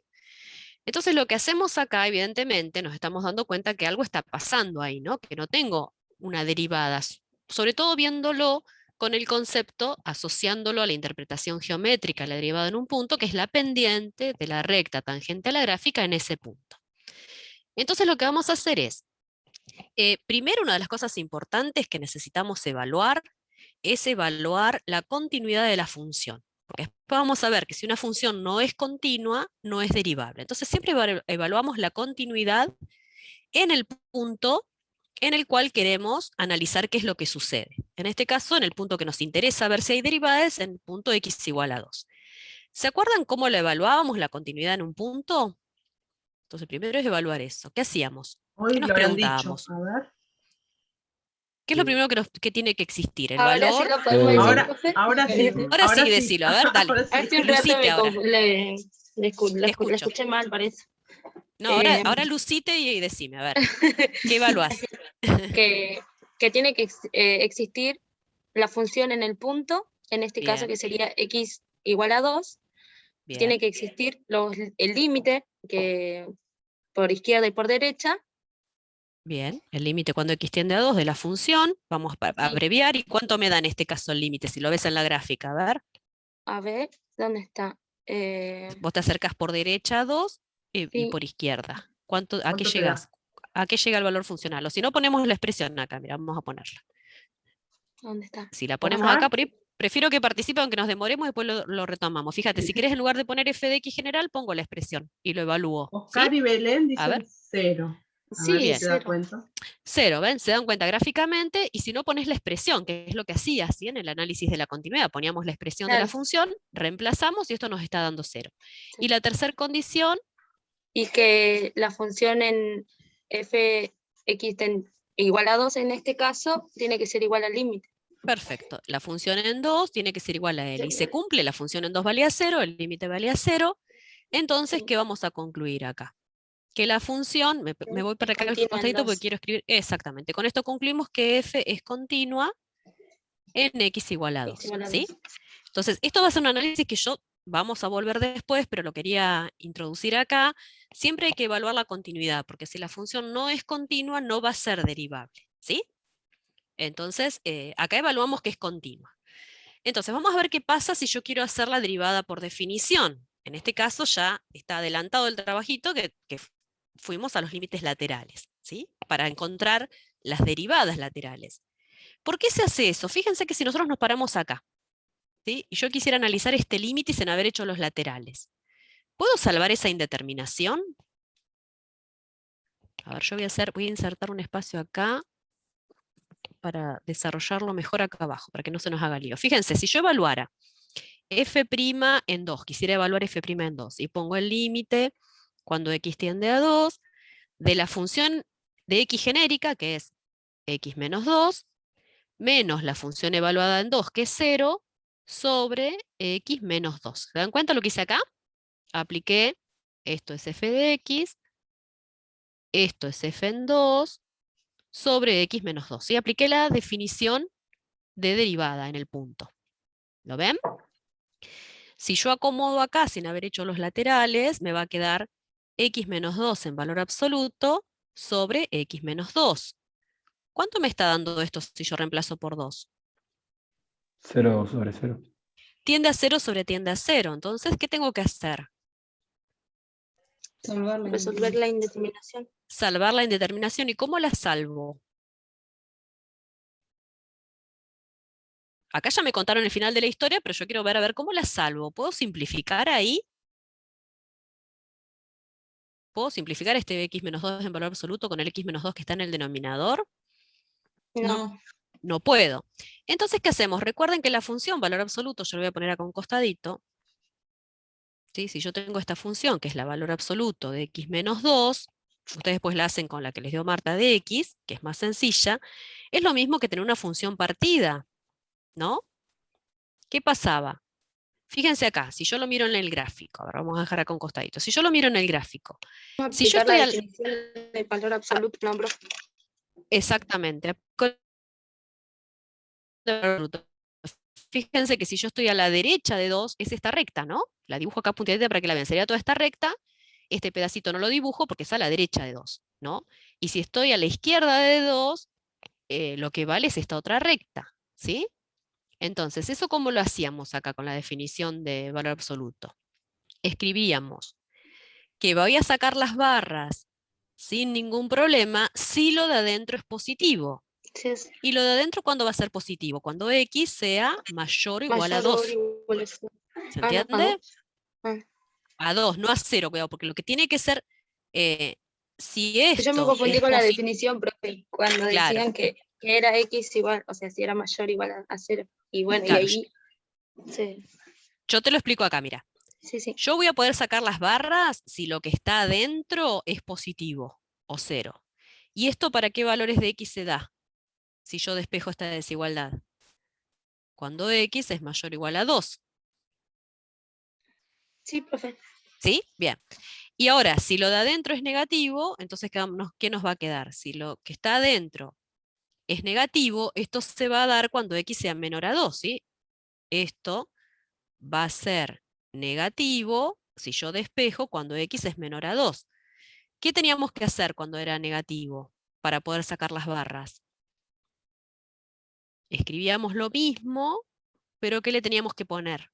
Entonces lo que hacemos acá, evidentemente, nos estamos dando cuenta que algo está pasando ahí, ¿no? Que no tengo una derivada, sobre todo viéndolo con el concepto, asociándolo a la interpretación geométrica, la derivada en un punto, que es la pendiente de la recta tangente a la gráfica en ese punto. Entonces lo que vamos a hacer es, primero una de las cosas importantes que necesitamos evaluar es evaluar la continuidad de la función. Porque después vamos a ver que si una función no es continua, no es derivable. Entonces siempre evaluamos la continuidad en el punto en el cual queremos analizar qué es lo que sucede. En este caso, en el punto que nos interesa ver si hay derivadas, en el punto x igual a 2. ¿Se acuerdan cómo lo evaluábamos la continuidad en un punto? Entonces primero es evaluar eso. ¿Qué hacíamos? Hoy ¿Qué nos lo habían dicho. preguntábamos? A ver. ¿Qué es lo primero que tiene que existir? El Ahora valor. sí lo podemos decir, Ahora, profe. ahora sí. Ahora sí, decilo, a ver, dale. Ahora sí. Hace un rato Lucite ahora. la escucho. escuché mal, parece. No, ahora lucite y decime, a ver, ¿qué evaluás? Que tiene que existir la función en el punto, en este caso Bien. que sería x igual a 2. Bien, Tiene que existir el límite que por izquierda y por derecha. bien. El límite cuando x tiende a 2 de la función, vamos a abreviar. ¿Y cuánto me da en este caso el límite? Si lo ves en la gráfica, a ver. A ver, ¿dónde está? Vos te acercas por derecha a 2 y Sí. por izquierda. ¿A qué ¿Cuánto te llegas? da? ¿A qué llega el valor funcional? O si no, ponemos la expresión acá, mira, vamos a ponerla. ¿Dónde está? Si la ponemos Ajá. acá, por ahí, prefiero que participe aunque nos demoremos y después lo retomamos. Fíjate, si querés en lugar de poner f de x general, pongo la expresión y lo evalúo. Oscar ¿sí? y Belén A ver. dicen 0. A Sí, ver si se da 0. cuenta. 0, ¿ven? Se dan cuenta gráficamente, y si no pones la expresión, que es lo que hacía ¿sí? En el análisis de la continuidad, poníamos la expresión de la Claro. función, reemplazamos y esto nos está dando 0. Sí. Y la tercera condición, Y que la función en fx igual a 2 en este caso tiene que ser igual al límite. perfecto, la función en 2 tiene que ser igual a L, y se cumple, la función en 2 valía 0, el límite valía 0, entonces, ¿qué vamos a concluir acá? Que la función, me voy para acá al continua en costadito porque 2. quiero escribir, exactamente, con esto concluimos que f es continua en x igual a 2, X igual a ¿sí? 2. Entonces, esto va a ser un análisis que yo vamos a volver después, pero lo quería introducir acá. Siempre hay que evaluar la continuidad, porque si la función no es continua, no va a ser derivable, ¿sí? Entonces, acá evaluamos que es continua. Entonces, vamos a ver qué pasa si yo quiero hacer la derivada por definición. En este caso ya está adelantado el trabajito que fuimos a los límites laterales, ¿sí? Para encontrar las derivadas laterales. ¿Por qué se hace eso? Fíjense que si nosotros nos paramos acá, ¿sí? Y yo quisiera analizar este límite sin haber hecho los laterales, ¿puedo salvar esa indeterminación? A ver, yo voy a insertar un espacio acá para desarrollarlo mejor acá abajo, para que no se nos haga lío. Fíjense, si yo evaluara f' en 2, quisiera evaluar f' en 2, y pongo el límite cuando x tiende a 2, de la función de x genérica, que es x menos 2, menos la función evaluada en 2, que es 0, sobre x menos 2. ¿Se dan cuenta lo que hice acá? Apliqué, esto es f de x, esto es f en 2, sobre x menos 2. ¿Sí? Apliqué la definición de derivada en el punto. ¿Lo ven? Si yo acomodo acá sin haber hecho los laterales, me va a quedar x menos 2 en valor absoluto sobre x menos 2. ¿Cuánto me está dando esto si yo reemplazo por 2? 0 sobre 0. Tiende a 0 sobre tiende a 0. Entonces, ¿qué tengo que hacer? Resolver la indeterminación. Salvar la indeterminación. ¿Y cómo la salvo? Acá ya me contaron el final de la historia, pero yo quiero ver a ver cómo la salvo. ¿Puedo simplificar ahí? ¿Puedo simplificar este x menos 2 en valor absoluto con el x menos 2 que está en el denominador? No. No puedo. Entonces, ¿qué hacemos? Recuerden que la función valor absoluto, yo lo voy a poner acá a un costadito. ¿Sí? Si yo tengo esta función, que es la valor absoluto de x menos 2, ustedes después la hacen con la que les dio Marta de x, que es más sencilla, es lo mismo que tener una función partida, ¿no? ¿Qué pasaba? Fíjense acá, si yo lo miro en el gráfico, a ver, vamos a dejar acá un costadito. Si yo lo miro en el gráfico, si yo Aplicar la estoy definición de valor absoluto, no, profe. exactamente, fíjense que si yo estoy a la derecha de 2, es esta recta, ¿no? La dibujo acá punteadita para que la vean. Sería toda esta recta. Este pedacito no lo dibujo porque es a la derecha de 2, ¿no? Y si estoy a la izquierda de 2, lo que vale es esta otra recta, ¿sí? Entonces, ¿eso cómo lo hacíamos acá con la definición de valor absoluto? Escribíamos que voy a sacar las barras sin ningún problema si lo de adentro es positivo. Sí, ¿Y lo de adentro cuándo va a ser positivo? Cuando x sea mayor o igual a mayor o 2. igual a cero. ¿Se Ah, no, entiende? Ah. A 2, no a 0, cuidado, porque lo que tiene que ser, si esto Yo me confundí es con la posi- definición, profe, cuando Claro. decían que era x igual, o sea, si era mayor o igual a 0. Y bueno, Claro, y ahí. Sí, yo te lo explico acá, mira. sí, sí. Yo voy a poder sacar las barras si lo que está adentro es positivo o 0. ¿Y esto para qué valores de x se da? Si yo despejo esta desigualdad. Cuando x es mayor o igual a 2. Sí, profe. ¿Sí? Bien. Y ahora, si lo de adentro es negativo, entonces ¿qué nos va a quedar? Si lo que está adentro es negativo, esto se va a dar cuando x sea menor a 2, ¿sí? Esto va a ser negativo si yo despejo cuando x es menor a 2. ¿Qué teníamos que hacer cuando era negativo para poder sacar las barras? Escribíamos lo mismo, pero ¿qué le teníamos que poner?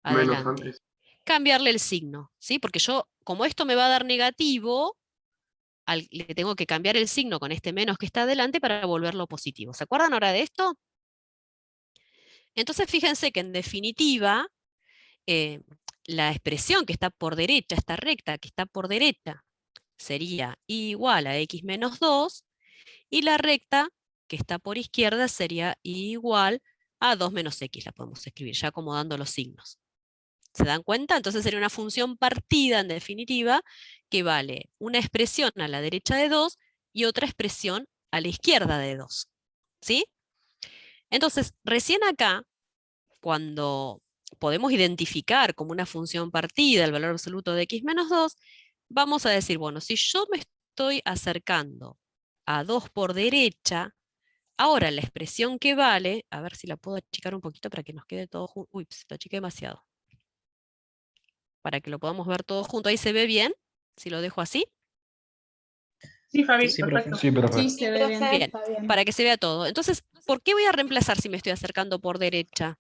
Menos Adelante. antes. Cambiarle el signo, ¿sí? Porque yo, como esto me va a dar negativo, le tengo que cambiar el signo con este menos que está adelante para volverlo positivo. ¿Se acuerdan ahora de esto? Entonces fíjense que en definitiva, la expresión que está por derecha, esta recta que está por derecha, sería igual a x menos 2, y la recta que está por izquierda sería igual a 2 menos x, la podemos escribir ya acomodando los signos. ¿Se dan cuenta? Entonces sería una función partida, en definitiva, que vale una expresión a la derecha de 2 y otra expresión a la izquierda de 2. ¿Sí? Entonces, recién acá, cuando podemos identificar como una función partida el valor absoluto de x menos 2, vamos a decir, bueno, si yo me estoy acercando a 2 por derecha, ahora la expresión que vale, a ver si la puedo achicar un poquito para que nos quede todo junto. Uy, se lo achiqué demasiado. Para que lo podamos ver todo junto. ¿Ahí se ve bien? Si lo dejo así. Sí, Fabi, Sí, perfecto. profe. Sí, profe. Sí, se ve bien. Bien, Está bien. para que se vea todo. Entonces, ¿por qué voy a reemplazar si me estoy acercando por derecha?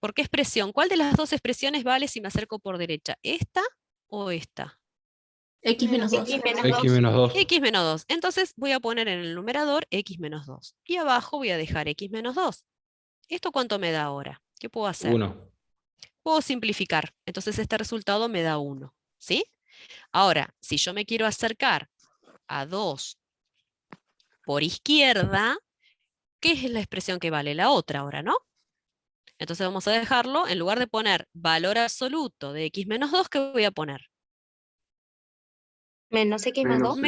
¿Por qué expresión? ¿Cuál de las dos expresiones vale si me acerco por derecha? ¿Esta o esta? X menos 2. X menos X 2. menos 2. X menos 2. Entonces voy a poner en el numerador X menos 2. Y abajo voy a dejar X menos 2. ¿Esto cuánto me da ahora? ¿Qué puedo hacer? 1. Puedo simplificar. Entonces este resultado me da 1. ¿Sí? Ahora, si yo me quiero acercar a 2 por izquierda, ¿qué es la expresión que vale? La otra ahora, ¿no? Entonces vamos a dejarlo, en lugar de poner valor absoluto de x menos 2, ¿qué voy a poner? Menos x más 2.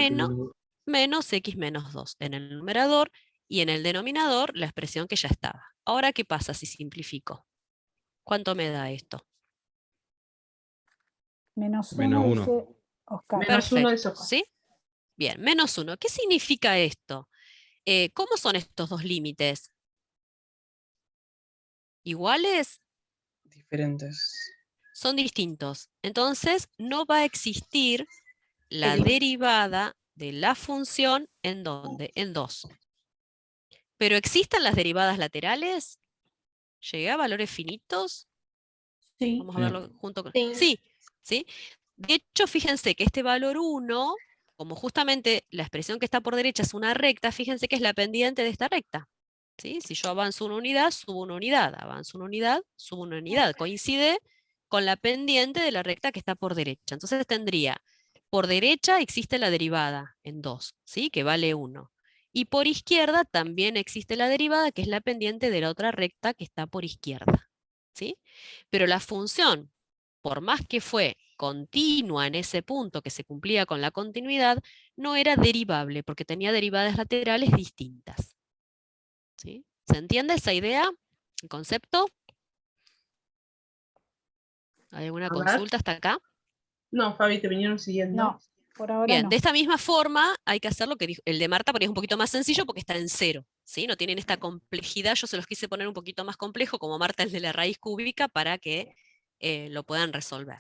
Menos x menos 2 en el numerador, y en el denominador la expresión que ya estaba. Ahora, ¿qué pasa si simplifico? ¿Cuánto me da esto? Menos Menos 1, uno. dice Oscar. Menos 1 de Perfecto, sopa. ¿sí? Bien, menos 1. ¿Qué significa esto? ¿Cómo son estos dos límites? ¿Iguales? Diferentes. Son distintos. Entonces, no va a existir la El- derivada de la función ¿en dónde? En 2. ¿Pero existen las derivadas laterales? ¿Llegué a valores finitos? Sí. Vamos a Sí. verlo junto con... Sí. Sí, ¿sí? De hecho, fíjense que este valor 1, como justamente la expresión que está por derecha es una recta, fíjense que es la pendiente de esta recta. ¿Sí? Si yo avanzo una unidad, subo una unidad. Avanzo una unidad, subo una unidad. Coincide con la pendiente de la recta que está por derecha. Entonces tendría, por derecha existe la derivada en 2, ¿sí? Que vale 1. Y por izquierda también existe la derivada, que es la pendiente de la otra recta que está por izquierda. ¿Sí? Pero la función, por más que fue continua en ese punto que se cumplía con la continuidad, no era derivable, porque tenía derivadas laterales distintas. ¿Sí? ¿Se entiende esa idea? ¿El concepto? ¿Hay alguna A ver. consulta hasta acá? No, Fabi, te vinieron siguiendo. No. Por ahora Bien, no. de esta misma forma hay que hacer lo que dijo el de Marta, porque es un poquito más sencillo porque está en 0, ¿sí? No tienen esta complejidad, yo se los quise poner un poquito más complejo, como Marta el de la raíz cúbica, para que lo puedan resolver.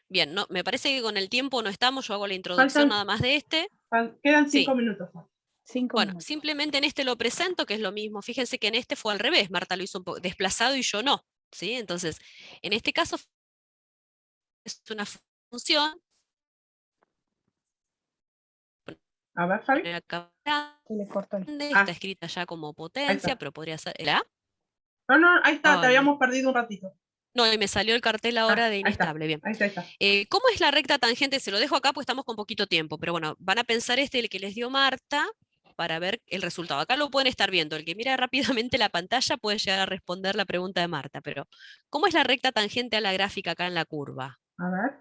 Bien, no, me parece que con el tiempo no estamos, yo hago la introducción Faltan- nada más de este. Quedan Sí. 5 minutos. 5 Bueno, minutos. simplemente en este lo presento, que es lo mismo. Fíjense que en este fue al revés, Marta lo hizo un poco desplazado y yo no, ¿sí? Entonces, en este caso es una función. A ver, Fabi. Poner acá Se le cortó el... grande, Ah. está escrita ya como Ahí potencia, está. pero podría ser ¿la? No, ahí está, te Ay, habíamos perdido un ratito. no, y me salió el cartel ahora de Ahí está, inestable, bien. ahí está. ¿Cómo es la recta tangente? Se lo dejo acá, pues estamos con poquito tiempo, pero bueno, van a pensar el que les dio Marta, para ver el resultado. Acá lo pueden estar viendo. El que mira rápidamente la pantalla puede llegar a responder la pregunta de Marta, pero ¿cómo es la recta tangente a la gráfica acá en la curva? A ver.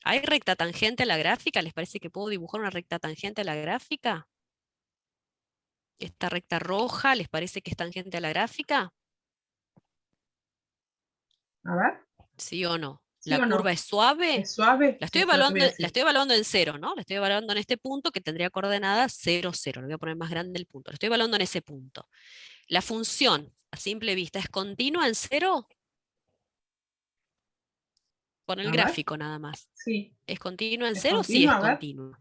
¿Hay recta tangente a la gráfica? ¿Les parece que puedo dibujar una recta tangente a la gráfica? ¿Esta recta roja les parece que es tangente a la gráfica? A ver. ¿Sí o no? ¿Sí ¿La o no? curva es suave? ¿Es suave? La estoy Eso es lo que voy a evaluando, decir. la estoy evaluando en 0, ¿no? La estoy evaluando en este punto que tendría coordenadas 0, 0. Le voy a poner más grande el punto. La estoy evaluando en ese punto. La función, a simple vista, ¿es continua en 0? Con el A ver. gráfico nada más. Sí. ¿Es continua en ¿Es 0? Sí, continua? es A ver. continua.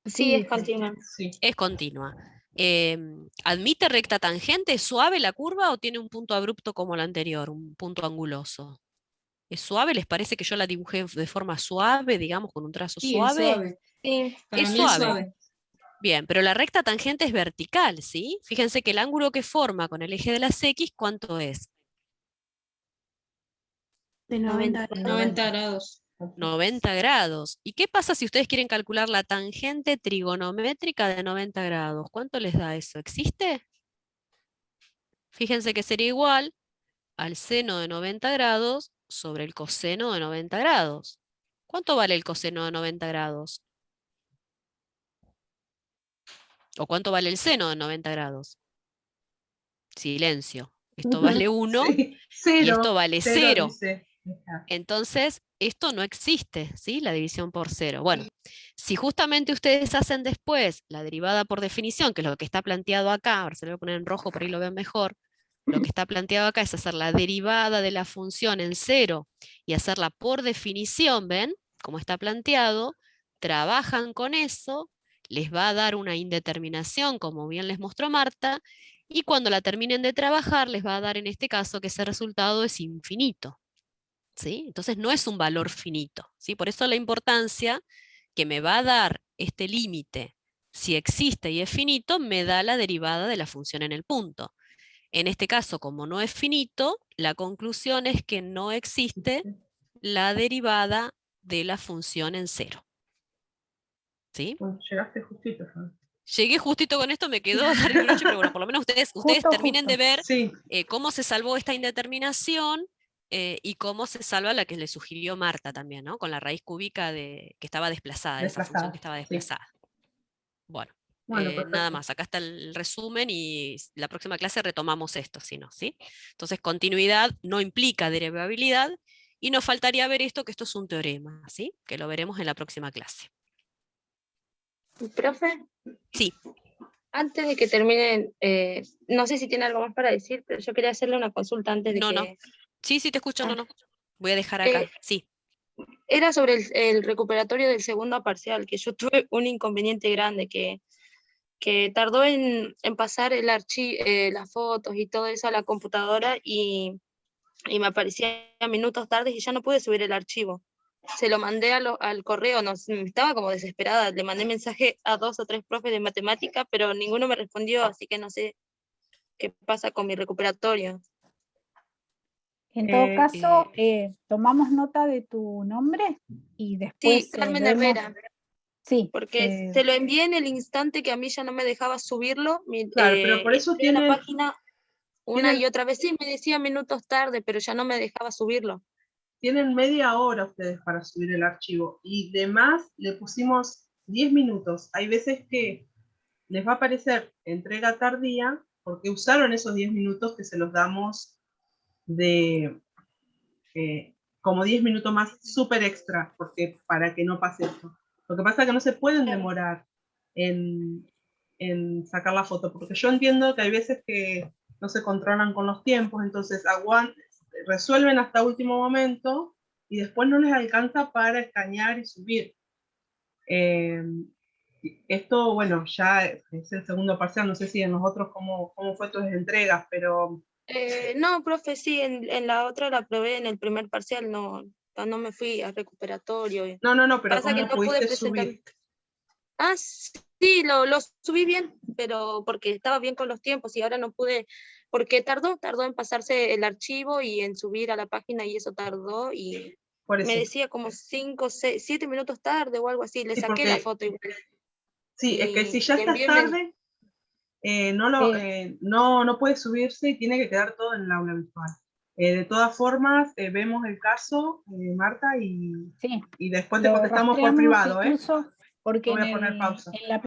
Sí, es continua. Sí. Es continua. ¿Admite recta tangente? ¿Es suave la curva o tiene un punto abrupto como la anterior, un punto anguloso? ¿Es suave? ¿Les parece que yo la dibujé de forma suave, digamos, con un trazo Sí, es suave? suave. Sí, Para Es mí es suave. suave. Bien, pero la recta tangente es vertical, ¿sí? Fíjense que el ángulo que forma con el eje de las X, ¿cuánto es? De 90 grados. 90 grados. 90 grados. ¿Y qué pasa si ustedes quieren calcular la tangente trigonométrica de 90 grados? ¿Cuánto les da eso? ¿Existe? Fíjense que sería igual al seno de 90 grados sobre el coseno de 90 grados. ¿Cuánto vale el coseno de 90 grados? ¿O cuánto vale el seno de 90 grados? Silencio. Esto vale 1 Sí. y esto vale 0. Dice. Entonces, esto no existe, ¿sí? La división por 0. Bueno, si justamente ustedes hacen después la derivada por definición, que es lo que está planteado acá, ahora se lo voy a poner en rojo para que lo vean mejor, lo que está planteado acá es hacer la derivada de la función en 0 y hacerla por definición, ¿ven? Como está planteado, trabajan con eso, les va a dar una indeterminación, como bien les mostró Marta, y cuando la terminen de trabajar, les va a dar en este caso que ese resultado es infinito. ¿Sí? Entonces no es un valor finito, ¿sí? Por eso la importancia que me va a dar este límite, si existe y es finito, me da la derivada de la función en el punto. En este caso, como no es finito, la conclusión es que no existe la derivada de la función en 0. ¿Sí? Bueno, llegaste justito, Fabi. Llegué justito con esto, me quedó dar el broche, pero bueno, por lo menos ustedes Justo, terminen de ver Sí. cómo se salvó esta indeterminación y cómo se salva la que le sugirió Marta también, ¿no? Con la raíz cúbica que estaba desplazada, esa función que estaba Sí. desplazada. Bueno, Bueno, nada perfecto. más, acá está el resumen y la próxima clase retomamos esto, si no, ¿sí? Entonces, continuidad no implica derivabilidad y nos faltaría ver esto, que esto es un teorema, ¿sí? Que lo veremos en la próxima clase. profe, Sí. antes de que terminen, no sé si tiene algo más para decir, pero yo quería hacerle una consulta antes de No, que... no. Sí, te escucho, Ah. no. Voy a dejar acá, sí. Era sobre el recuperatorio del segundo parcial, que yo tuve un inconveniente grande, que tardó en pasar el las fotos y todo eso a la computadora y me aparecía minutos tarde y ya no pude subir el archivo. Se lo mandé al correo, no, estaba como desesperada, le mandé mensaje a 2 o 3 profes de matemática, pero ninguno me respondió, así que no sé qué pasa con mi recuperatorio. En todo caso, tomamos nota de tu nombre y después Sí, Carmen vemos. Herrera. Sí. Porque se lo envié en el instante que a mí ya no me dejaba subirlo. Claro, pero por eso entré a la tienen... página una y otra vez, sí, me decía minutos tarde, pero ya no me dejaba subirlo. Tienen media hora ustedes para subir el archivo y demás le pusimos 10 minutos. Hay veces que les va a aparecer entrega tardía porque usaron esos 10 minutos que se los damos de como 10 minutos más súper extra, porque para que no pase esto. Lo que pasa es que no se pueden demorar en sacar la foto, porque yo entiendo que hay veces que no se controlan con los tiempos, entonces resuelven hasta último momento y después no les alcanza para escanear y subir. Esto, bueno, ya es el segundo parcial, no sé si en los otros cómo fue tus entregas, pero... No, profe, sí, en la otra la probé en el primer parcial, no me fui al recuperatorio. No, pero pasa que ¿cómo no pude pudiste presentar. subir? Ah, sí, lo subí bien, pero porque estaba bien con los tiempos y ahora no pude, porque tardó en pasarse el archivo y en subir a la página y eso tardó y Por eso. me decía como 5, 6, 7 minutos tarde o algo así, le Sí, saqué la foto igual. Sí, es que si ya le estás envié tarde, no puede subirse y tiene que quedar todo en el aula virtual. De todas formas, vemos el caso, Marta, y Sí, después te lo contestamos por rastreamos privado, ¿eh? incluso porque Voy a poner pausa. en la